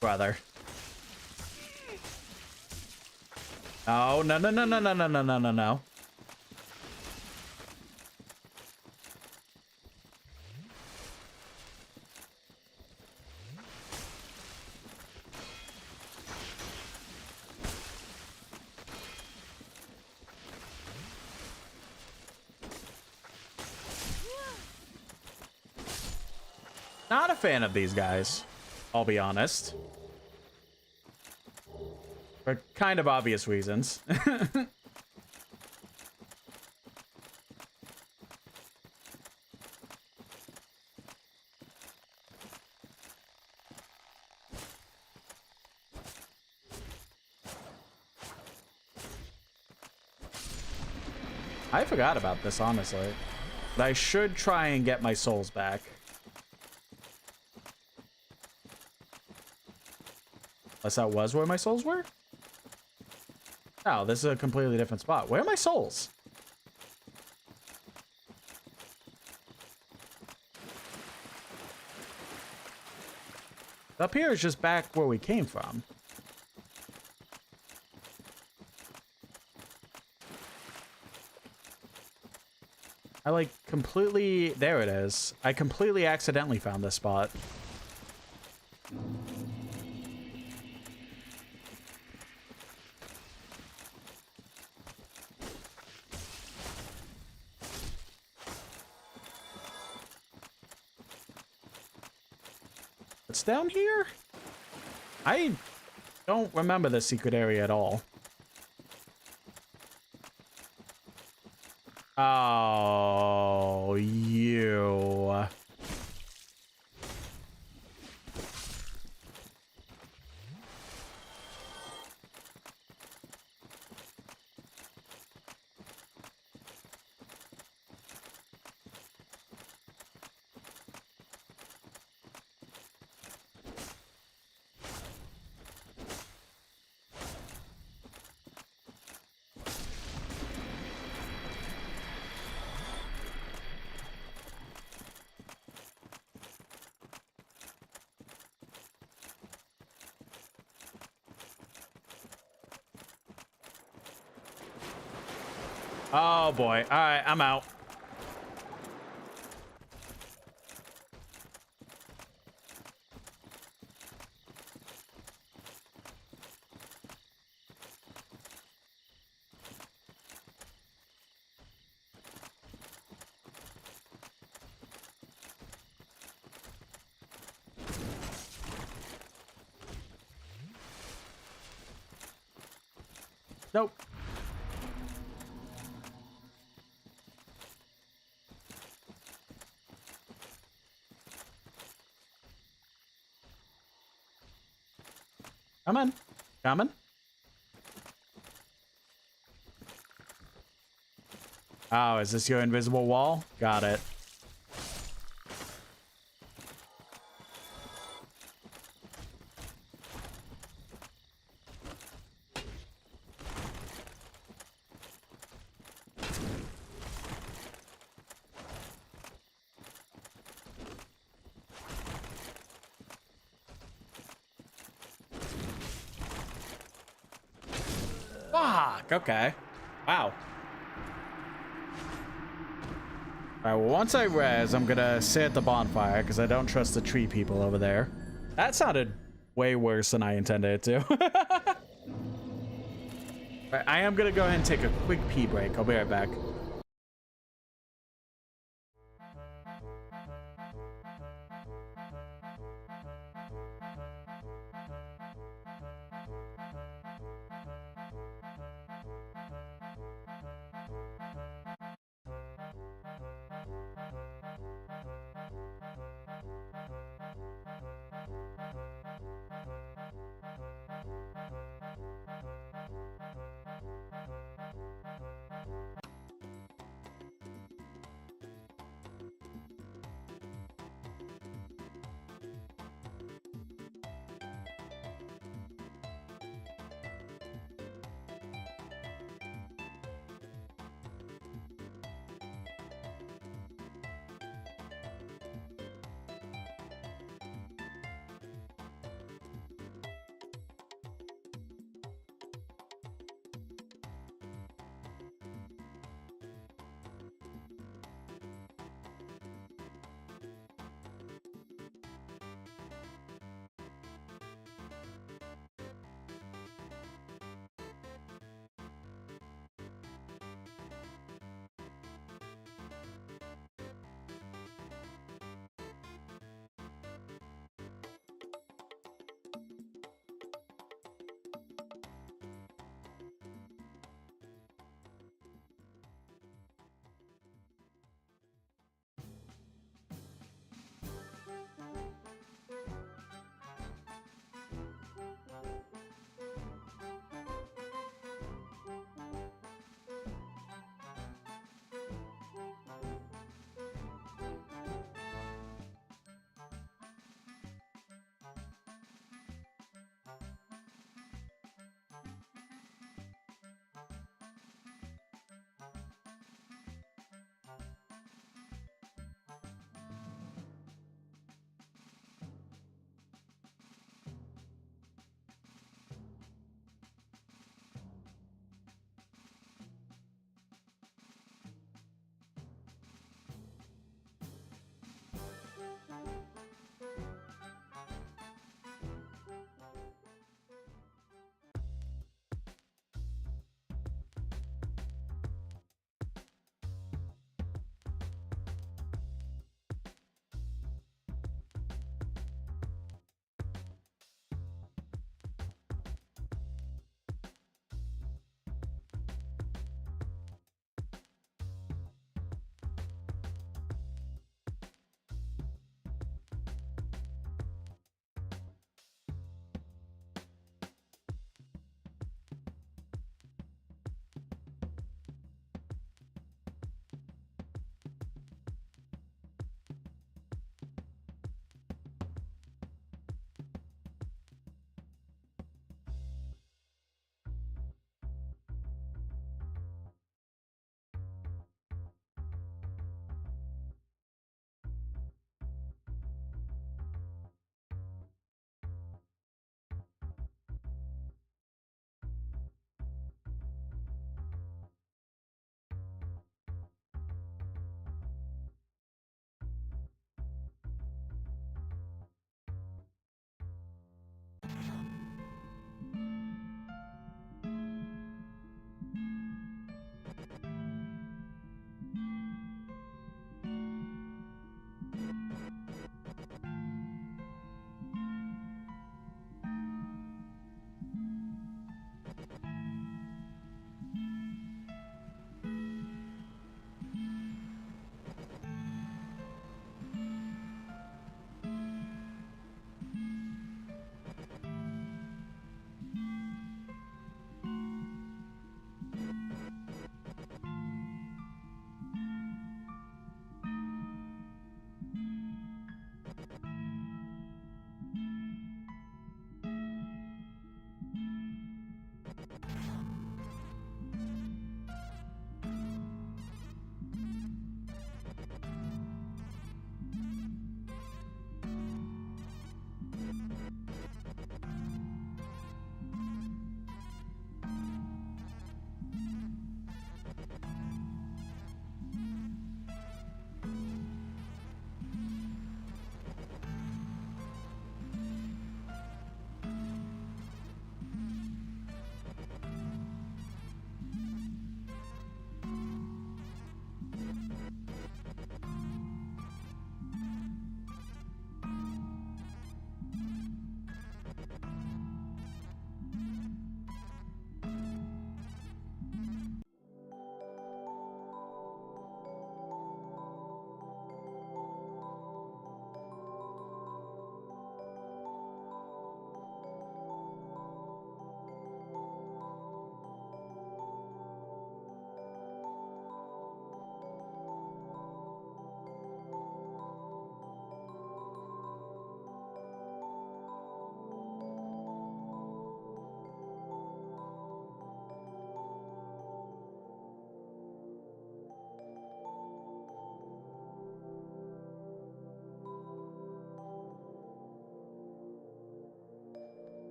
Brother. Oh, no, no, no, no, no, no, no, no, no, no. Not a fan of these guys, I'll be honest. For kind of obvious reasons. I forgot about this, honestly. But I should try and get my souls back. Unless that was where my souls were? Oh, this is a completely different spot. Where are my souls? Up here is just back where we came from. I like completely... There it is. I completely accidentally found this spot. It's down here? I don't remember the secret area at all. Oh, you. Oh boy. All right, I'm out. Nope. Come on. Coming. Oh, is this your invisible wall? Got it. Fuck, okay. Wow. Alright, well, once I res, I'm gonna sit at the bonfire, because I don't trust the tree people over there. That sounded way worse than I intended it to. Right, I am gonna go ahead and take a quick pee break. I'll be right back.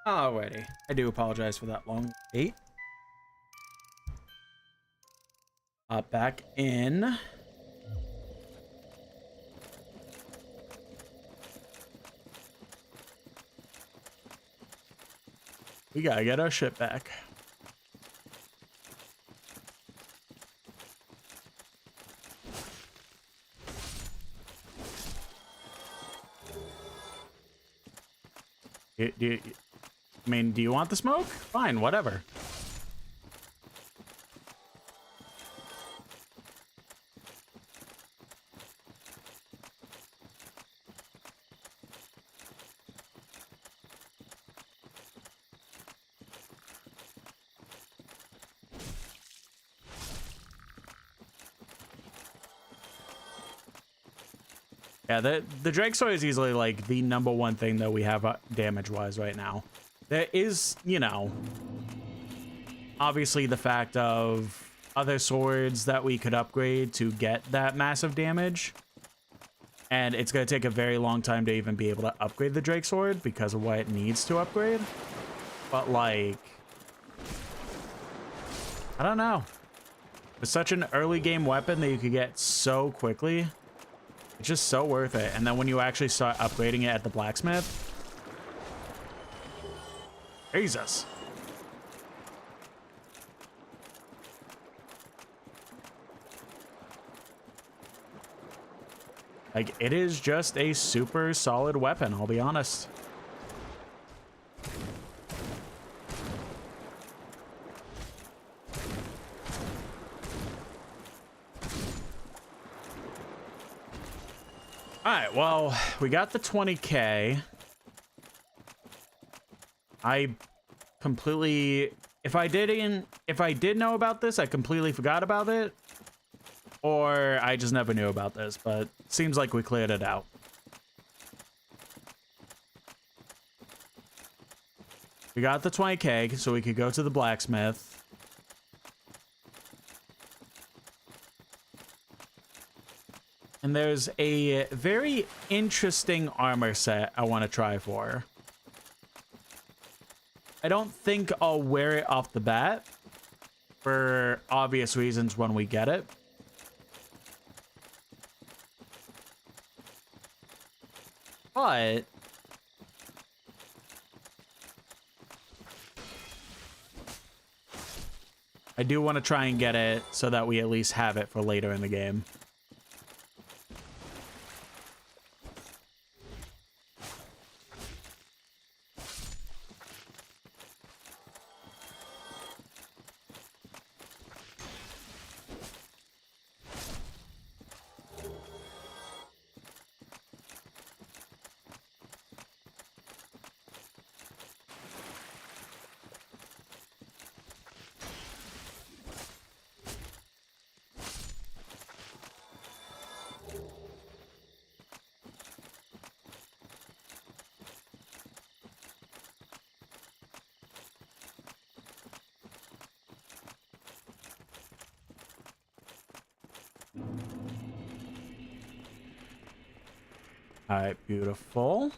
Alrighty. I do apologize for that long wait. Back in. We gotta get our shit back. I mean, do you want the smoke? Fine, whatever. Yeah, the Drake Sword is easily like the #1 thing that we have damage-wise right now. There is, you know, obviously the fact of other swords that we could upgrade to get that massive damage. And it's going to take a very long time to even be able to upgrade the Drake Sword because of what it needs to upgrade. But like, I don't know. It's such an early game weapon that you could get so quickly. It's just so worth it. And then when you actually start upgrading it at the blacksmith, Jesus. Like, it is just a super solid weapon, I'll be honest. Alright, well, we got the 20K. I completely, if I did know about this, I completely forgot about it, or I just never knew about this, but it seems like we cleared it out. We got the 20K, so we could go to the blacksmith. And there's a very interesting armor set I want to try for. I don't think I'll wear it off the bat for obvious reasons when we get it. But I do want to try and get it so that we at least have it for later in the game. All right, beautiful.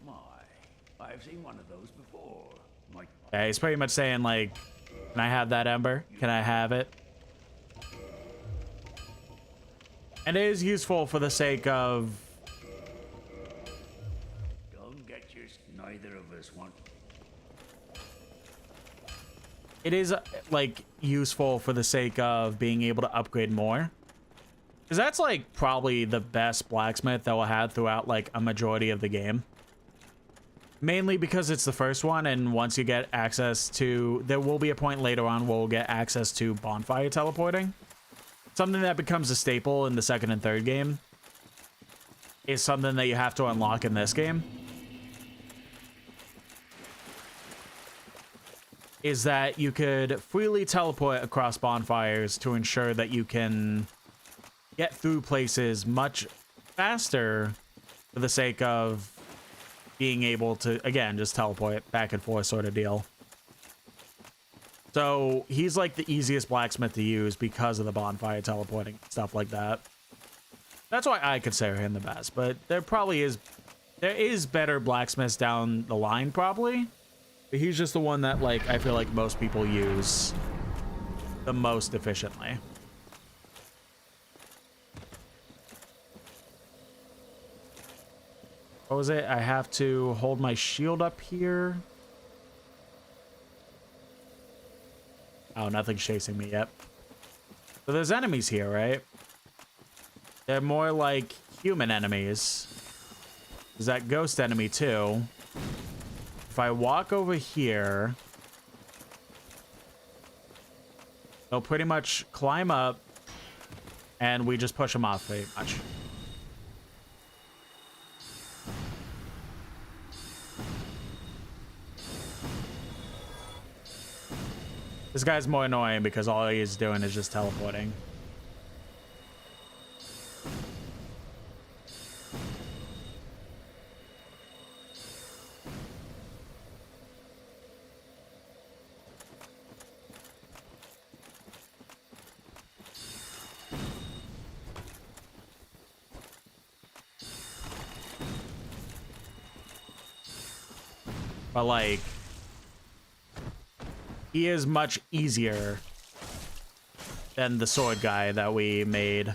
My, I've seen one of those before. My, Yeah, he's pretty much saying like, can I have that ember? Can I have it? And it is useful for the sake of... don't get you. Neither of us want. It is like useful for the sake of being able to upgrade more. Because that's like probably the best blacksmith that we'll have throughout like a majority of the game. Mainly because it's the first one, and once you get access to... there will be a point later on where we'll get access to bonfire teleporting. Something that becomes a staple in the second and third game is something that you have to unlock in this game. Is that you could freely teleport across bonfires to ensure that you can get through places much faster for the sake of being able to, again, just teleport back and forth sort of deal. So he's like the easiest blacksmith to use because of the bonfire teleporting, stuff like that. That's why I consider him the best, but there is better blacksmiths down the line probably. But he's just the one that, like, I feel like most people use the most efficiently. What was it? I have to hold my shield up here. Oh, nothing's chasing me yet. So there's enemies here, right? They're more like human enemies. There's that ghost enemy too. If I walk over here, they'll pretty much climb up and we just push them off pretty much. This guy's more annoying because all he's doing is just teleporting. But like, he is much easier than the sword guy that we made.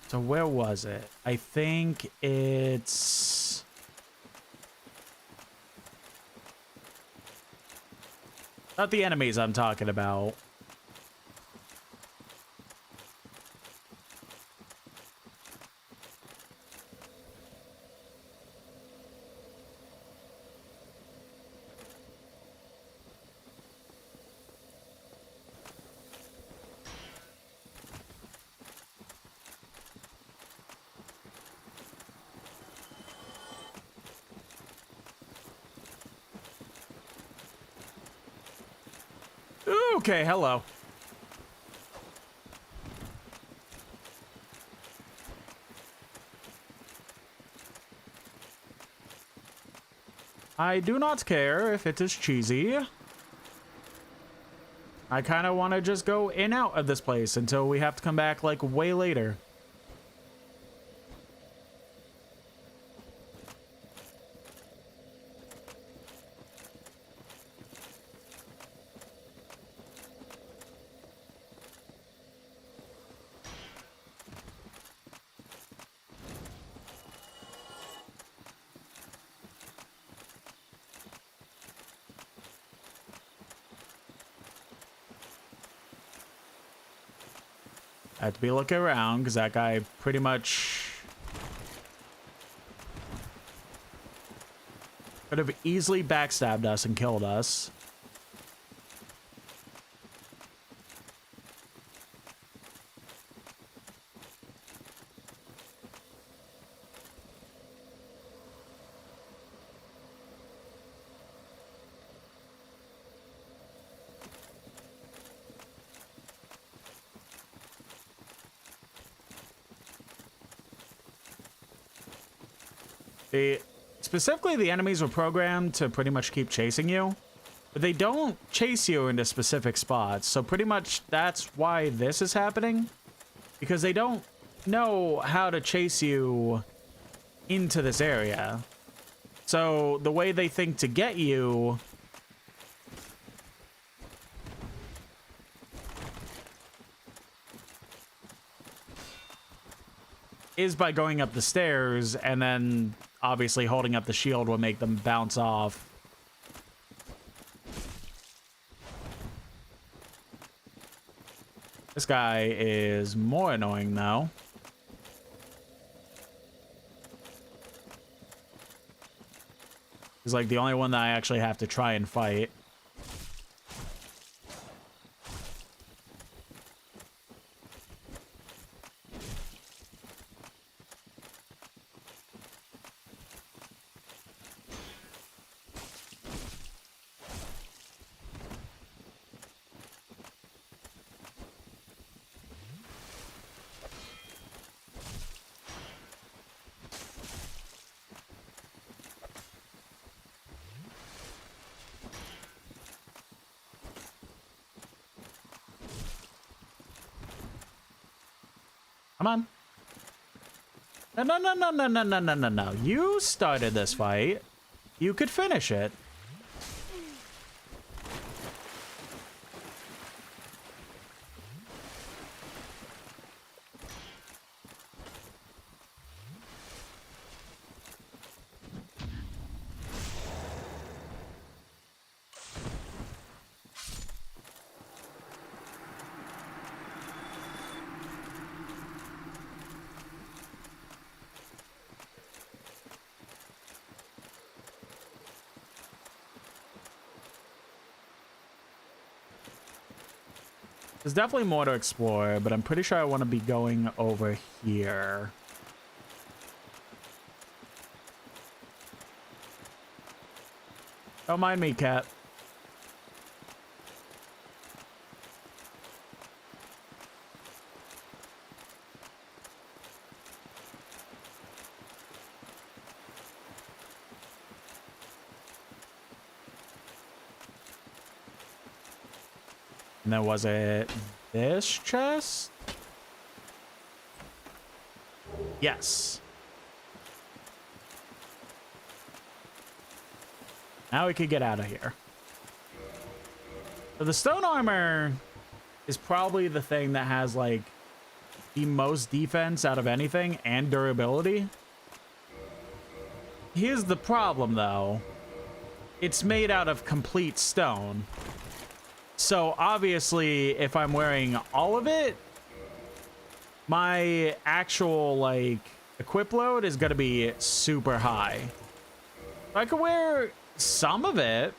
So where was it? I think it's... not the enemies I'm talking about. Okay, hello. I do not care if it is cheesy. I kind of want to just go in and out of this place until we have to come back like way later. I have to be looking around because that guy pretty much could have easily backstabbed us and killed us. Specifically, the enemies were programmed to pretty much keep chasing you, but they don't chase you into specific spots. So pretty much that's why this is happening, because they don't know how to chase you into this area. So the way they think to get you is by going up the stairs, and then obviously holding up the shield will make them bounce off. This guy is more annoying though. He's like the only one that I actually have to try and fight. Come on. No. You started this fight. You could finish it. There's definitely more to explore, but I'm pretty sure I want to be going over here. Don't mind me, cat. And then was it this chest? Yes. Now we could get out of here. So the stone armor is probably the thing that has like the most defense out of anything and durability. Here's the problem though. It's made out of complete stone. So obviously, if I'm wearing all of it, my actual like equip load is gonna be super high. I could wear some of it.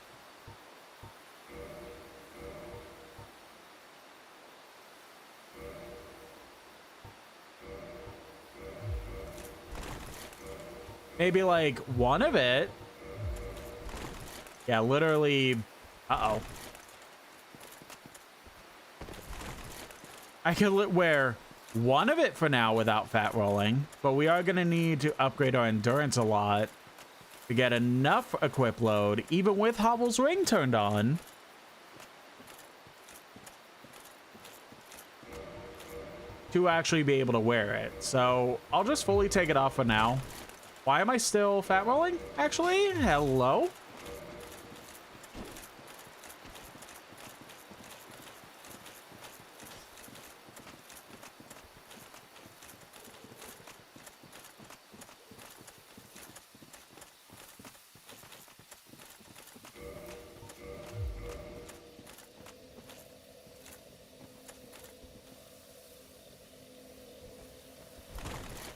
Maybe like one of it. Yeah, literally. Uh-oh. I could wear one of it for now without fat rolling, but we are going to need to upgrade our endurance a lot to get enough equip load, even with Hobble's ring turned on, to actually be able to wear it. So I'll just fully take it off for now. Why am I still fat rolling? Actually, hello?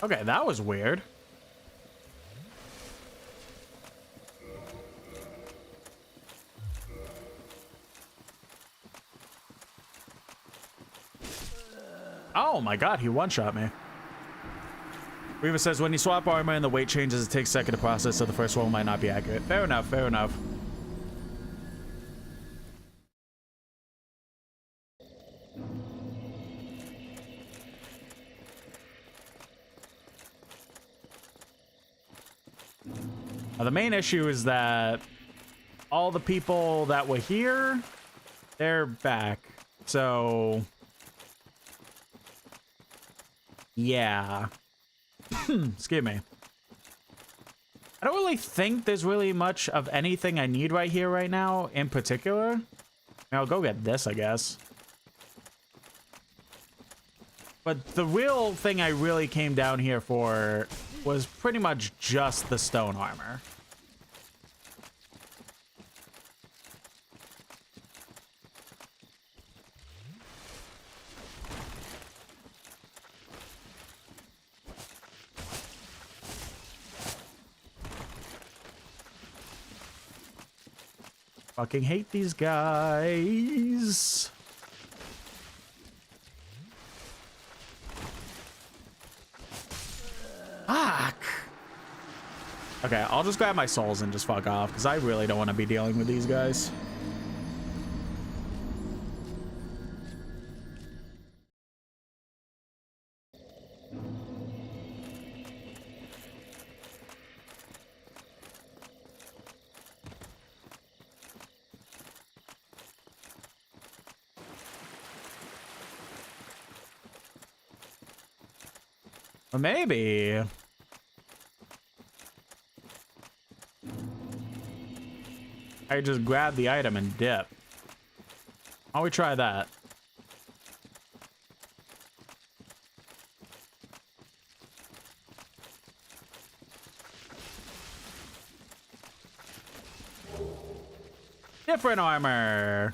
Okay, that was weird. Oh my god, he one-shot me. Reva says, when you swap armor and the weight changes, it takes a second to process, so the first roll might not be accurate. Fair enough, fair enough. Now, the main issue is that all the people that were here, they're back. So, yeah. Excuse me. I don't really think there's really much of anything I need right here right now in particular. I'll go get this, I guess. But the real thing I really came down here for was pretty much just the stone armor. Fucking hate these guys. Fuck. Okay, I'll just grab my souls and just fuck off, because I really don't want to be dealing with these guys. Or maybe I just grab the item and dip. Why don't we try that? Different armor.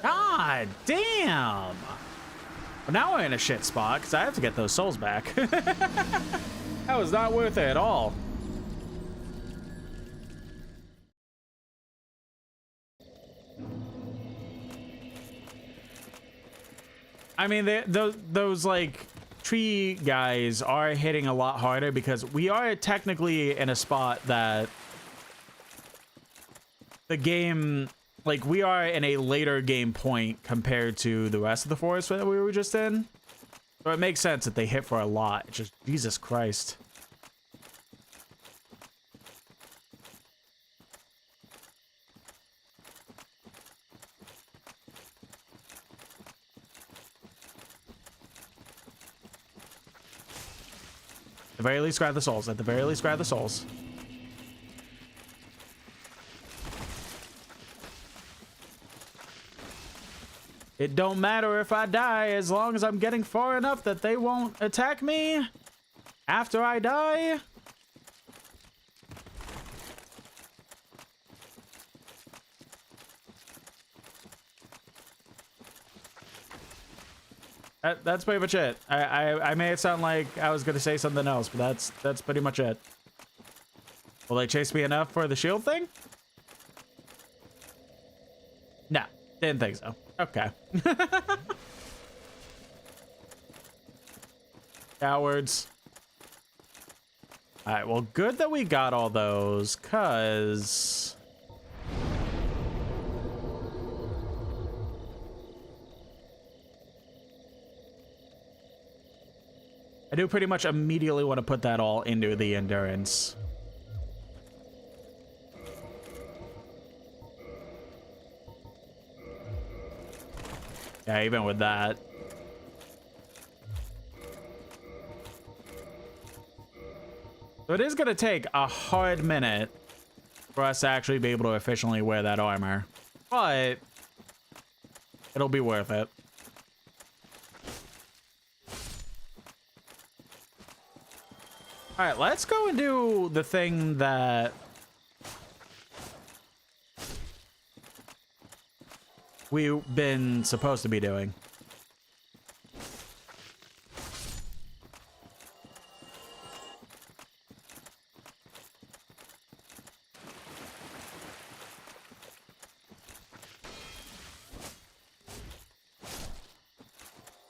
God damn. Well, now we're in a shit spot because I have to get those souls back. That was not worth it at all. I mean, those like tree guys are hitting a lot harder because we are technically in a spot that the game, like, we are in a later game point compared to the rest of the forest that we were just in. So it makes sense that they hit for a lot. It's just, Jesus Christ. At the very least, grab the souls. At the very least, grab the souls. It don't matter if I die as long as I'm getting far enough that they won't attack me after I die. That's pretty much it. I made it sound like I was gonna say something else, but that's pretty much it. Will they chase me enough for the shield thing? No, didn't think so. Okay. Cowards. All right, well, good that we got all those, cause I do pretty much immediately want to put that all into the endurance. Yeah, even with that. So it is going to take a hard minute for us to actually be able to efficiently wear that armor. But it'll be worth it. All right, let's go and do the thing that we've been supposed to be doing.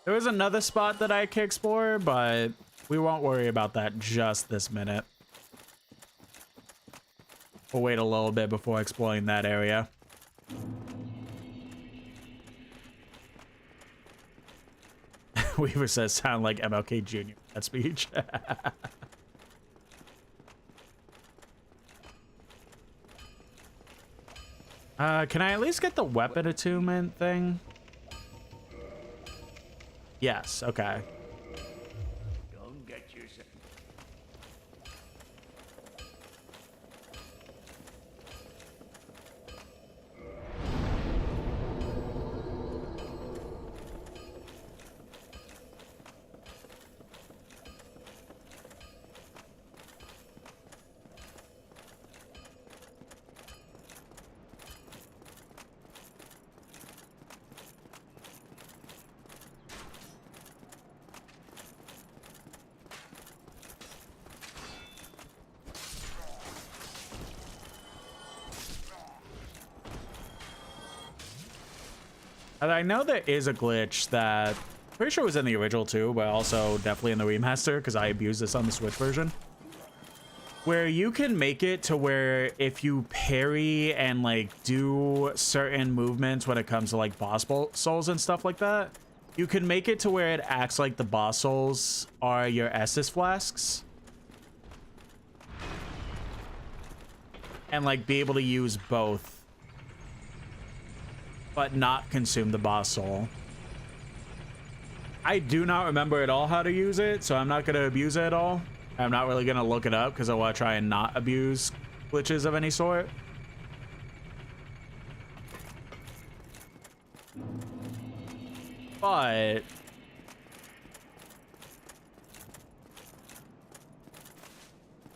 There is another spot that I could explore, but we won't worry about that just this minute. We'll wait a little bit before exploring that area. Weaver says, sound like MLK Jr. That speech. Can I at least get the weapon attunement thing? Yes, okay. Don't get yourself. And I know there is a glitch that pretty sure was in the original too, but also definitely in the remaster because I abused this on the Switch version, where you can make it to where if you parry and like do certain movements when it comes to like boss souls and stuff like that, you can make it to where it acts like the boss souls are your Estus flasks and like be able to use both but not consume the boss soul. I do not remember at all how to use it, so I'm not going to abuse it at all. I'm not really going to look it up because I want to try and not abuse glitches of any sort. But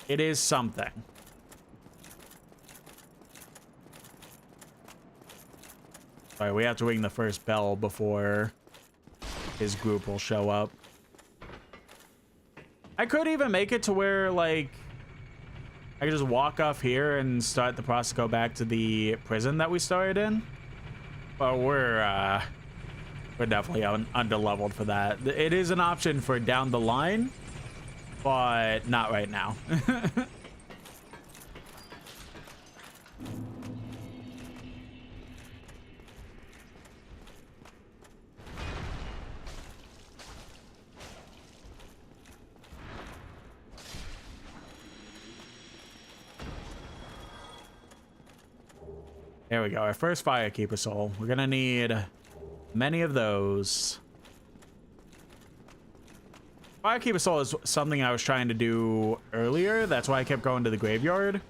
it is something. All right, we have to ring the first bell before his group will show up. I could even make it to where, like, I could just walk off here and start the process to go back to the prison that we started in. But we're definitely under-leveled for that. It is an option for down the line, but not right now. There we go, our first Firekeeper soul. We're gonna need many of those. Firekeeper soul is something I was trying to do earlier. That's why I kept going to the graveyard.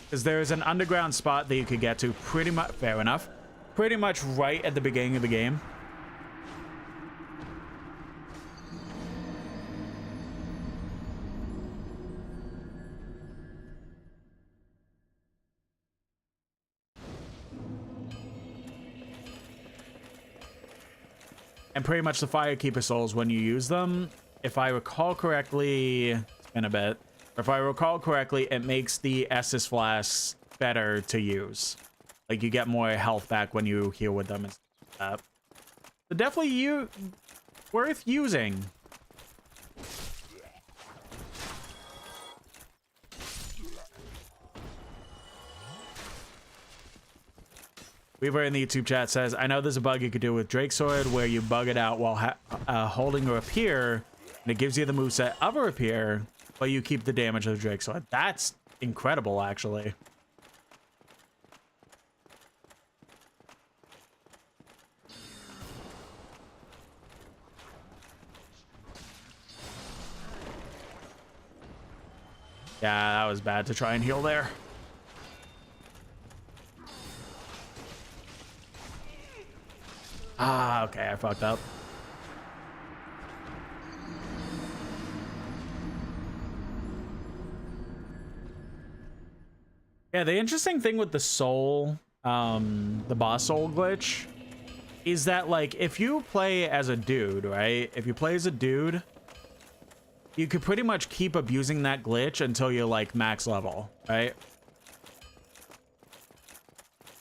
Because there's an underground spot that you could get to pretty much, fair enough, pretty much right at the beginning of the game. And pretty much the Firekeeper souls, when you use them, if I recall correctly, it's been a bit, if I recall correctly, it makes the Estus flasks better to use. Like, you get more health back when you heal with them and stuff like that. So definitely worth using. Weaver in the YouTube chat says, I know there's a bug you could do with Drake Sword where you bug it out while holding a rapier, and it gives you the moveset of a rapier, but you keep the damage of the Drake Sword. That's incredible, actually. Yeah, that was bad to try and heal there. Ah, okay, I fucked up. Yeah, the interesting thing with the soul, the boss soul glitch, is that, like, if you play as a dude, right? If you play as a dude, you could pretty much keep abusing that glitch until you're, like, max level, right?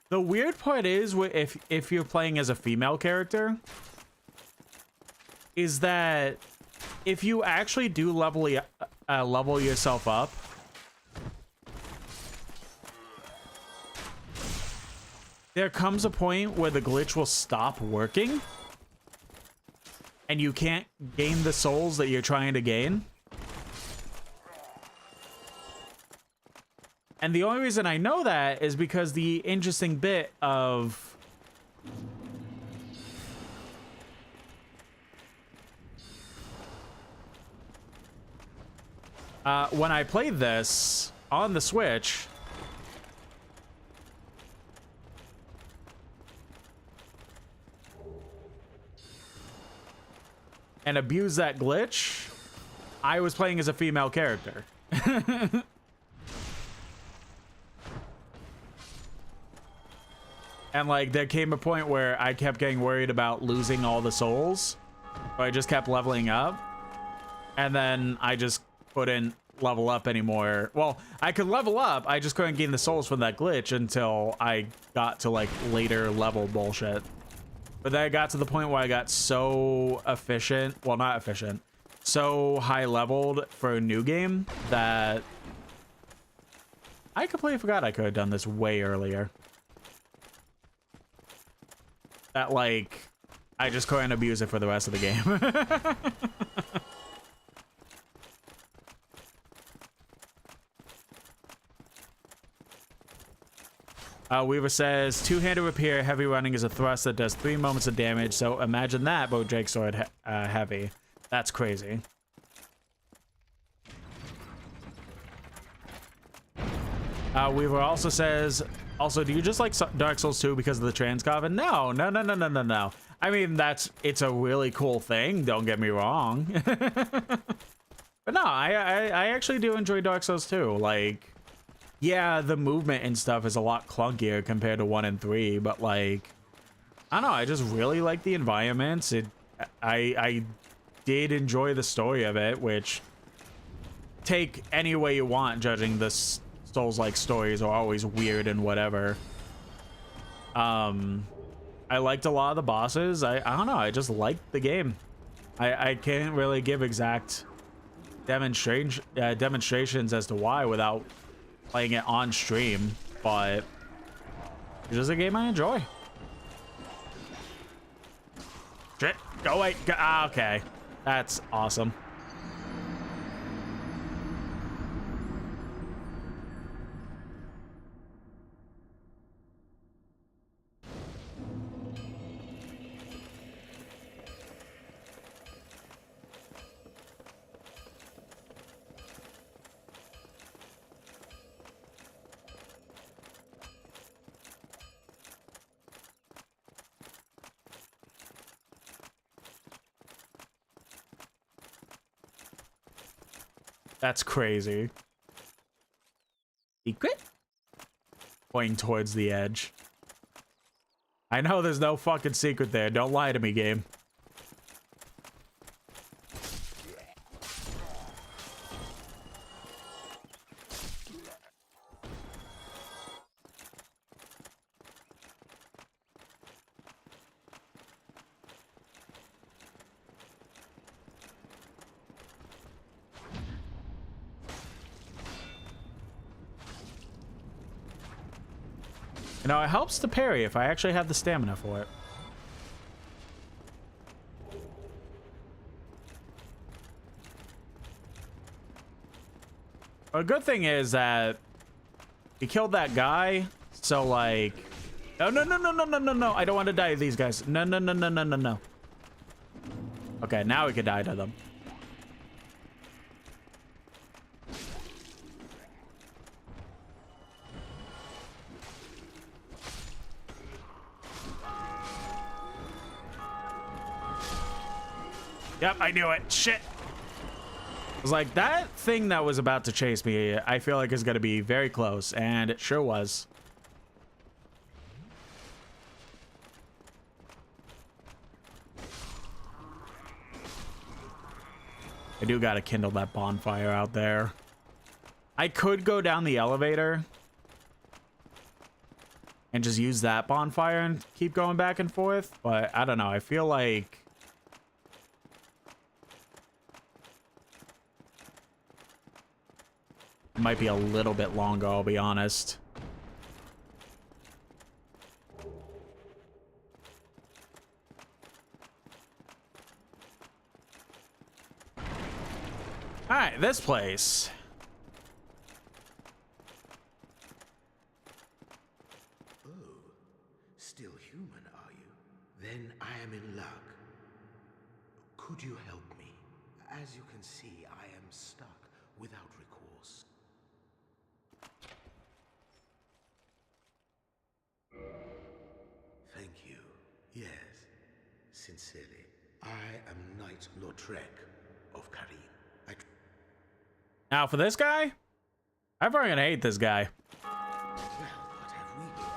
The weird part is, if you're playing as a female character, is that if you actually do level yourself up, there comes a point where the glitch will stop working, and you can't gain the souls that you're trying to gain. And the only reason I know that is because the interesting bit of when I played this on the Switch, and abused that glitch, I was playing as a female character. And like there came a point where I kept getting worried about losing all the souls, so I just kept leveling up, and then I just couldn't level up anymore. Well, I could level up, I just couldn't gain the souls from that glitch until I got to like later level bullshit. But then I got to the point where I got so efficient, well not efficient, so high leveled for a new game that I completely forgot I could have done this way earlier. That like I just couldn't abuse it for the rest of the game. Weaver says, two-handed repair, heavy running is a thrust that does 3 moments of damage. So imagine that, but Drake Sword heavy. That's crazy. Weaver also says, also, do you just like Dark Souls 2 because of the trans coven? No. I mean, it's a really cool thing. Don't get me wrong. But no, I actually do enjoy Dark Souls 2. Like, yeah, the movement and stuff is a lot clunkier compared to 1 and 3, but like, I don't know, I just really like the environments. I did enjoy the story of it, which take any way you want, judging the Souls-like stories are always weird and whatever. I liked a lot of the bosses. I don't know, I just liked the game. I can't really give exact demonstrations as to why without playing it on stream, but it's just a game I enjoy. Shit, go away. Okay, that's awesome. That's crazy. Secret? Pointing towards the edge. I know there's no fucking secret there. Don't lie to me, game. You know, it helps to parry if I actually have the stamina for it. A good thing is that we killed that guy, so like... Oh, no. I don't want to die to these guys. No. Okay, now we can die to them. Yep, I knew it. Shit. I was like, that thing that was about to chase me, I feel like is going to be very close, and it sure was. I do got to kindle that bonfire out there. I could go down the elevator and just use that bonfire and keep going back and forth, but I don't know. I feel like it might be a little bit longer, I'll be honest. All right, this place. still human, are you? Then I am in luck. Could you help me? As you can see, I am stuck without recourse. Thank you. Yes, sincerely. I am Knight Lautrec of Carim. Now for this guy, I fucking hate this guy. Well, what have we here?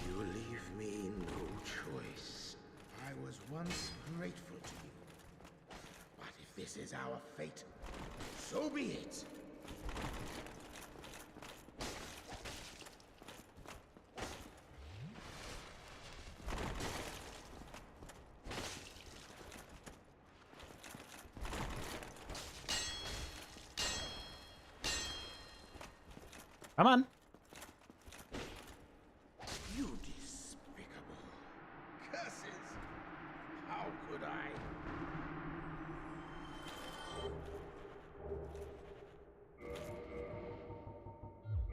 You leave me no choice. I was once grateful to you. But if this is our fate, so be it. Come on. You despicable curses! How could I?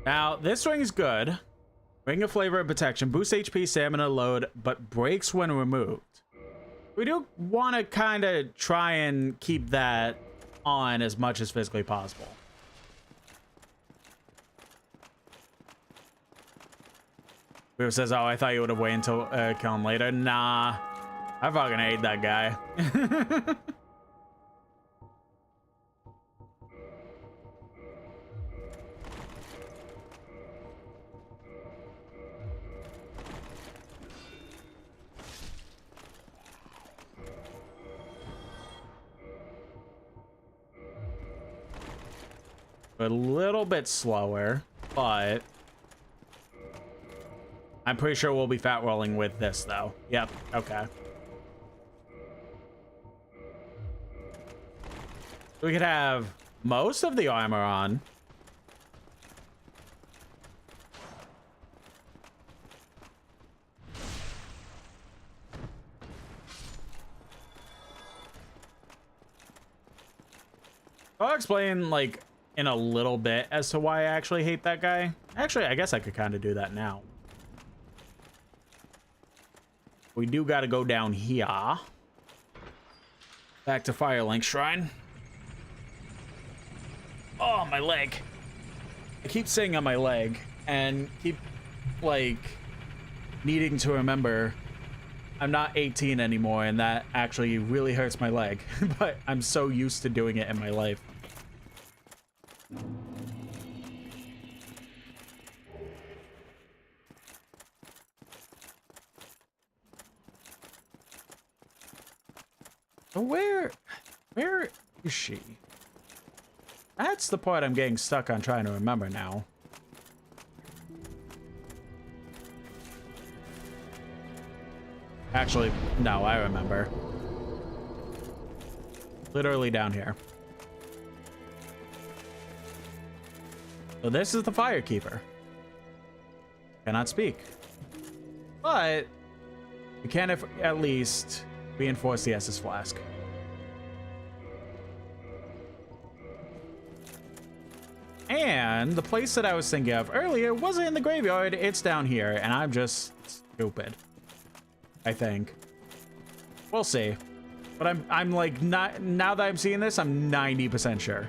Now, this ring's good. Ring of Flavor and Protection. Boosts HP, stamina, load, but breaks when removed. We do want to kind of try and keep that on as much as physically possible. Who says, oh, I thought you would have waited until kill him later. Nah, I fucking hate that guy. A little bit slower, but I'm pretty sure we'll be fat rolling with this, though. Yep, okay. We could have most of the armor on. I'll explain, like, in a little bit as to why I actually hate that guy. Actually, I guess I could kind of do that now. We do got to go down here. Back to Firelink Shrine. Oh, my leg. I keep saying on my leg and keep, like, needing to remember I'm not 18 anymore, and that actually really hurts my leg. But I'm so used to doing it in my life. Where is she? That's the part I'm getting stuck on trying to remember now. Actually, no, I remember. Literally down here. So this is the Firekeeper. Cannot speak. But we can at least reinforce the Estus Flask. And the place that I was thinking of earlier wasn't in the graveyard, it's down here, and I'm just stupid. I think. We'll see. But I'm like, not now that I'm seeing this, I'm 90% sure.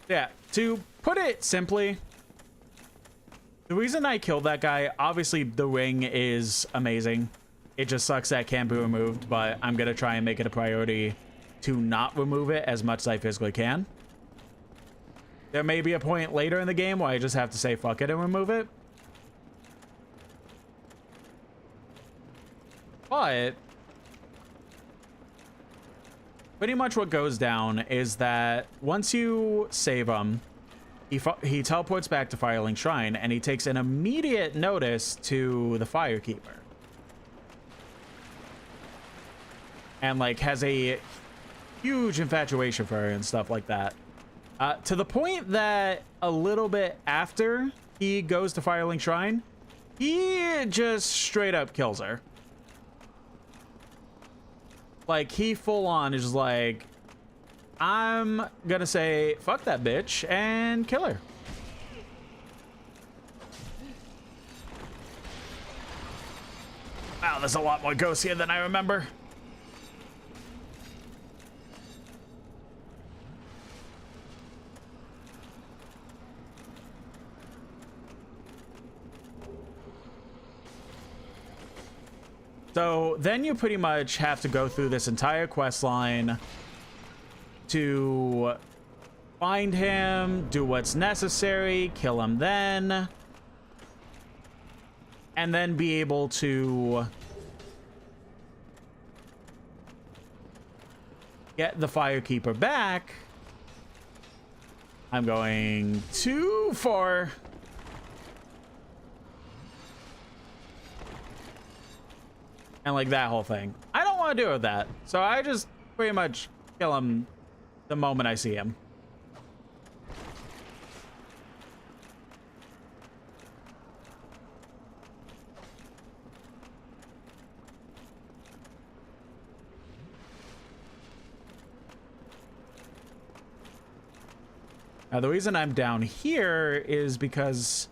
Yeah, to put it simply, the reason I killed that guy, obviously the ring is amazing. It just sucks that it can't be removed, but I'm going to try and make it a priority to not remove it as much as I physically can. There may be a point later in the game where I just have to say fuck it and remove it. But pretty much what goes down is that once you save him, he teleports back to Firelink Shrine, and he takes an immediate notice to the Firekeeper. And, like, has a huge infatuation for her and stuff like that. To the point that a little bit after he goes to Firelink Shrine, he just straight up kills her. Like, he full on is just like, I'm gonna say, fuck that bitch, and kill her. Wow, there's a lot more ghosts here than I remember. So then you pretty much have to go through this entire quest line to find him, do what's necessary, kill him then, and then be able to get the Firekeeper back. I'm going too far. And like that whole thing. I don't want to do with that. So I just pretty much kill him the moment I see him. Now, the reason I'm down here is because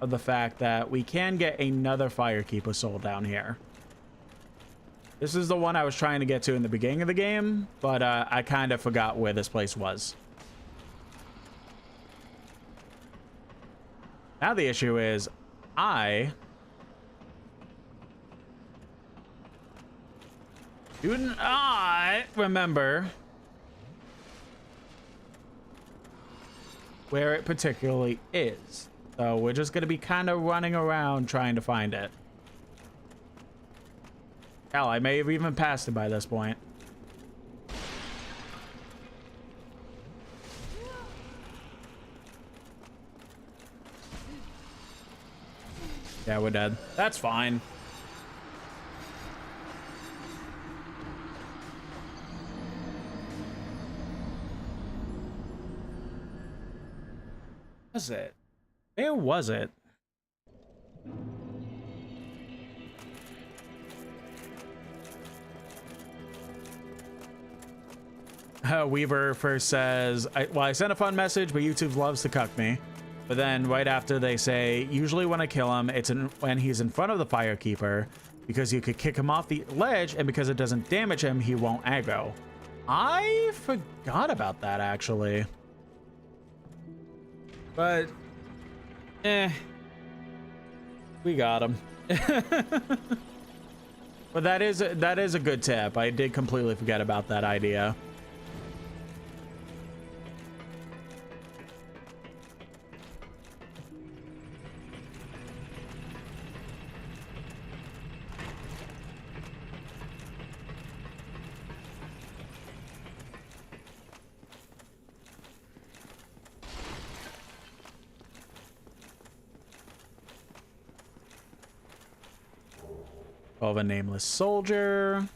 of the fact that we can get another Firekeeper soul down here. This is the one I was trying to get to in the beginning of the game, but I kind of forgot where this place was. Now the issue is, I do not remember where it particularly is. So we're just going to be kind of running around trying to find it. Hell, I may have even passed it by this point. Yeah, we're dead. That's fine. Was it? Where was it? Weaver first says, I sent a fun message, but YouTube loves to cuck me. But then right after they say, usually when I kill him, it's when he's in front of the Firekeeper, because you could kick him off the ledge, and because it doesn't damage him, he won't aggro. I forgot about that, actually. But, we got him. But that is a good tip. I did completely forget about that idea. Of a nameless soldier.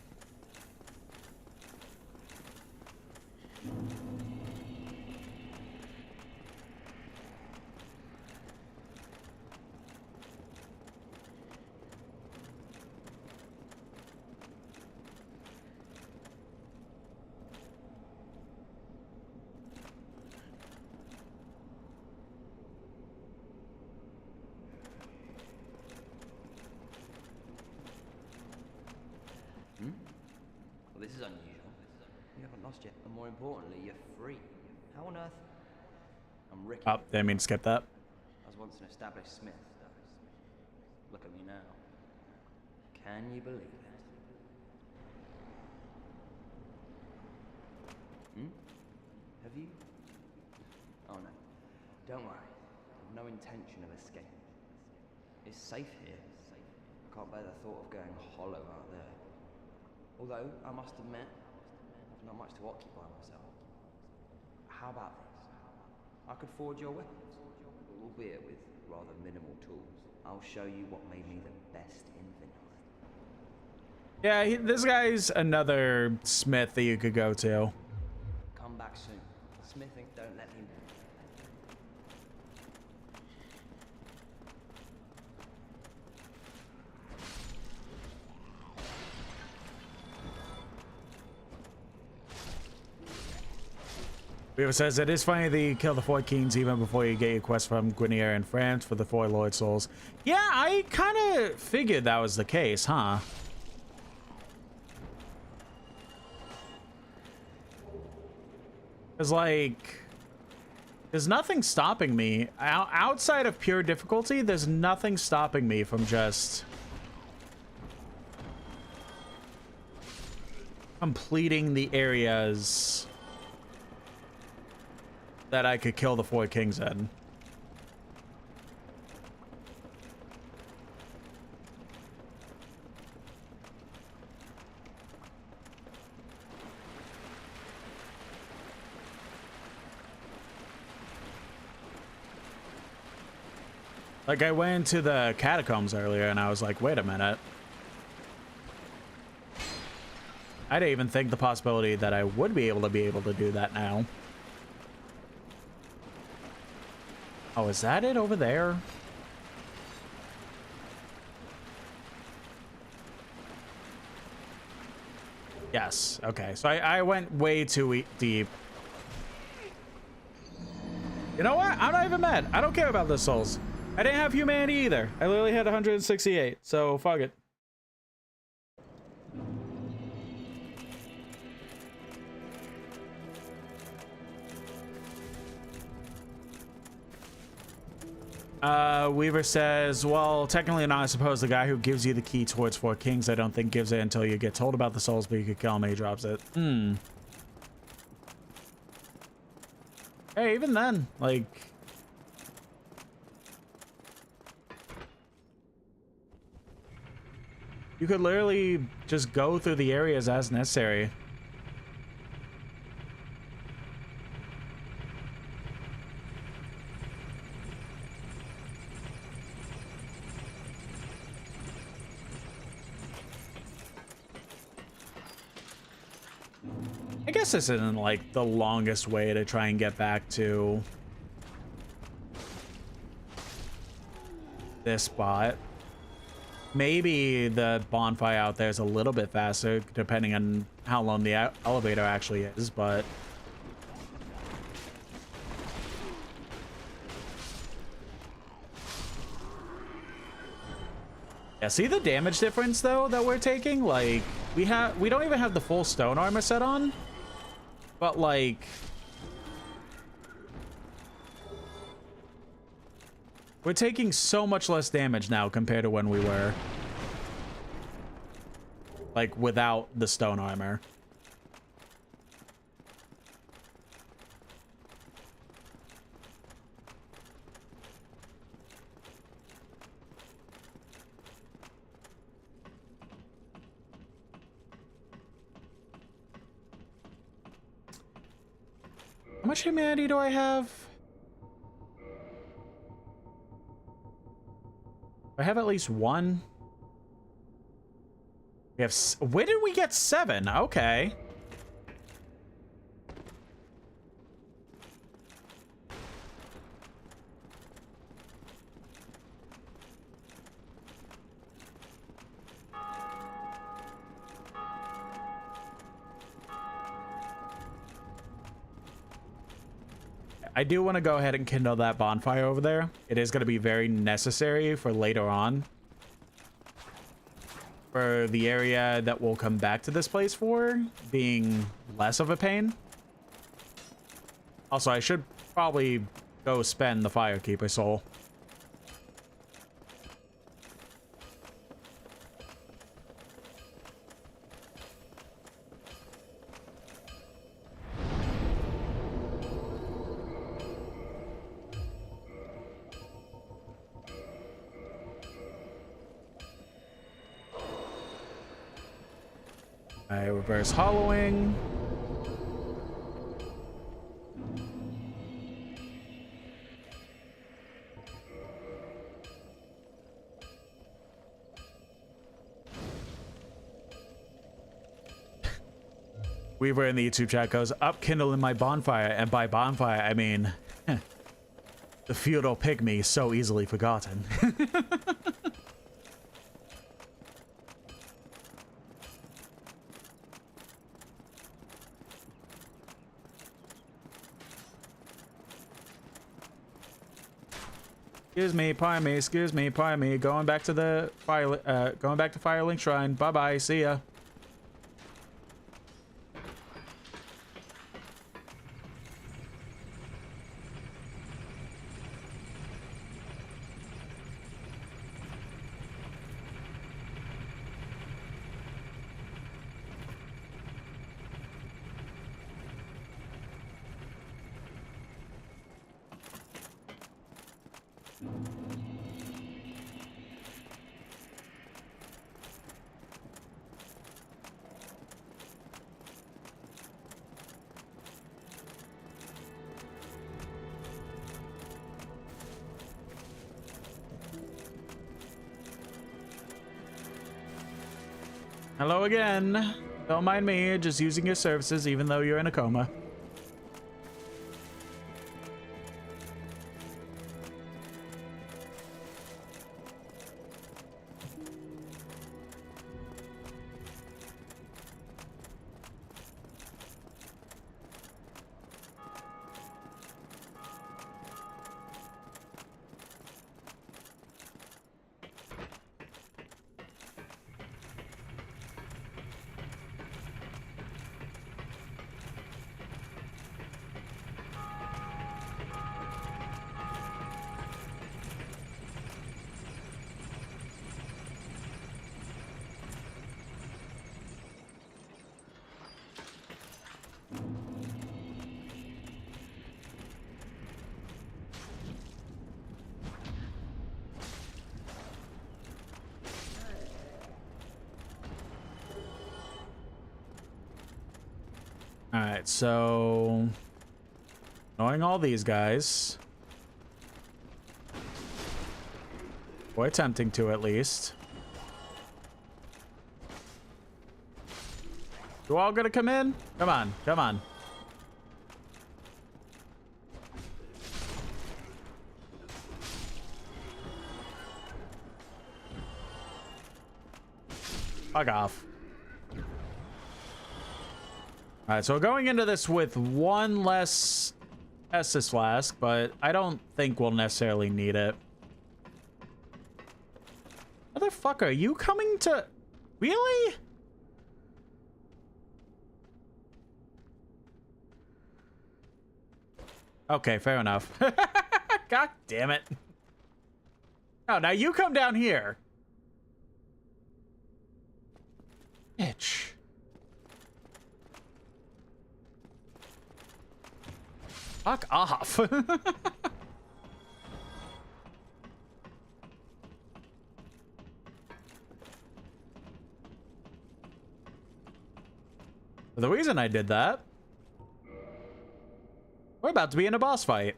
Well, this is unusual. You haven't lost yet, and more importantly, you're free. How on earth? I'm Ricky. Oh, didn't mean to skip that. I was once an established smith, though. Look at me now. Can you believe it? Have you? Oh no. Don't worry. I've no intention of escaping. It's safe here. I can't bear the thought of going hollow out there. Although, I must admit, I've not much to occupy myself. How about this? I could forge your weapons, albeit with rather minimal tools. I'll show you what made me the best in Vinheim. Yeah, this guy's another smith that you could go to. Come back soon. Smithing, don't let me... Weaver says, it is funny that you kill the Four Kings even before you get your quest from Guinea in France for the Four Lord Souls. Yeah, I kind of figured that was the case, huh? Because, like, there's nothing stopping me. Outside of pure difficulty, there's nothing stopping me from just completing the areas that I could kill the Four Kings in. Like, I went into the catacombs earlier and I was like, wait a minute. I didn't even think the possibility that I would be able to do that now. Oh, is that it over there? Yes. Okay. So I went way too deep. You know what? I'm not even mad. I don't care about the souls. I didn't have humanity either. I literally had 168. So fuck it. Weaver says, well, technically not. I suppose the guy who gives you the key towards Four Kings, I don't think gives it until you get told about the souls, but you could kill him and he drops it. Hey, even then, like... you could literally just go through the areas as necessary. I guess this isn't like the longest way to try and get back to this spot. Maybe the bonfire out there is a little bit faster, depending on how long the elevator actually is, but... yeah, see the damage difference, though, that we're taking? Like, we don't even have the full stone armor set on, but, like... we're taking so much less damage now compared to when we were, like, without the stone armor. How much humanity do I have? I have at least one. We have... where did we get 7? Okay. I do want to go ahead and kindle that bonfire over there. It is going to be very necessary for later on. For the area that we'll come back to this place for being less of a pain. Also, I should probably go spend the Firekeeper soul. I reverse hollowing. Weaver in the YouTube chat goes, up kindling my bonfire, and by bonfire I mean the feudal pygmy so easily forgotten. Excuse me, pardon me. Going back to the Firelink Shrine. Bye-bye, see ya. Hello again. Don't mind me, just using your services even though you're in a coma. Alright, so knowing all these guys, or attempting to at least. You all gonna come in? Come on, come on. Fuck off. All right, so we're going into this with one less Estus flask, but I don't think we'll necessarily need it. Motherfucker, are you coming to... Really? Okay, fair enough. God damn it. Oh, now you come down here. Bitch. Fuck off. The reason I did that, we're about to be in a boss fight.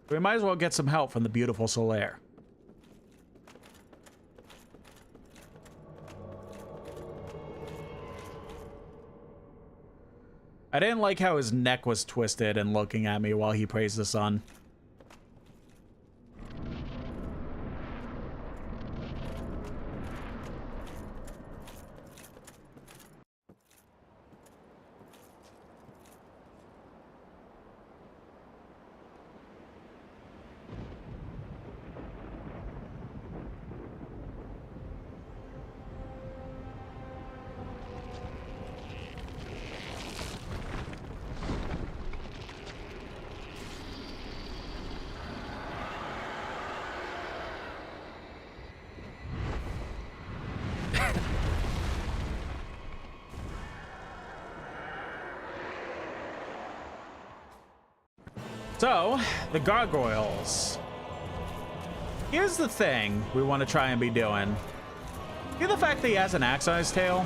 We might as well get some help from the beautiful Solaire. I didn't like how his neck was twisted and looking at me while he praised the sun. So, the gargoyles. Here's the thing we want to try and be doing. See the fact that he has an axe on his tail?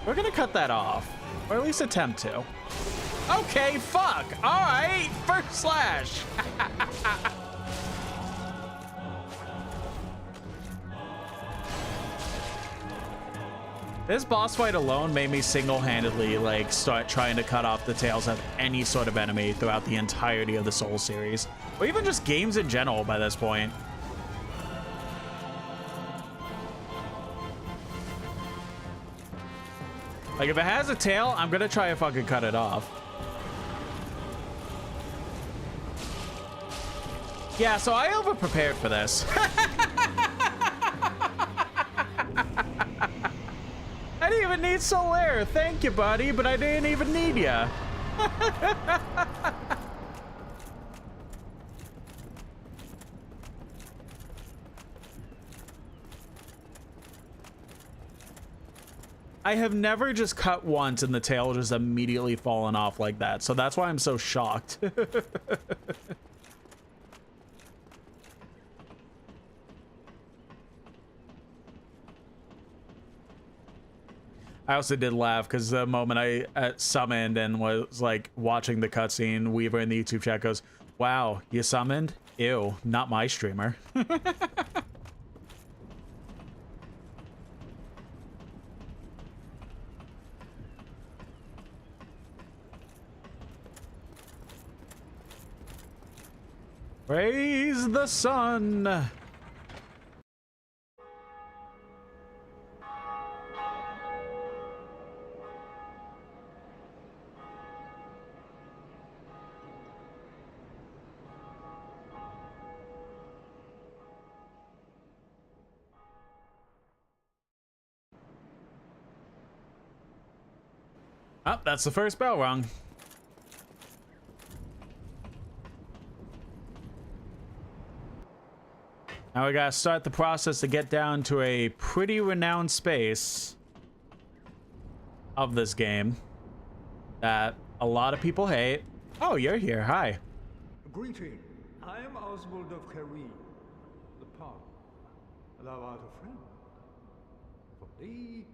We're gonna cut that off, or at least attempt to. Okay, fuck. All right, first slash. This boss fight alone made me single-handedly like start trying to cut off the tails of any sort of enemy throughout the entirety of the Soul series, or even just games in general by this point. Like, if it has a tail, I'm gonna try and fucking cut it off. Yeah, so I over-prepared for this. I didn't even need Solaire. Thank you, buddy, but I didn't even need ya. I have never just cut once and the tail just immediately fallen off like that, so that's why I'm so shocked. I also did laugh because the moment I summoned and was like watching the cutscene, Weaver in the YouTube chat goes, "Wow, you summoned? Ew, not my streamer." Praise the sun. Oh, that's the first bell rung. Now we gotta start the process to get down to a pretty renowned space of this game that a lot of people hate. Oh, you're here. Hi. Greeting. I am Oswald of Career, the path. Thou art a friend. For thee,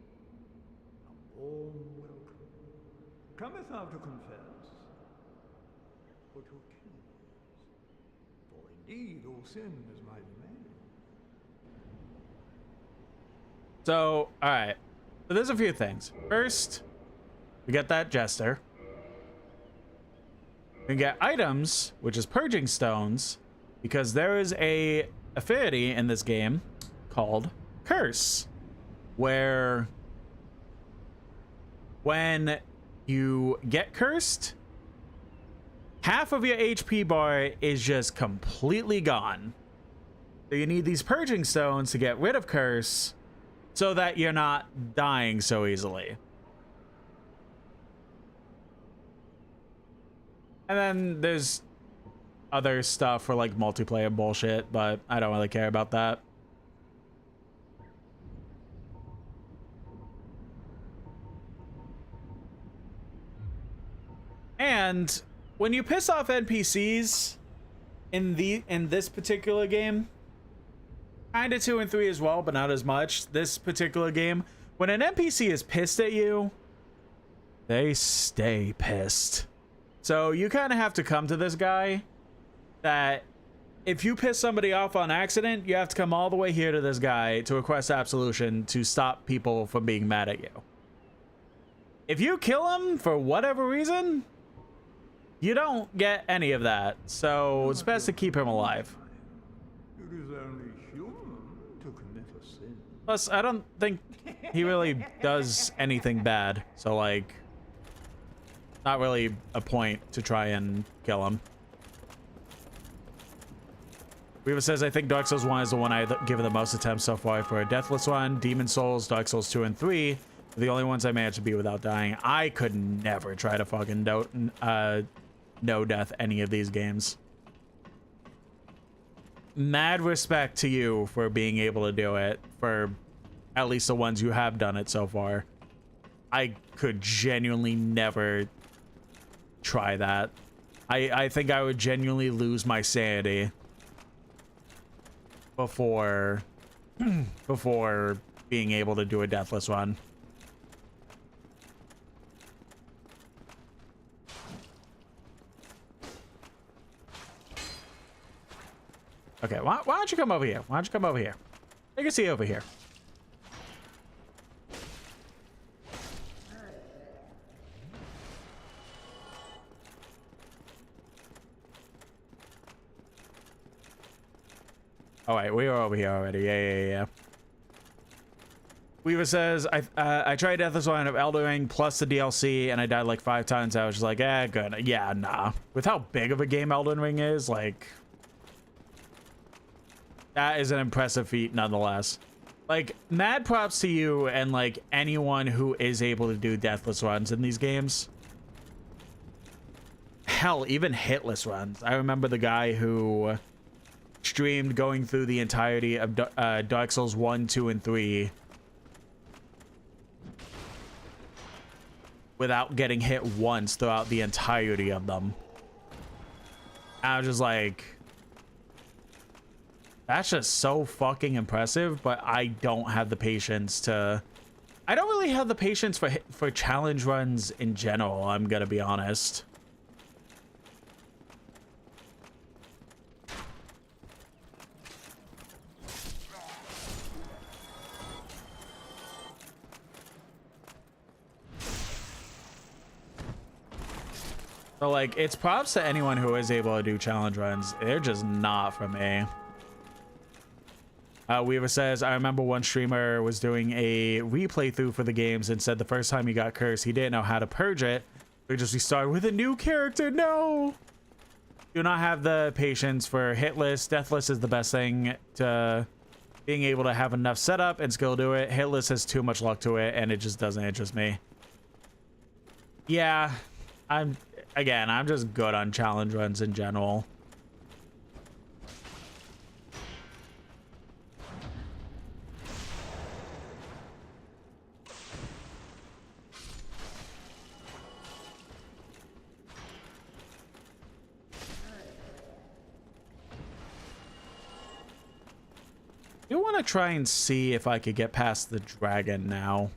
a warm welcome. Cometh thou to confess, or to accuse? For indeed all sin is my domain. So, all right. So there's a few things. First, we get that jester. We get items, which is purging stones, because there is a affinity in this game called Curse, where when you get cursed, half of your HP bar is just completely gone. So you need these purging stones to get rid of Curse so that you're not dying so easily. And then there's other stuff for like multiplayer bullshit, but I don't really care about that. And when you piss off NPCs in this particular game, kind of 2 and 3 as well, but not as much. This particular game, when an NPC is pissed at you, they stay pissed. So you kind of have to come to this guy that if you piss somebody off on accident, you have to come all the way here to this guy to request absolution to stop people from being mad at you. If you kill him for whatever reason, you don't get any of that. So it's best to keep him alive. It is only human to commit a sin. Plus, I don't think he really does anything bad. So, like, not really a point to try and kill him. Weaver says, I think Dark Souls 1 is the one I've given the most attempts so far for a Deathless one. Demon Souls, Dark Souls 2 and 3 are the only ones I managed to beat without dying. I could never try to fucking no death any of these games. Mad respect to you for being able to do it, for at least the ones you have done it so far. I could genuinely never try that. I think I would genuinely lose my sanity before being able to do a Deathless run. Okay, why don't you come over here? Why don't you come over here? Take a seat over here. All right, we are over here already. Yeah. Weaver says, I tried Deathless One of Elden Ring plus the DLC, and I died like 5 times. I was just like, good. Yeah, nah. With how big of a game Elden Ring is, like, That is an impressive feat nonetheless. Like, mad props to you and like anyone who is able to do deathless runs in these games. Hell, even hitless runs. I remember the guy who streamed going through the entirety of Dark Souls 1, 2, and 3 without getting hit once throughout the entirety of them. I was just like, that's just so fucking impressive, but I don't have the patience to... I don't really have the patience for challenge runs in general, I'm gonna be honest. So, like, it's props to anyone who is able to do challenge runs. They're just not for me. Weaver says, I remember one streamer was doing a replay through for the games and said the first time he got cursed, he didn't know how to purge it. So he just restarted with a new character. No! Do not have the patience for hitless. Deathless is the best thing to being able to have enough setup and skill to do it. Hitless has too much luck to it, and it just doesn't interest me. Yeah, I'm just good on challenge runs in general. I do want to try and see if I could get past the dragon now.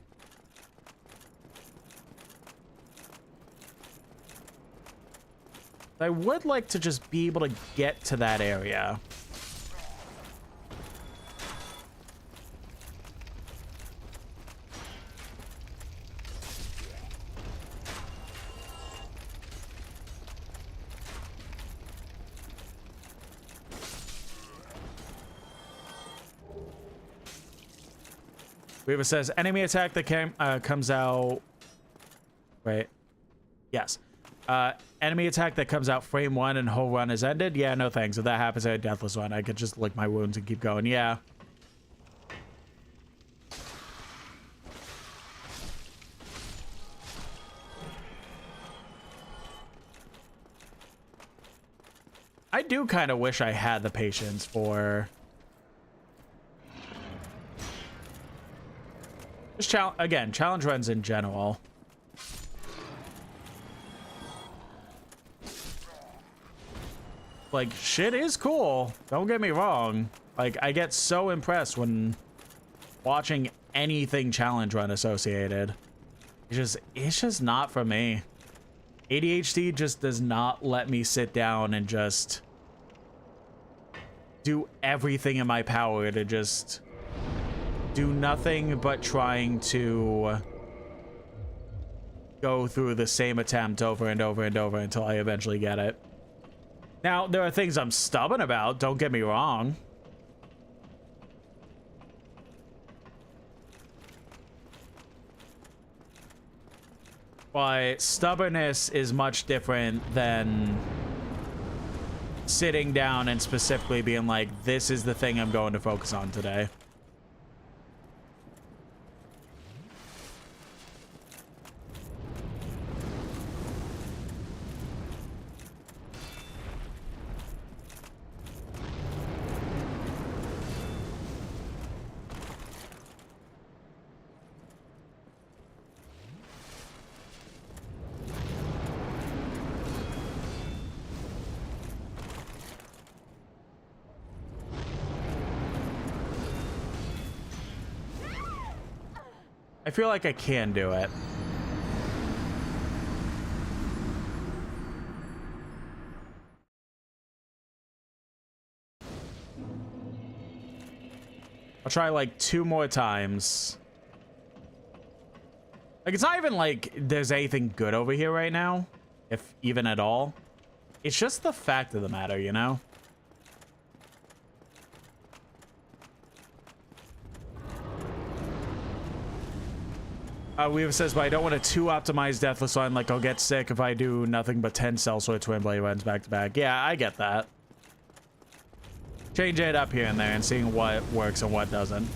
I would like to just be able to get to that area. Weaver says, enemy attack that comes out... Wait. Yes. Enemy attack that comes out frame 1 and whole run is ended. Yeah, no thanks. If that happens at a deathless run, I could just lick my wounds and keep going. Yeah. I do kind of wish I had the patience for... Just challenge runs in general. Like, shit is cool. Don't get me wrong. Like, I get so impressed when watching anything challenge run associated. It's just not for me. ADHD just does not let me sit down and just do everything in my power to just do nothing but trying to go through the same attempt over and over and over until I eventually get it. Now, there are things I'm stubborn about, don't get me wrong. But stubbornness is much different than sitting down and specifically being like, this is the thing I'm going to focus on today. I feel like I can do it. I'll try like 2 more times. Like, it's not even like there's anything good over here right now, if even at all. It's just the fact of the matter, you know? Weaver says, but I don't want a too optimized deathless run. Like, I'll get sick if I do nothing but 10 Sellsword Twin Blade runs back to back. Yeah, I get that. changing it up here and there and seeing what works and what doesn't.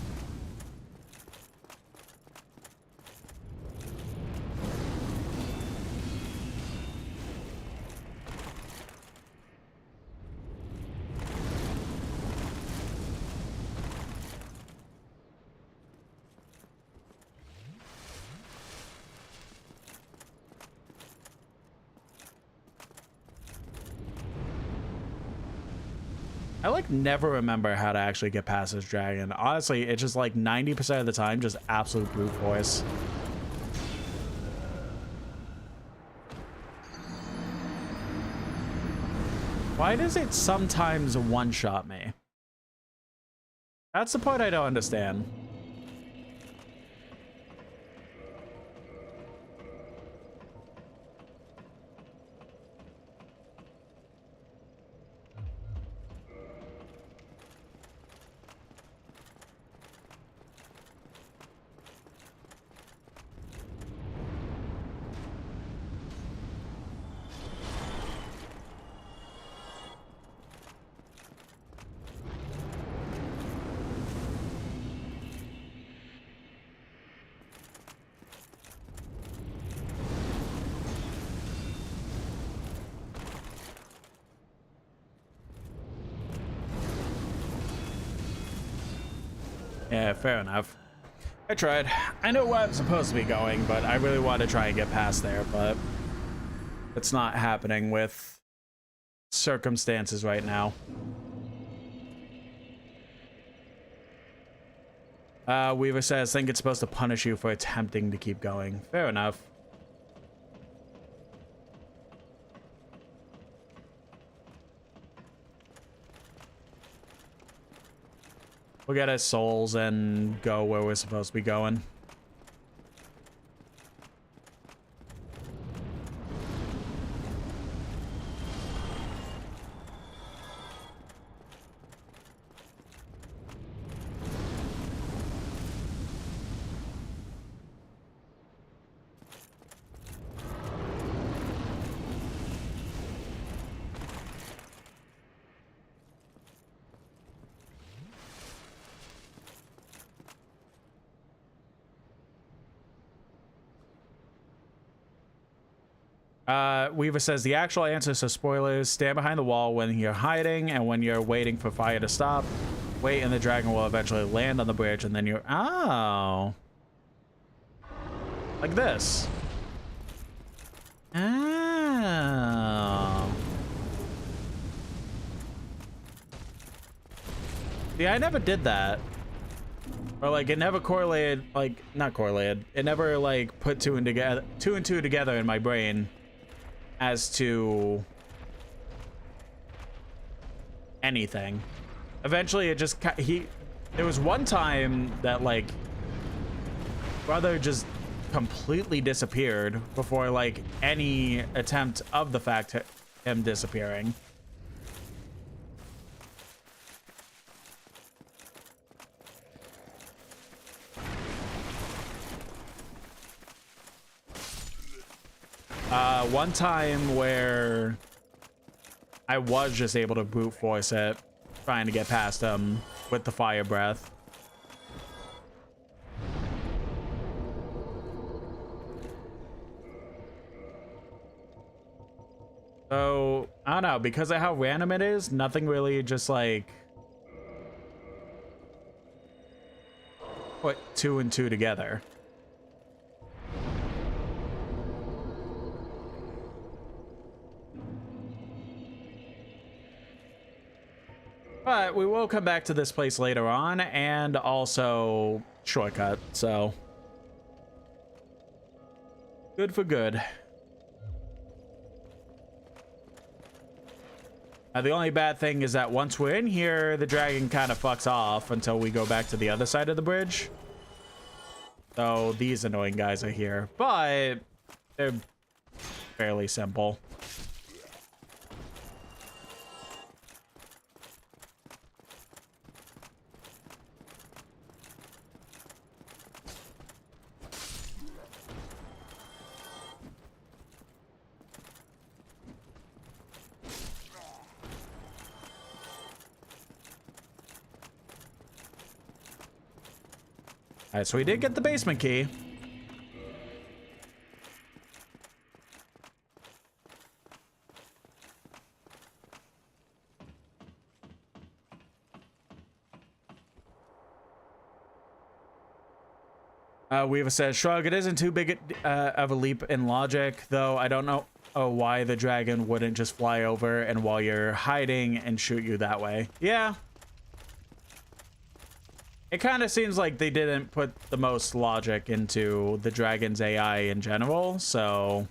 I like never remember how to actually get past this dragon. Honestly, it's just like 90% of the time, just absolute brute force. Why does it sometimes one-shot me? That's the part I don't understand. Yeah, fair enough. I tried. I know where I'm supposed to be going, but I really want to try and get past there, but it's not happening with circumstances right now. Weaver says, I think it's supposed to punish you for attempting to keep going. Fair enough. We'll get our souls and go where we're supposed to be going. Weaver says the actual answer, so spoilers, stand behind the wall when you're hiding and when you're waiting for fire to stop. Wait, and the dragon will eventually land on the bridge, and then you're... Oh. Like this. Oh. Yeah, I never did that. Or like it never correlated, like not correlated. It never like put two and two together in my brain as to anything. Eventually it just there was one time that like brother just completely disappeared before like any attempt of the fact him disappearing. One time where I was just able to brute force it, trying to get past him with the fire breath. So, I don't know, because of how random it is, nothing really just like put two and two together. But we will come back to this place later on, and also shortcut, so good for good. The only bad thing is that once we're in here, the dragon kind of fucks off until we go back to the other side of the bridge. So these annoying guys are here, but they're fairly simple. Alright, so we did get the basement key. Weaver says, shrug, it isn't too big of a leap in logic, though I don't know why the dragon wouldn't just fly over and while you're hiding and shoot you that way. Yeah. It kind of seems like they didn't put the most logic into the dragon's AI in general, so...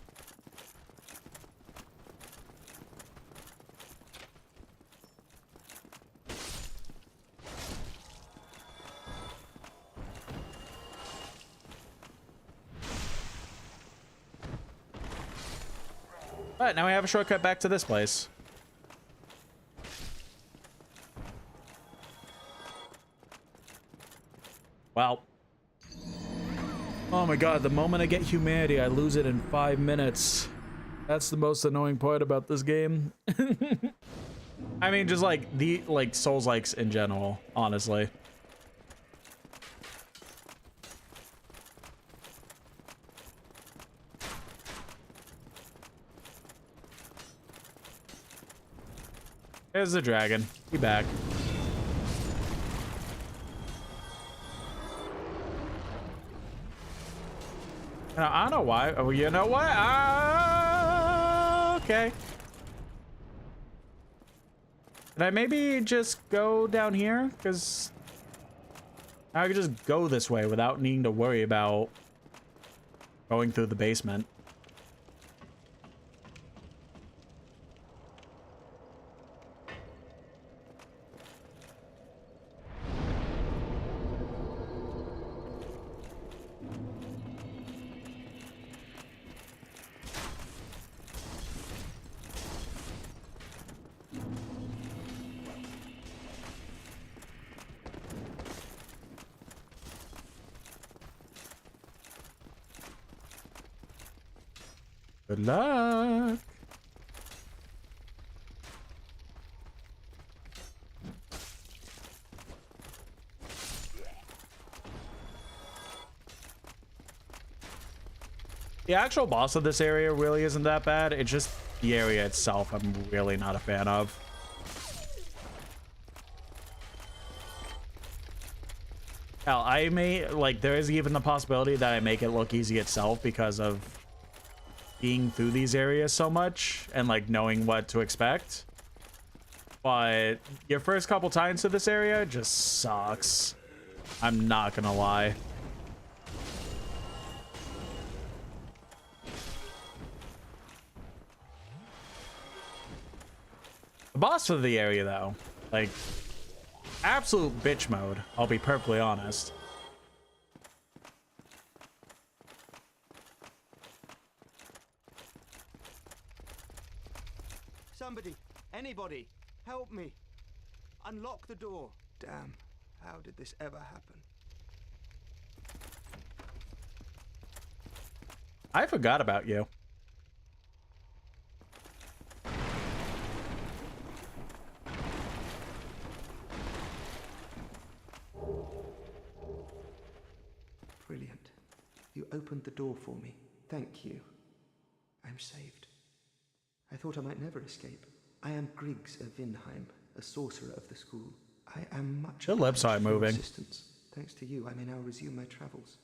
But now we have a shortcut back to this place. Wow. Oh my god, the moment I get humanity, I lose it in 5 minutes. That's the most annoying part about this game. I mean, just like Souls-likes in general, honestly. There's the dragon. Be back. Now, I don't know why. Oh, you know what? Okay. Can I maybe just go down here? Because I could just go this way without needing to worry about going through the basement. Good luck. The actual boss of this area really isn't that bad. It's just the area itself I'm really not a fan of. Hell, I may, like, there is even the possibility that I make it look easy itself because of being through these areas so much and like knowing what to expect, but your first couple times to this area just sucks. I'm not gonna lie. The boss of the area though, like absolute bitch mode, I'll be perfectly honest. Somebody, anybody, help me. Unlock the door. Damn, how did this ever happen? I forgot about you. Brilliant. You opened the door for me. Thank you. I'm saved. I thought I might never escape. I am Griggs of Vinheim, a sorcerer of the school. I am much Your lips aren't moving. Assistance. Thanks to you, I may now resume my travels.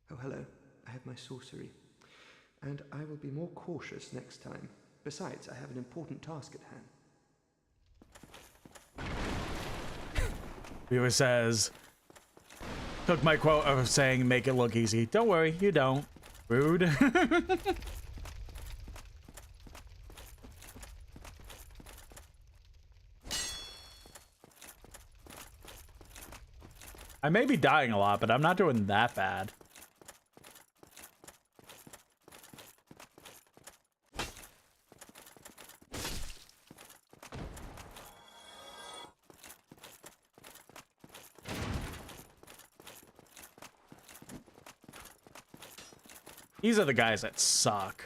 Oh, hello. I have my sorcery. And I will be more cautious next time. Besides, I have an important task at hand. Viewer says, took my quote of saying make it look easy. Don't worry, you don't. Rude. I may be dying a lot, but I'm not doing that bad. These are the guys that suck.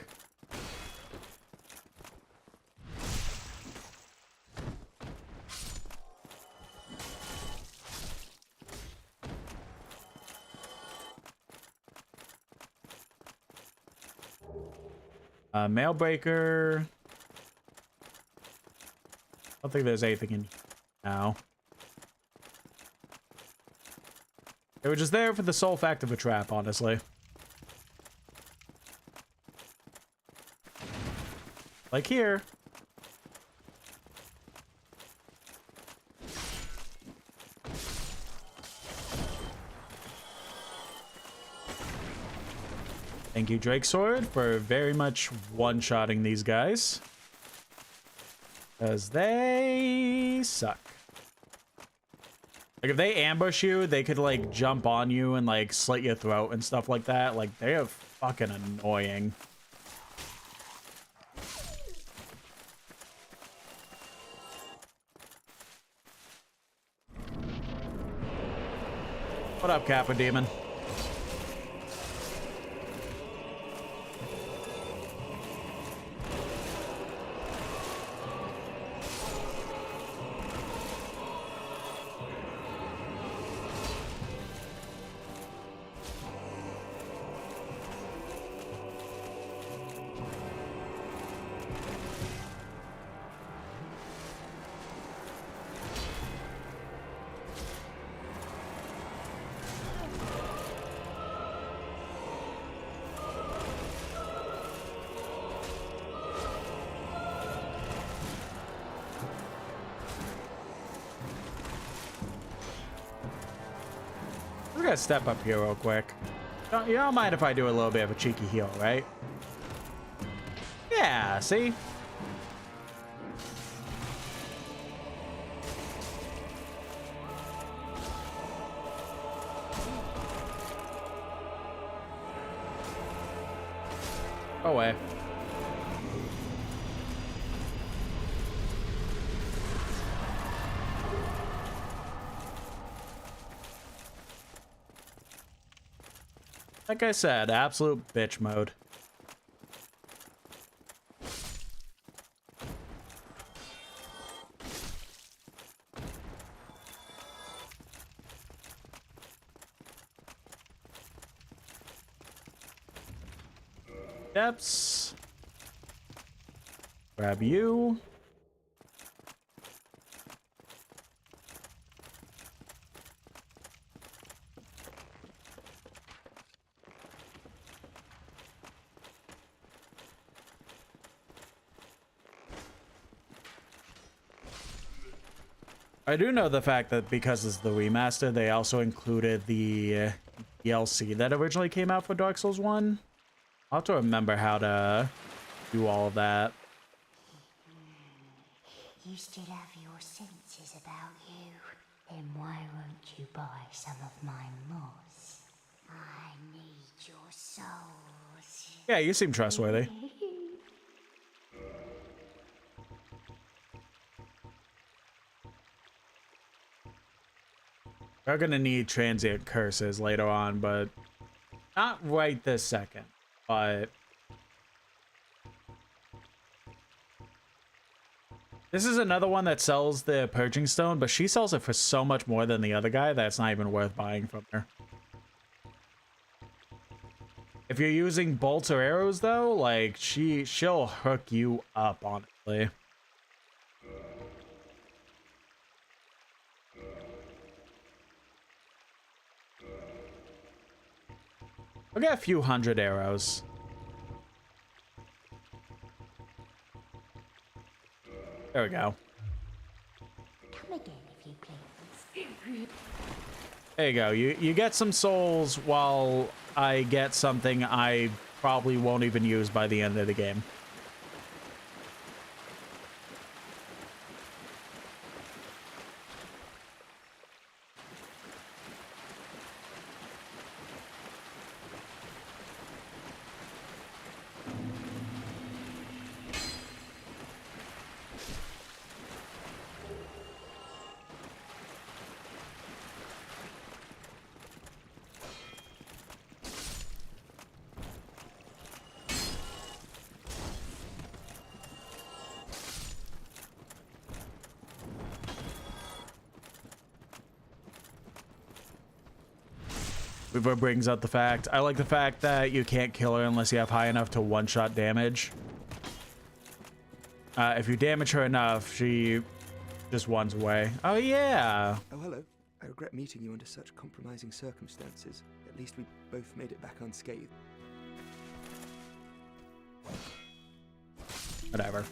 Mail breaker. I don't think there's anything in now. They were just there for the sole fact of a trap, honestly. Like here. Thank you, Drake Sword, for very much one-shotting these guys. Because they suck. Like, if they ambush you, they could, like, jump on you and, like, slit your throat and stuff like that. Like, they are fucking annoying. What up, Kappa Demon? We're gonna step up here real quick. You don't mind if I do a little bit of a cheeky heal, right? Yeah, see? Go away. Like I said, absolute bitch mode. Steps. Grab you. I do know the fact that because it's the remaster, they also included the DLC that originally came out for Dark Souls 1. I'll have to remember how to do all of that. You still have your senses about you. Then why won't you buy some of my moss? I need your souls. Yeah, you seem trustworthy. We're gonna need transient curses later on, but not right this second. But this is another one that sells the Purging Stone, but she sells it for so much more than the other guy that it's not even worth buying from her. If you're using bolts or arrows, though, like she'll hook you up, honestly. We'll get a few hundred arrows. There we go. Come again, if you please. There you go. You get some souls while I get something I probably won't even use by the end of the game. Weaver brings up the fact. I like the fact that you can't kill her unless you have high enough to one-shot damage. If you damage her enough, she just runs away. Oh, yeah. Oh, hello. I regret meeting you under such compromising circumstances. At least we both made it back unscathed. Whatever.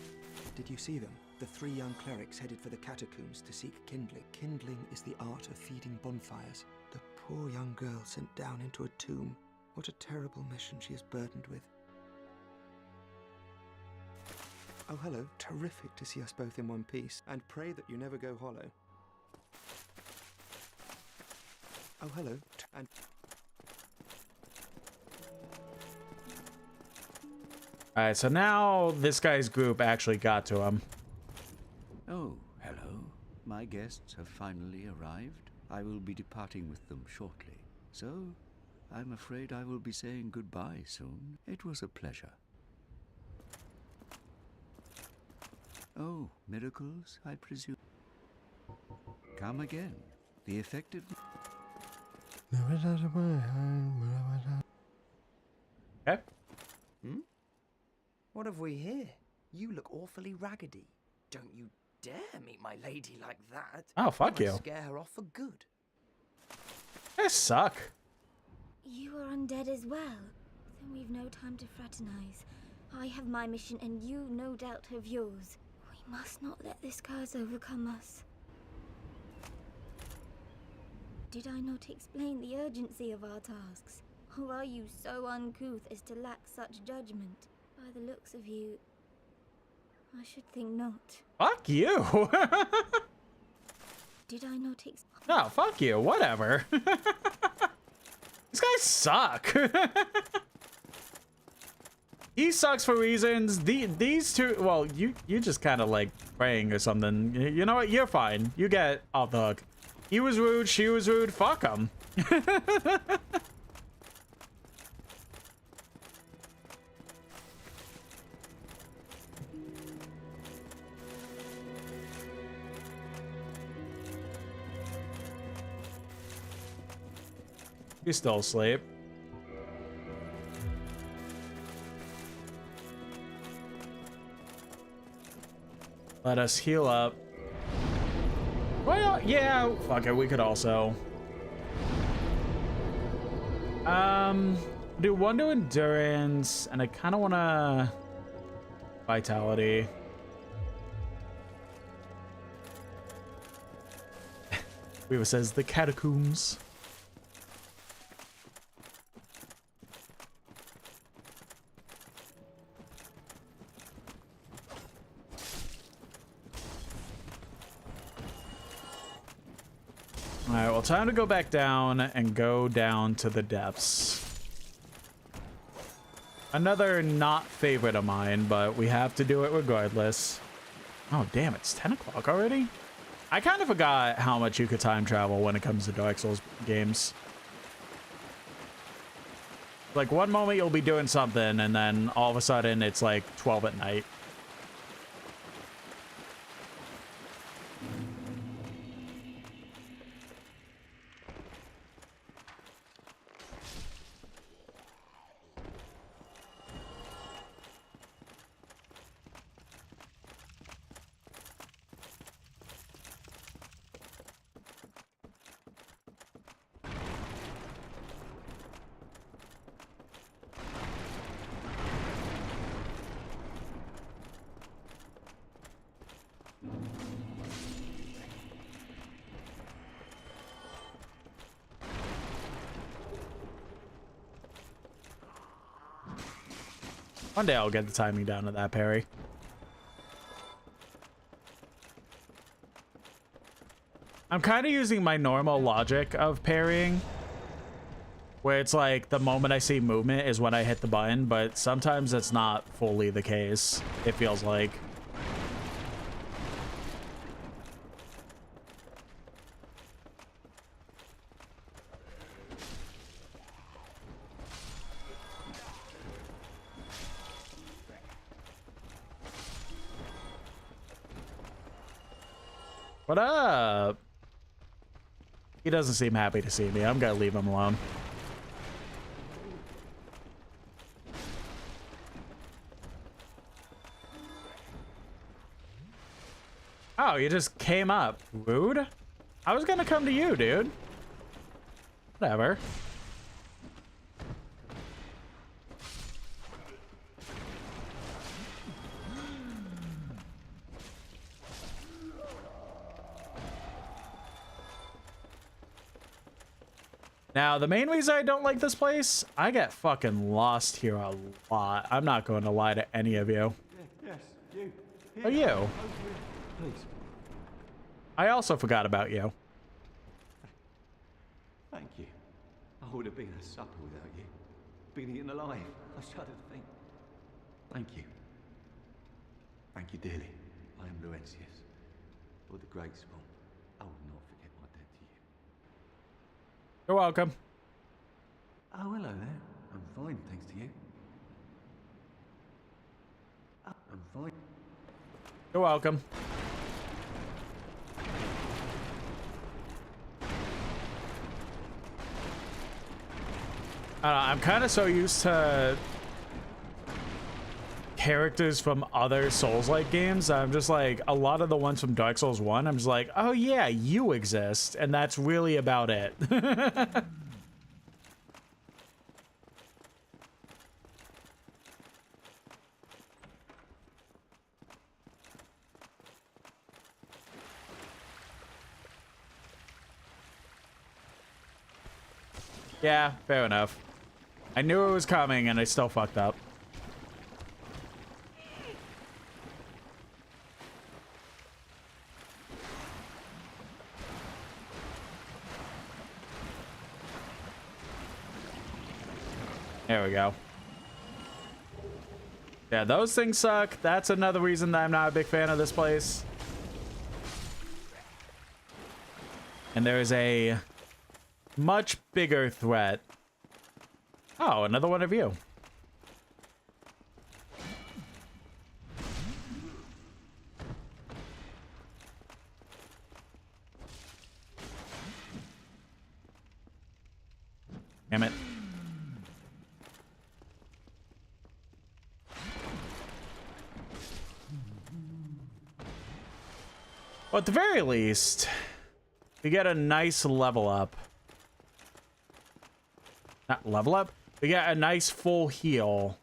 Did you see them? The 3 young clerics headed for the catacombs to seek kindling. Kindling is the art of feeding bonfires. The poor young girl sent down into a tomb. What a terrible mission she is burdened with. Oh, hello. Terrific to see us both in one piece, and pray that you never go hollow. Oh, hello. And... Alright, so now this guy's group actually got to him. Oh, hello. My guests have finally arrived. I will be departing with them shortly. So, I'm afraid I will be saying goodbye soon. It was a pleasure. Oh, miracles, I presume. Come again. The effective... Okay. What have we here? You look awfully raggedy. Don't you dare meet my lady like that. Oh, fuck might you. Scare her off for good. I suck. You are undead as well. Then we've no time to fraternize. I have my mission and you no doubt have yours. We must not let this curse overcome us. Did I not explain the urgency of our tasks? Or are you so uncouth as to lack such judgment? By the looks of you, I should think not. Fuck you. Did I not No, fuck you. Whatever. These guys suck. He sucks for reasons. These two, well, you just kind of like praying or something. You know what? You're fine. You get off the hook. He was rude. She was rude. Fuck them. He's still asleep. Let us heal up. Well, yeah, fuck it, we could also. Do one to endurance, and I kind of want to vitality. Weaver says the catacombs. Alright, well, time to go back down and go down to the depths. Another not favorite of mine, but we have to do it regardless. Oh, damn, it's 10 o'clock already? I kind of forgot how much you could time travel when it comes to Dark Souls games. Like, one moment you'll be doing something, and then all of a sudden it's like 12 at night. One day I'll get the timing down to that parry. I'm kind of using my normal logic of parrying, where it's like the moment I see movement is when I hit the button, but sometimes it's not fully the case, it feels like. What up? He doesn't seem happy to see me. I'm gonna leave him alone. Oh, you just came up. Rude. I was gonna come to you, dude. Whatever. Now, the main reason I don't like this place, I get fucking lost here a lot. I'm not going to lie to any of you. Yes, you. Oh, you. Please. I also forgot about you. Thank you. I would have been a supper without you. Been eaten alive. I shudder to think. Thank you. Thank you dearly. I am Laurentius, Lord the Great Spawn. I will not forget my debt to you. You're welcome. Oh, hello there. I'm fine, thanks to you. Oh, I'm fine. You're welcome. I'm kind of so used to characters from other Souls-like games. I'm just like, a lot of the ones from Dark Souls 1, I'm just like, oh yeah, you exist. And that's really about it. Yeah, fair enough. I knew it was coming and I still fucked up. There we go. Yeah, those things suck. That's another reason that I'm not a big fan of this place. And there's a much bigger threat. Oh, another one of you. Damn it. Well, at the very least, we get a nice level up. Not level up. We got a nice full heal.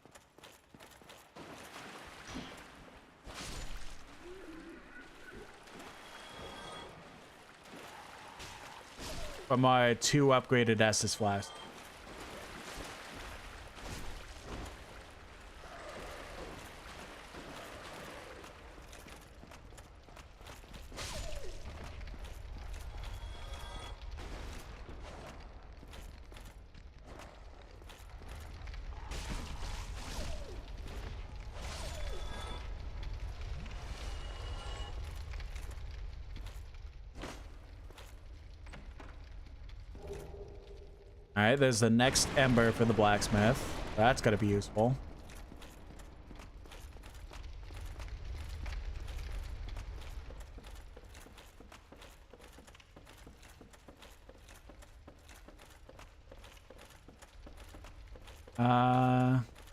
From my 2 upgraded Estus Flask. All right, there's the next ember for the blacksmith. That's gotta be useful.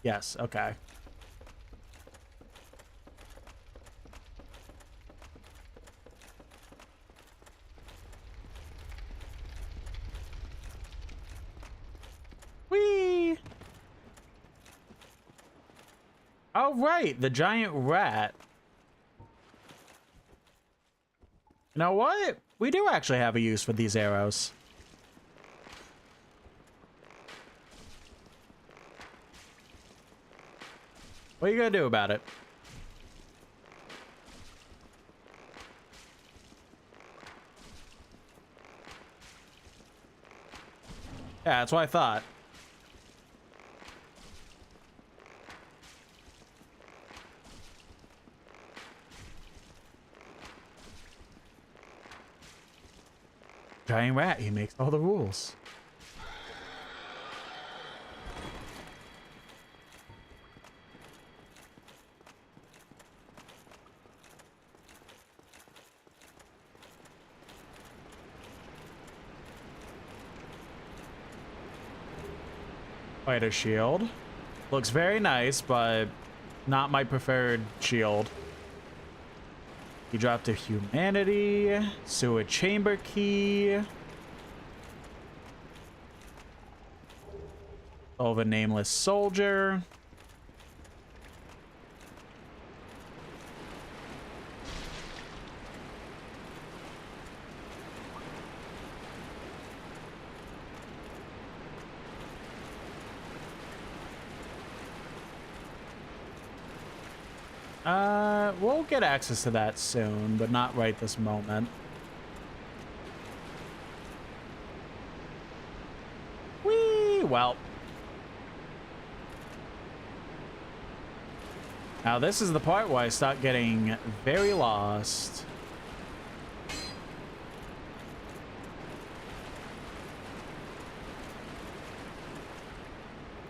Yes, okay. Whee! Oh, right, the giant rat. You know what? We do actually have a use for these arrows. What are you gonna do about it? Yeah, that's what I thought. Giant rat, he makes all the rules. Fighter shield. Looks very nice, but not my preferred shield. You dropped a humanity, sewer chamber key. Of a nameless soldier. We'll get access to that soon, but not right this moment. Whee! Well. Now this is the part where I start getting very lost.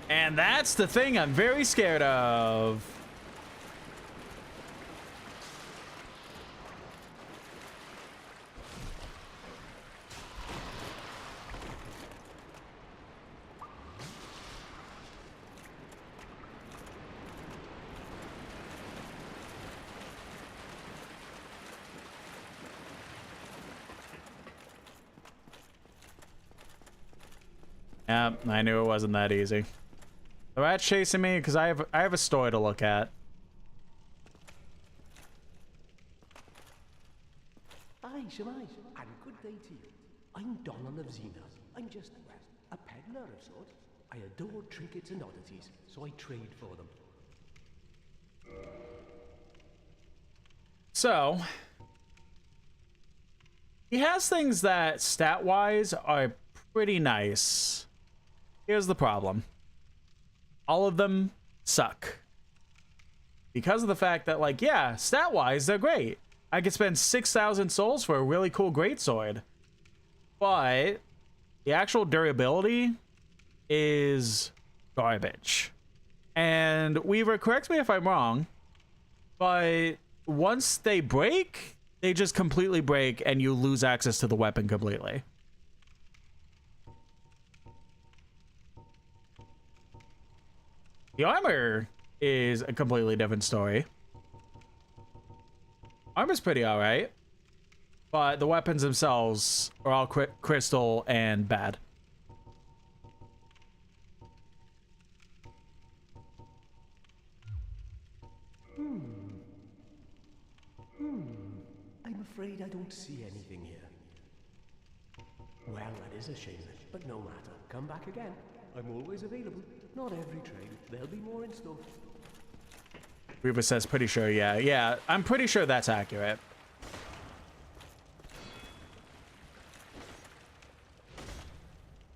And that's the thing I'm very scared of. Yep, I knew it wasn't that easy. The rat's chasing me because I have a story to look at. Aye, Shemai, and good day to you. I'm Donald of Xena. I'm just a peddler of sorts. I adore trinkets and oddities, so I trade for them. So, he has things that stat-wise are pretty nice. Here's the problem. All of them suck. Because of the fact that, like, yeah, stat-wise, they're great. I could spend 6,000 souls for a really cool greatsword. But the actual durability is garbage. And Weaver, correct me if I'm wrong, but once they break, they just completely break and you lose access to the weapon completely. The armor is a completely different story. Armor's pretty alright, but the weapons themselves are all crystal and bad. I'm afraid I don't see anything here. Well, that is a shame, but no matter. Come back again. I'm always available. Not every trade. There'll be more in store. Reba says pretty sure, yeah. Yeah, I'm pretty sure that's accurate.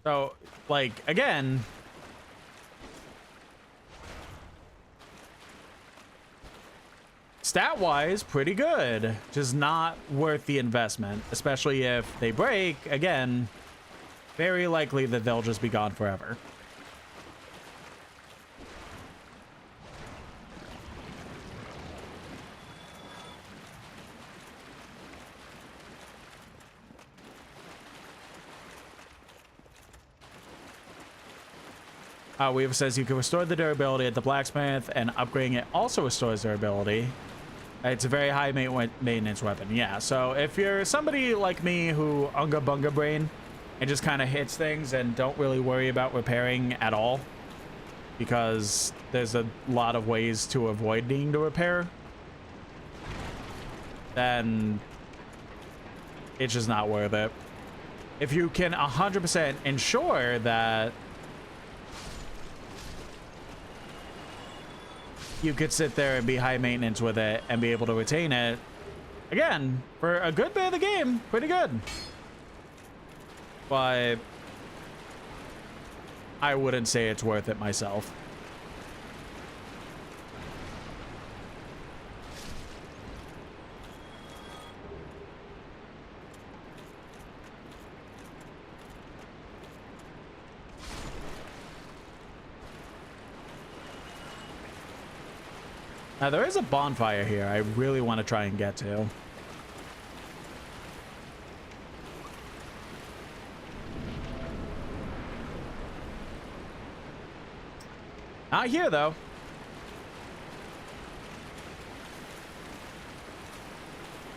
So, like, again, stat-wise, pretty good. Just not worth the investment, especially if they break, again, very likely that they'll just be gone forever. Weaver says you can restore the durability at the blacksmith, and upgrading it also restores durability. It's a very high maintenance weapon. Yeah, so if you're somebody like me who unga bunga brain and just kind of hits things and don't really worry about repairing at all, because there's a lot of ways to avoid needing to repair, then it's just not worth it. If you can 100% ensure that you could sit there and be high maintenance with it and be able to retain it, again, for a good bit of the game, pretty good. But I wouldn't say it's worth it myself. Now, there is a bonfire here I really want to try and get to. Not here, though.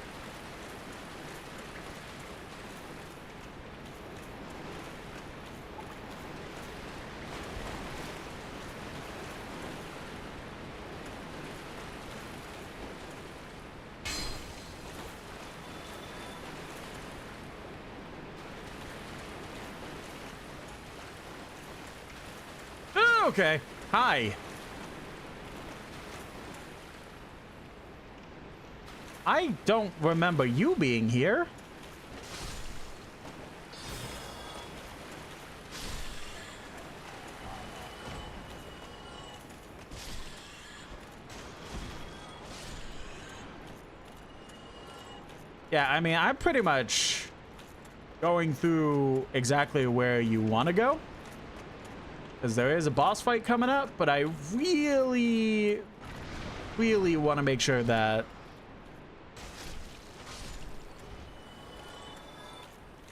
I Okay. Hi. I don't remember you being here. Yeah, I mean, I'm pretty much going through exactly where you want to go. Because there is a boss fight coming up, but I really want to make sure that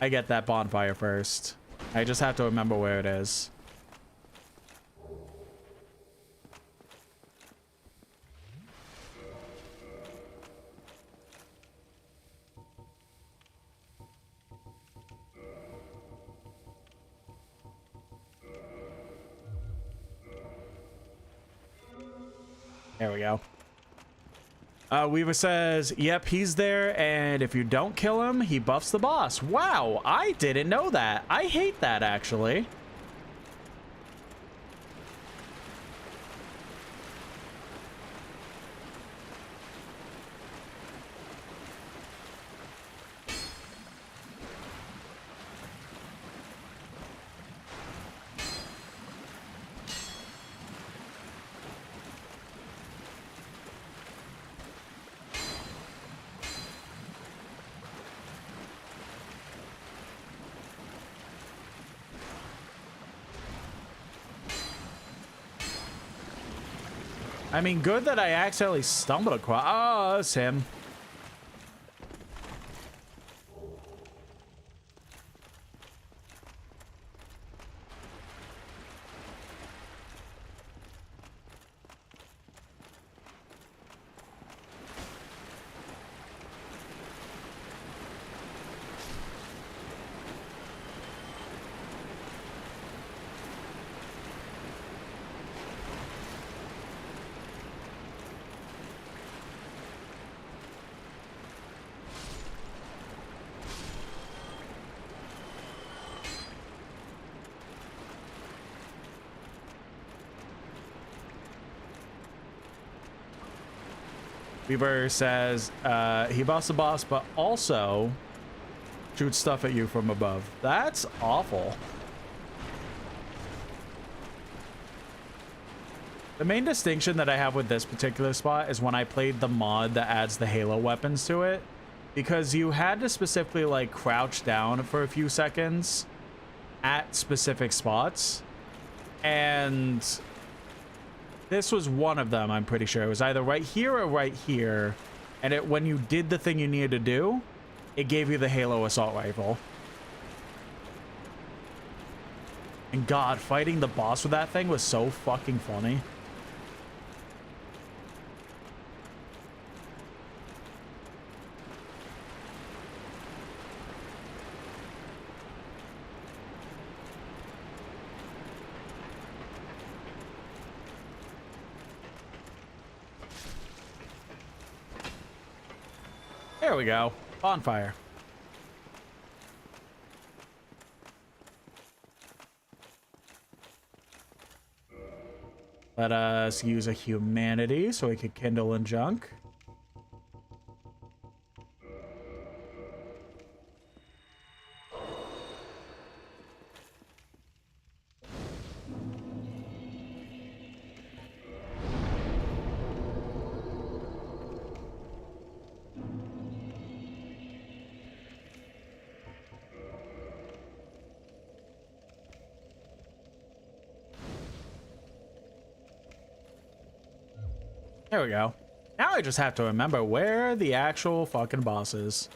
I get that bonfire first. I just have to remember where it is. There we go. Weaver says, yep, he's there, and if you don't kill him, he buffs the boss. Wow, I didn't know that. I hate that, actually. I mean, good that I accidentally stumbled across. Oh, it's him. Weaver says he buffs the boss, but also shoots stuff at you from above. That's awful. The main distinction that I have with this particular spot is when I played the mod that adds the Halo weapons to it, because you had to specifically like crouch down for a few seconds at specific spots, and this was one of them. I'm pretty sure it was either right here or right here, and when you did the thing you needed to do, it gave you the Halo assault rifle. And God, fighting the boss with that thing was so fucking funny. There we go. Bonfire. Let us use a humanity so we could kindle and junk. There we go. Now I just have to remember where the actual fucking boss is.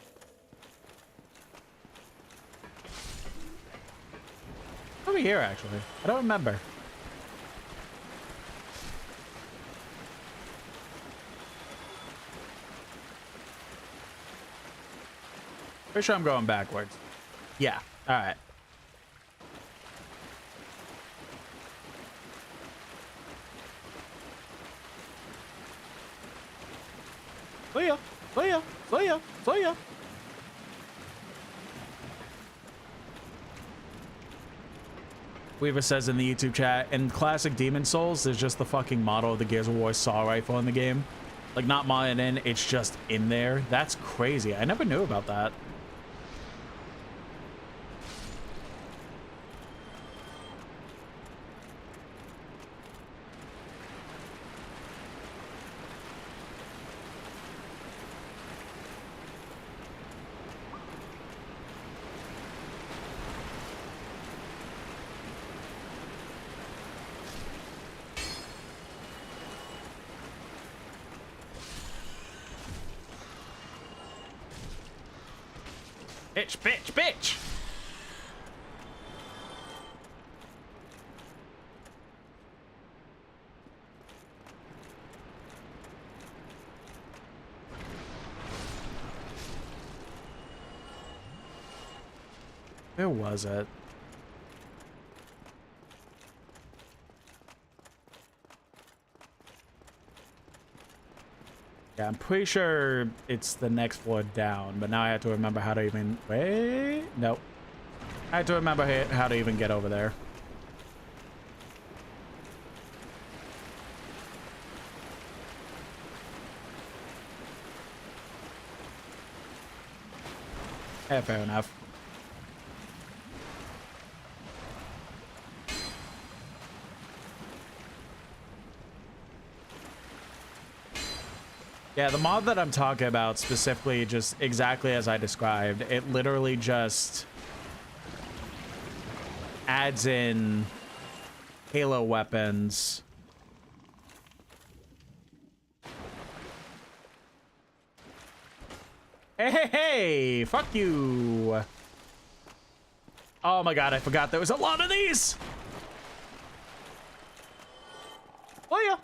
Over here, actually. I don't remember. Pretty sure I'm going backwards. Yeah. All right. Leah, Leah, Leah, Leah. Weaver says in the YouTube chat, in classic Demon Souls, there's just the fucking model of the Gears of War saw rifle in the game. Like, not modded in, it's just in there. That's crazy. I never knew about that. Bitch, bitch, bitch! Where was it? Yeah, I'm pretty sure it's the next floor down, but now I have to remember how to even... Wait? Nope. I have to remember how to even get over there. Yeah, fair enough. Yeah, the mod that I'm talking about specifically, just exactly as I described, it literally just adds in Halo weapons. Hey, hey, hey! Fuck you! Oh my god, I forgot there was a lot of these! Oh yeah!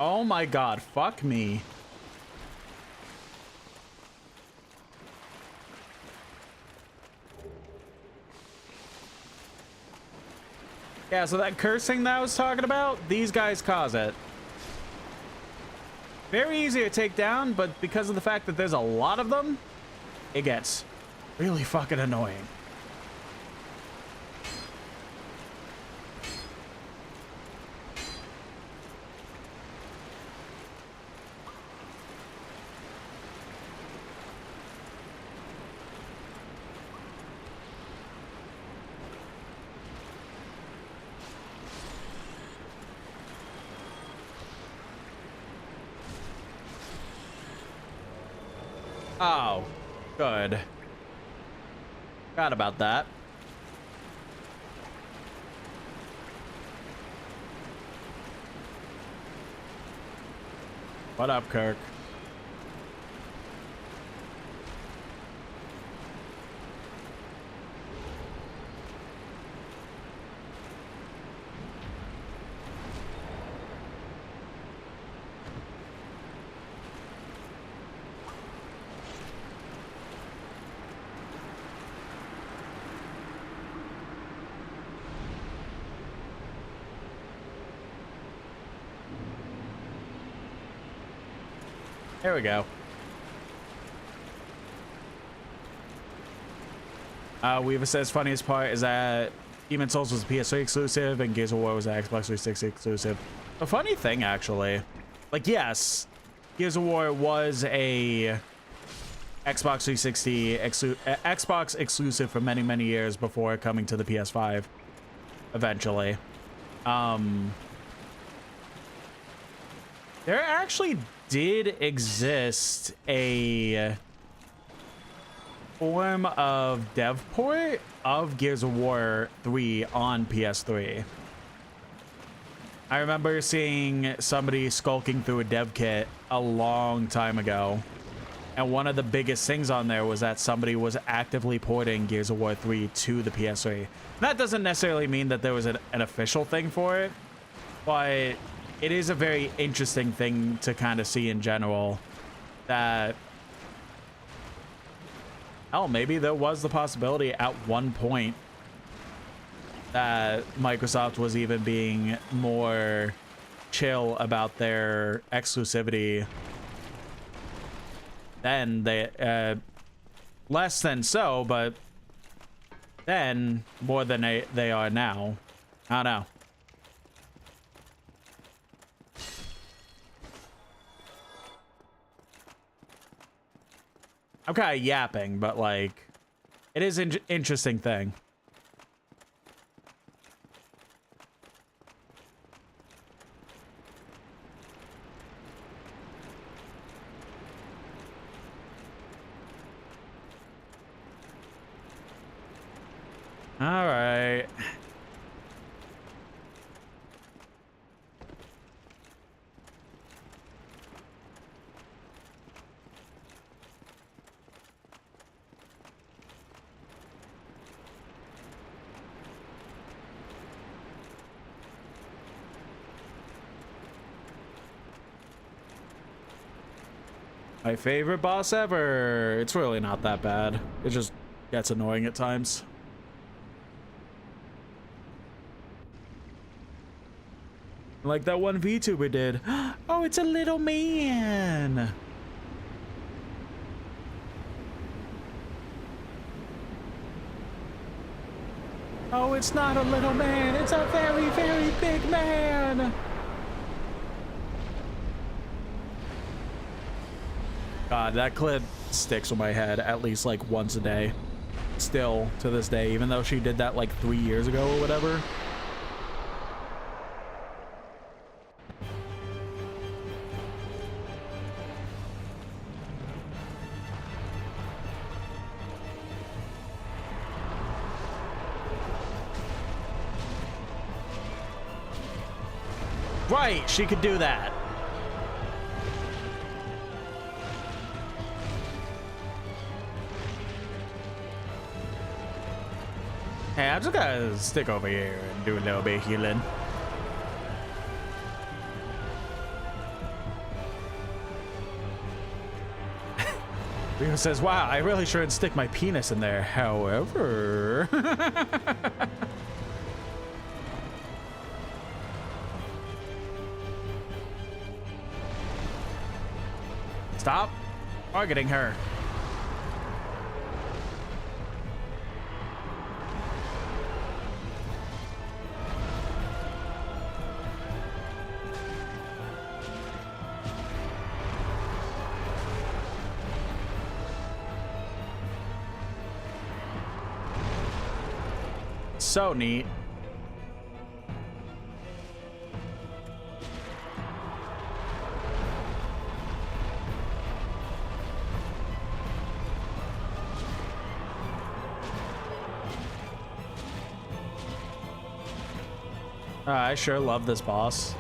Oh my god, fuck me. Yeah, so that cursing that I was talking about, these guys cause it. Very easy to take down, but because of the fact that there's a lot of them, it gets really fucking annoying. Oh, good. Forgot about that. What up, Kirk? There we go. Weaver says funniest part is that Demon Souls was a PS3 exclusive and Gears of War was an Xbox 360 exclusive. A funny thing, actually. Like, yes, Gears of War was a Xbox 360 Xbox exclusive for many, many years before coming to the PS5 eventually. There actually did exist a form of dev port of Gears of War 3 on PS3. I remember seeing somebody skulking through a dev kit a long time ago, and one of the biggest things on there was that somebody was actively porting Gears of War 3 to the PS3. That doesn't necessarily mean that there was an official thing for it, but it is a very interesting thing to kind of see in general that, oh, maybe there was the possibility at one point that Microsoft was even being more chill about their exclusivity than they less than so, but then more than they are now. I don't know. I'm kind of yapping, but like, it is an interesting thing. All right. My favorite boss ever. It's really not that bad. It just gets annoying at times. Like that one VTuber did. Oh, it's a little man. Oh, it's not a little man. It's a very, very big man. God, that clip sticks in my head at least like once a day. Still to this day, even though she did that like 3 years ago or whatever. Right, she could do that. Hey, I'm just gonna stick over here and do a little bit of healing. Rio says, wow, I really shouldn't stick my penis in there. However... Stop targeting her. So neat. I sure love this boss.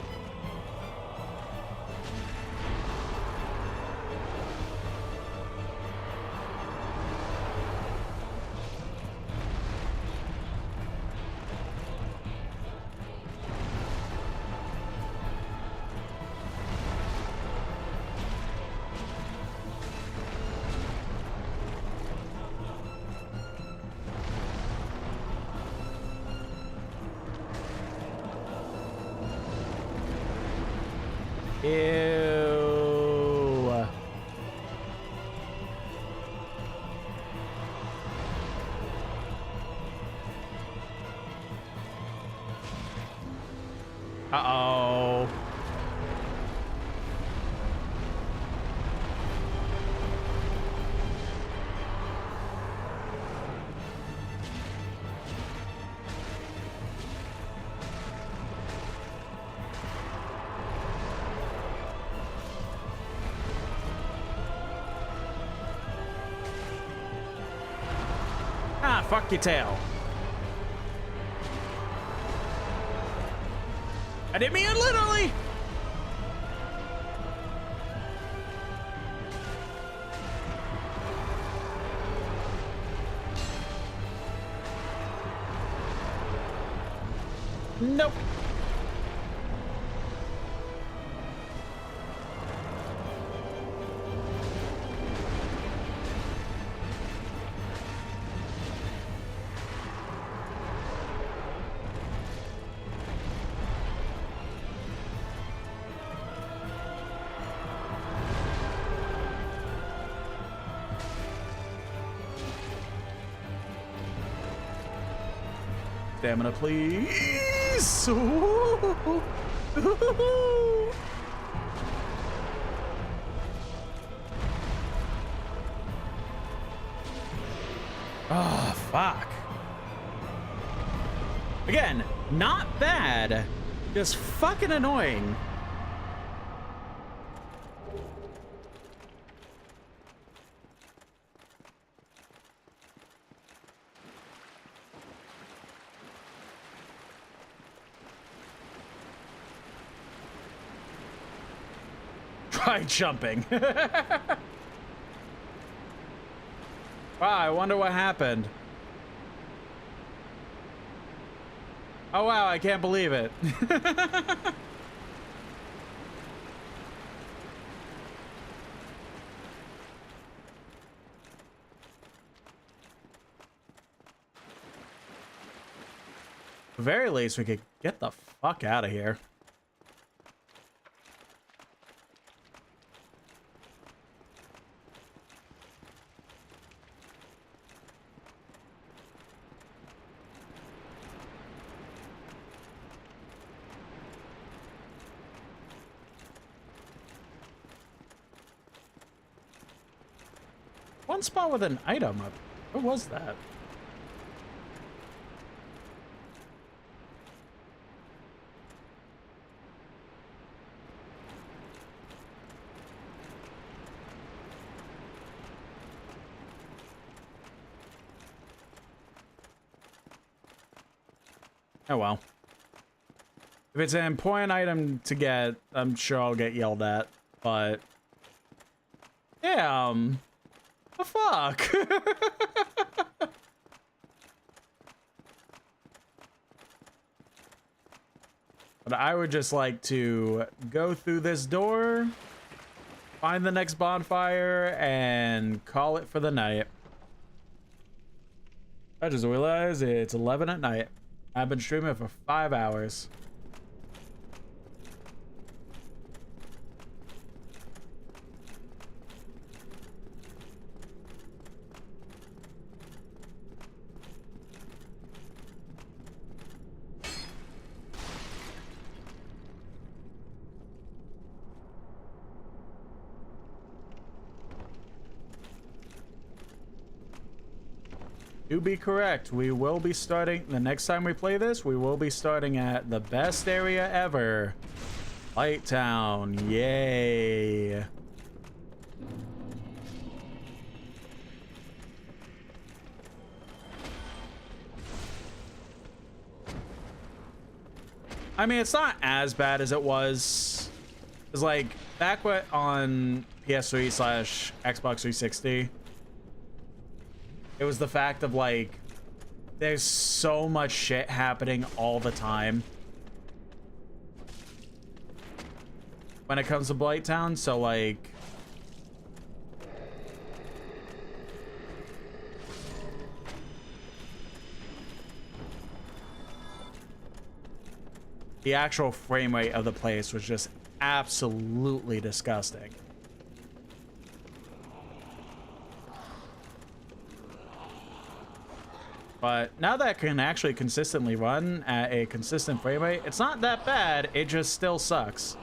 Ew. Uh-oh. Ah, fuck your tail. I didn't mean it literally. Nope. Stamina, please. Ooh. Oh, fuck. Again, not bad. Just fucking annoying. Try jumping. Wow, I wonder what happened. Oh wow, I can't believe it. At the very least, we could get the fuck out of here. One spot with an item up. What was that? Oh well. If it's an important item to get, I'm sure I'll get yelled at, but damn. The fuck? But I would just like to go through this door, find the next bonfire, and call it for the night. I just realized it's 11 at night. I've been streaming for 5 hours. To be correct, we will be starting, the next time we play this, we will be starting at the best area ever. Light Town, yay. I mean, it's not as bad as it was. It's like, back on PS3/Xbox 360, it was the fact of like, there's so much shit happening all the time when it comes to Blight Town. So like, the actual frame rate of the place was just absolutely disgusting. But now that it can actually consistently run at a consistent frame rate, it's not that bad, it just still sucks.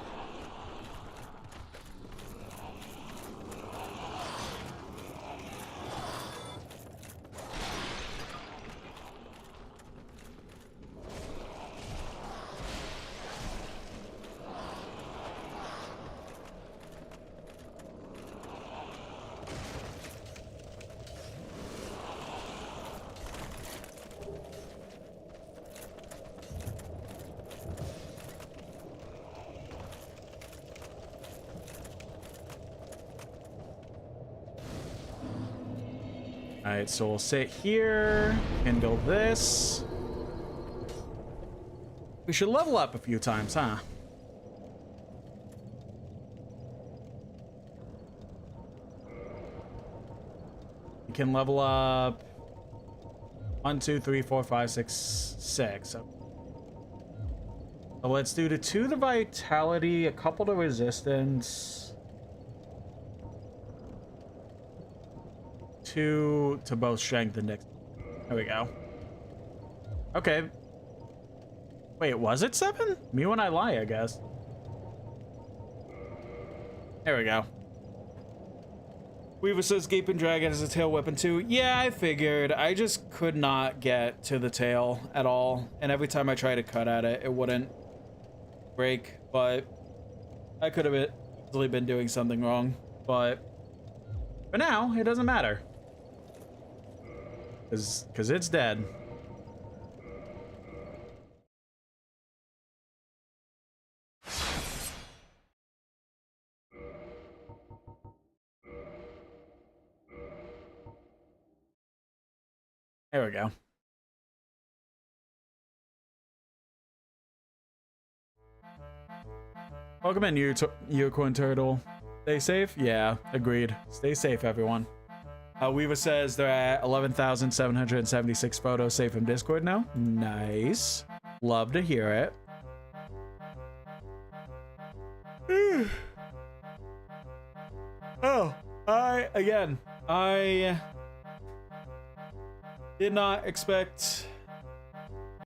Alright, so we'll sit here, kindle this. We should level up a few times, huh? We can level up 1, 2, 3, 4, 5, 6, 6. So let's do the 2 to vitality, a couple to resistance. 2 to both strength and dex. There we go. Okay, Wait, was it 7? Me when I lie, I guess. There we go. Weaver says Gaping Dragon is a tail weapon too. Yeah, I figured. I just could not get to the tail at all. And every time I tried to cut at it, it wouldn't break. But I could have easily been doing something wrong. But for now, it doesn't matter. Because it's dead. There we go. Welcome in, Unicorn Turtle. Stay safe? Yeah, agreed. Stay safe, everyone. Weaver says they're at 11,776 photos saved from Discord now. Nice. Love to hear it. Oh, I did not expect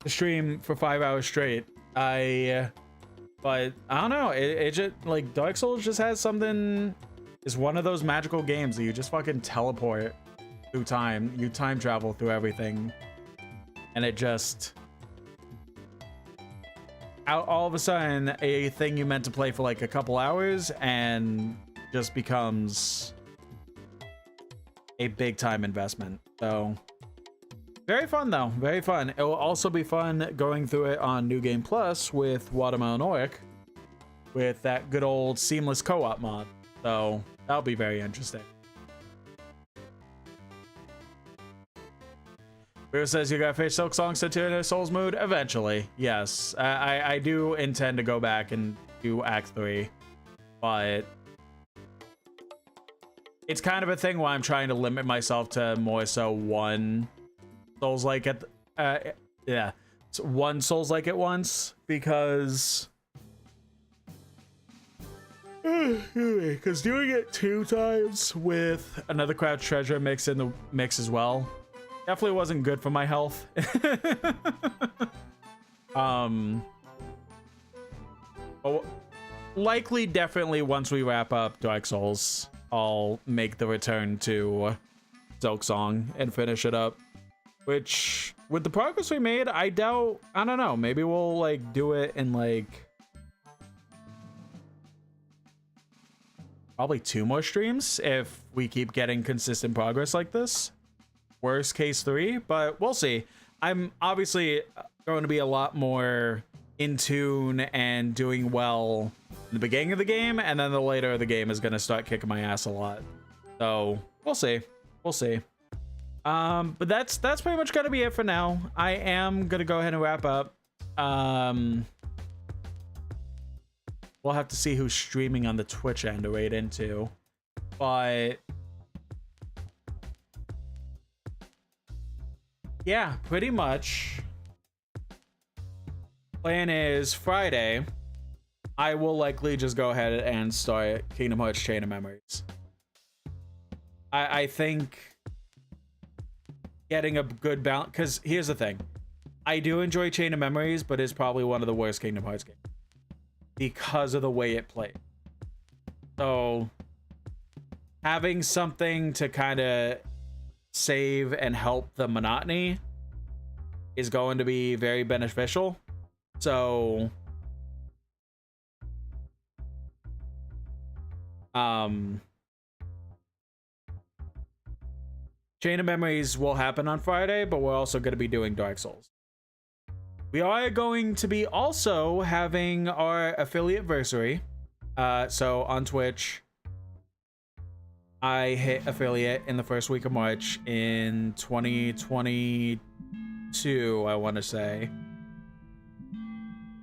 to stream for 5 hours straight. But I don't know. It just, like, Dark Souls just has something. It's one of those magical games that you just fucking teleport through time. You time travel through everything, and it just all of a sudden a thing you meant to play for like a couple hours and just becomes a big time investment. So very fun though, very fun. It will also be fun going through it on New Game Plus with Watermelon Oric with that good old seamless co-op mod. So that'll be very interesting. Beer says you got fish Silk Song set to a Souls mood eventually. Yes, I do intend to go back and do Act 3, but it's kind of a thing where I'm trying to limit myself to more so one Souls-like one Souls-like at once, because doing it 2 times with another Crouch Treasure mix in the mix as well definitely wasn't good for my health. Likely, definitely once we wrap up Dark Souls, I'll make the return to Silk Song and finish it up. Which, with the progress we made, I doubt, I don't know, maybe we'll like do it in like probably 2 more streams if we keep getting consistent progress like this. Worst case 3, but we'll see. I'm obviously going to be a lot more in tune and doing well in the beginning of the game, and then the later of the game is going to start kicking my ass a lot. So we'll see. We'll see. But that's pretty much going to be it for now. I am going to go ahead and wrap up. We'll have to see who's streaming on the Twitch end to raid into, but yeah, pretty much. Plan is Friday, I will likely just go ahead and start Kingdom Hearts Chain of Memories. I think getting a good balance, because here's the thing. I do enjoy Chain of Memories, but it's probably one of the worst Kingdom Hearts games because of the way it played. So having something to kind of save and help the monotony is going to be very beneficial. So Chain of Memories will happen on Friday, but we're also going to be doing Dark Souls. We are going to be also having our affiliate-versary. So on Twitch, I hit affiliate in the first week of March in 2022, I want to say.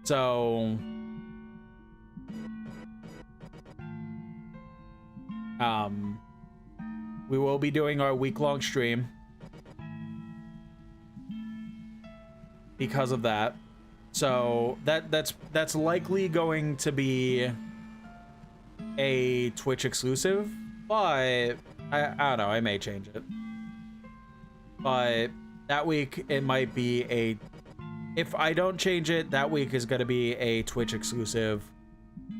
So we will be doing our week-long stream because of that. So that's likely going to be a Twitch exclusive, but I don't know, I may change it. But that week it might be a if I don't change it, that week is going to be a Twitch exclusive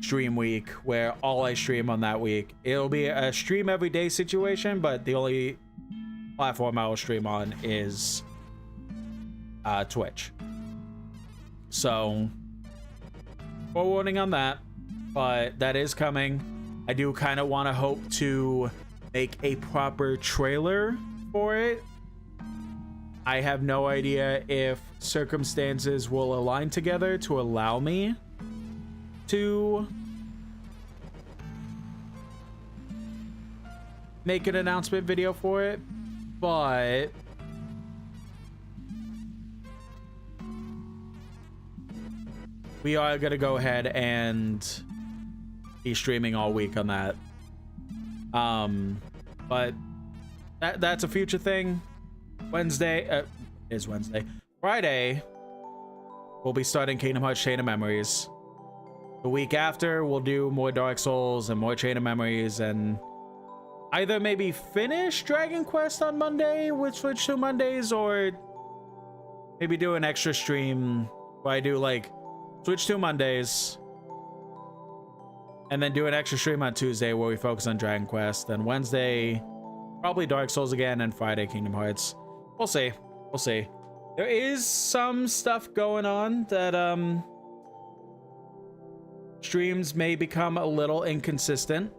stream week where all I stream on that week. It'll be a stream every day situation, but the only platform I will stream on is Twitch. So, forewarning on that, but that is coming. I do kind of want to hope to make a proper trailer for it. I have no idea if circumstances will align together to allow me to make an announcement video for it, but we are gonna go ahead and be streaming all week on that. But that's a future thing. Wednesday is Wednesday. Friday, we'll be starting Kingdom Hearts Chain of Memories. The week after, we'll do more Dark Souls and more Chain of Memories, and either maybe finish Dragon Quest on Monday with Switch 2 Mondays, or maybe do an extra stream where I do like Switch 2 Mondays and then do an extra stream on Tuesday where we focus on Dragon Quest, and Wednesday probably Dark Souls again, and Friday Kingdom Hearts. We'll see. We'll see. There is some stuff going on that streams may become a little inconsistent,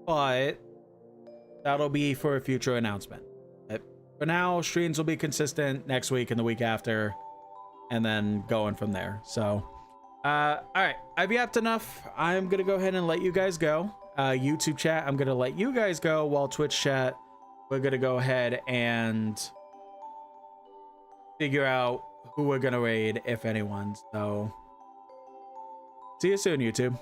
but that'll be for a future announcement. But for now, streams will be consistent next week and the week after, and then going from there. So all right, I've yapped enough. I'm gonna go ahead and let you guys go. YouTube chat, I'm gonna let you guys go, while Twitch chat, we're gonna go ahead and figure out who we're gonna raid, if anyone. So see you soon, YouTube.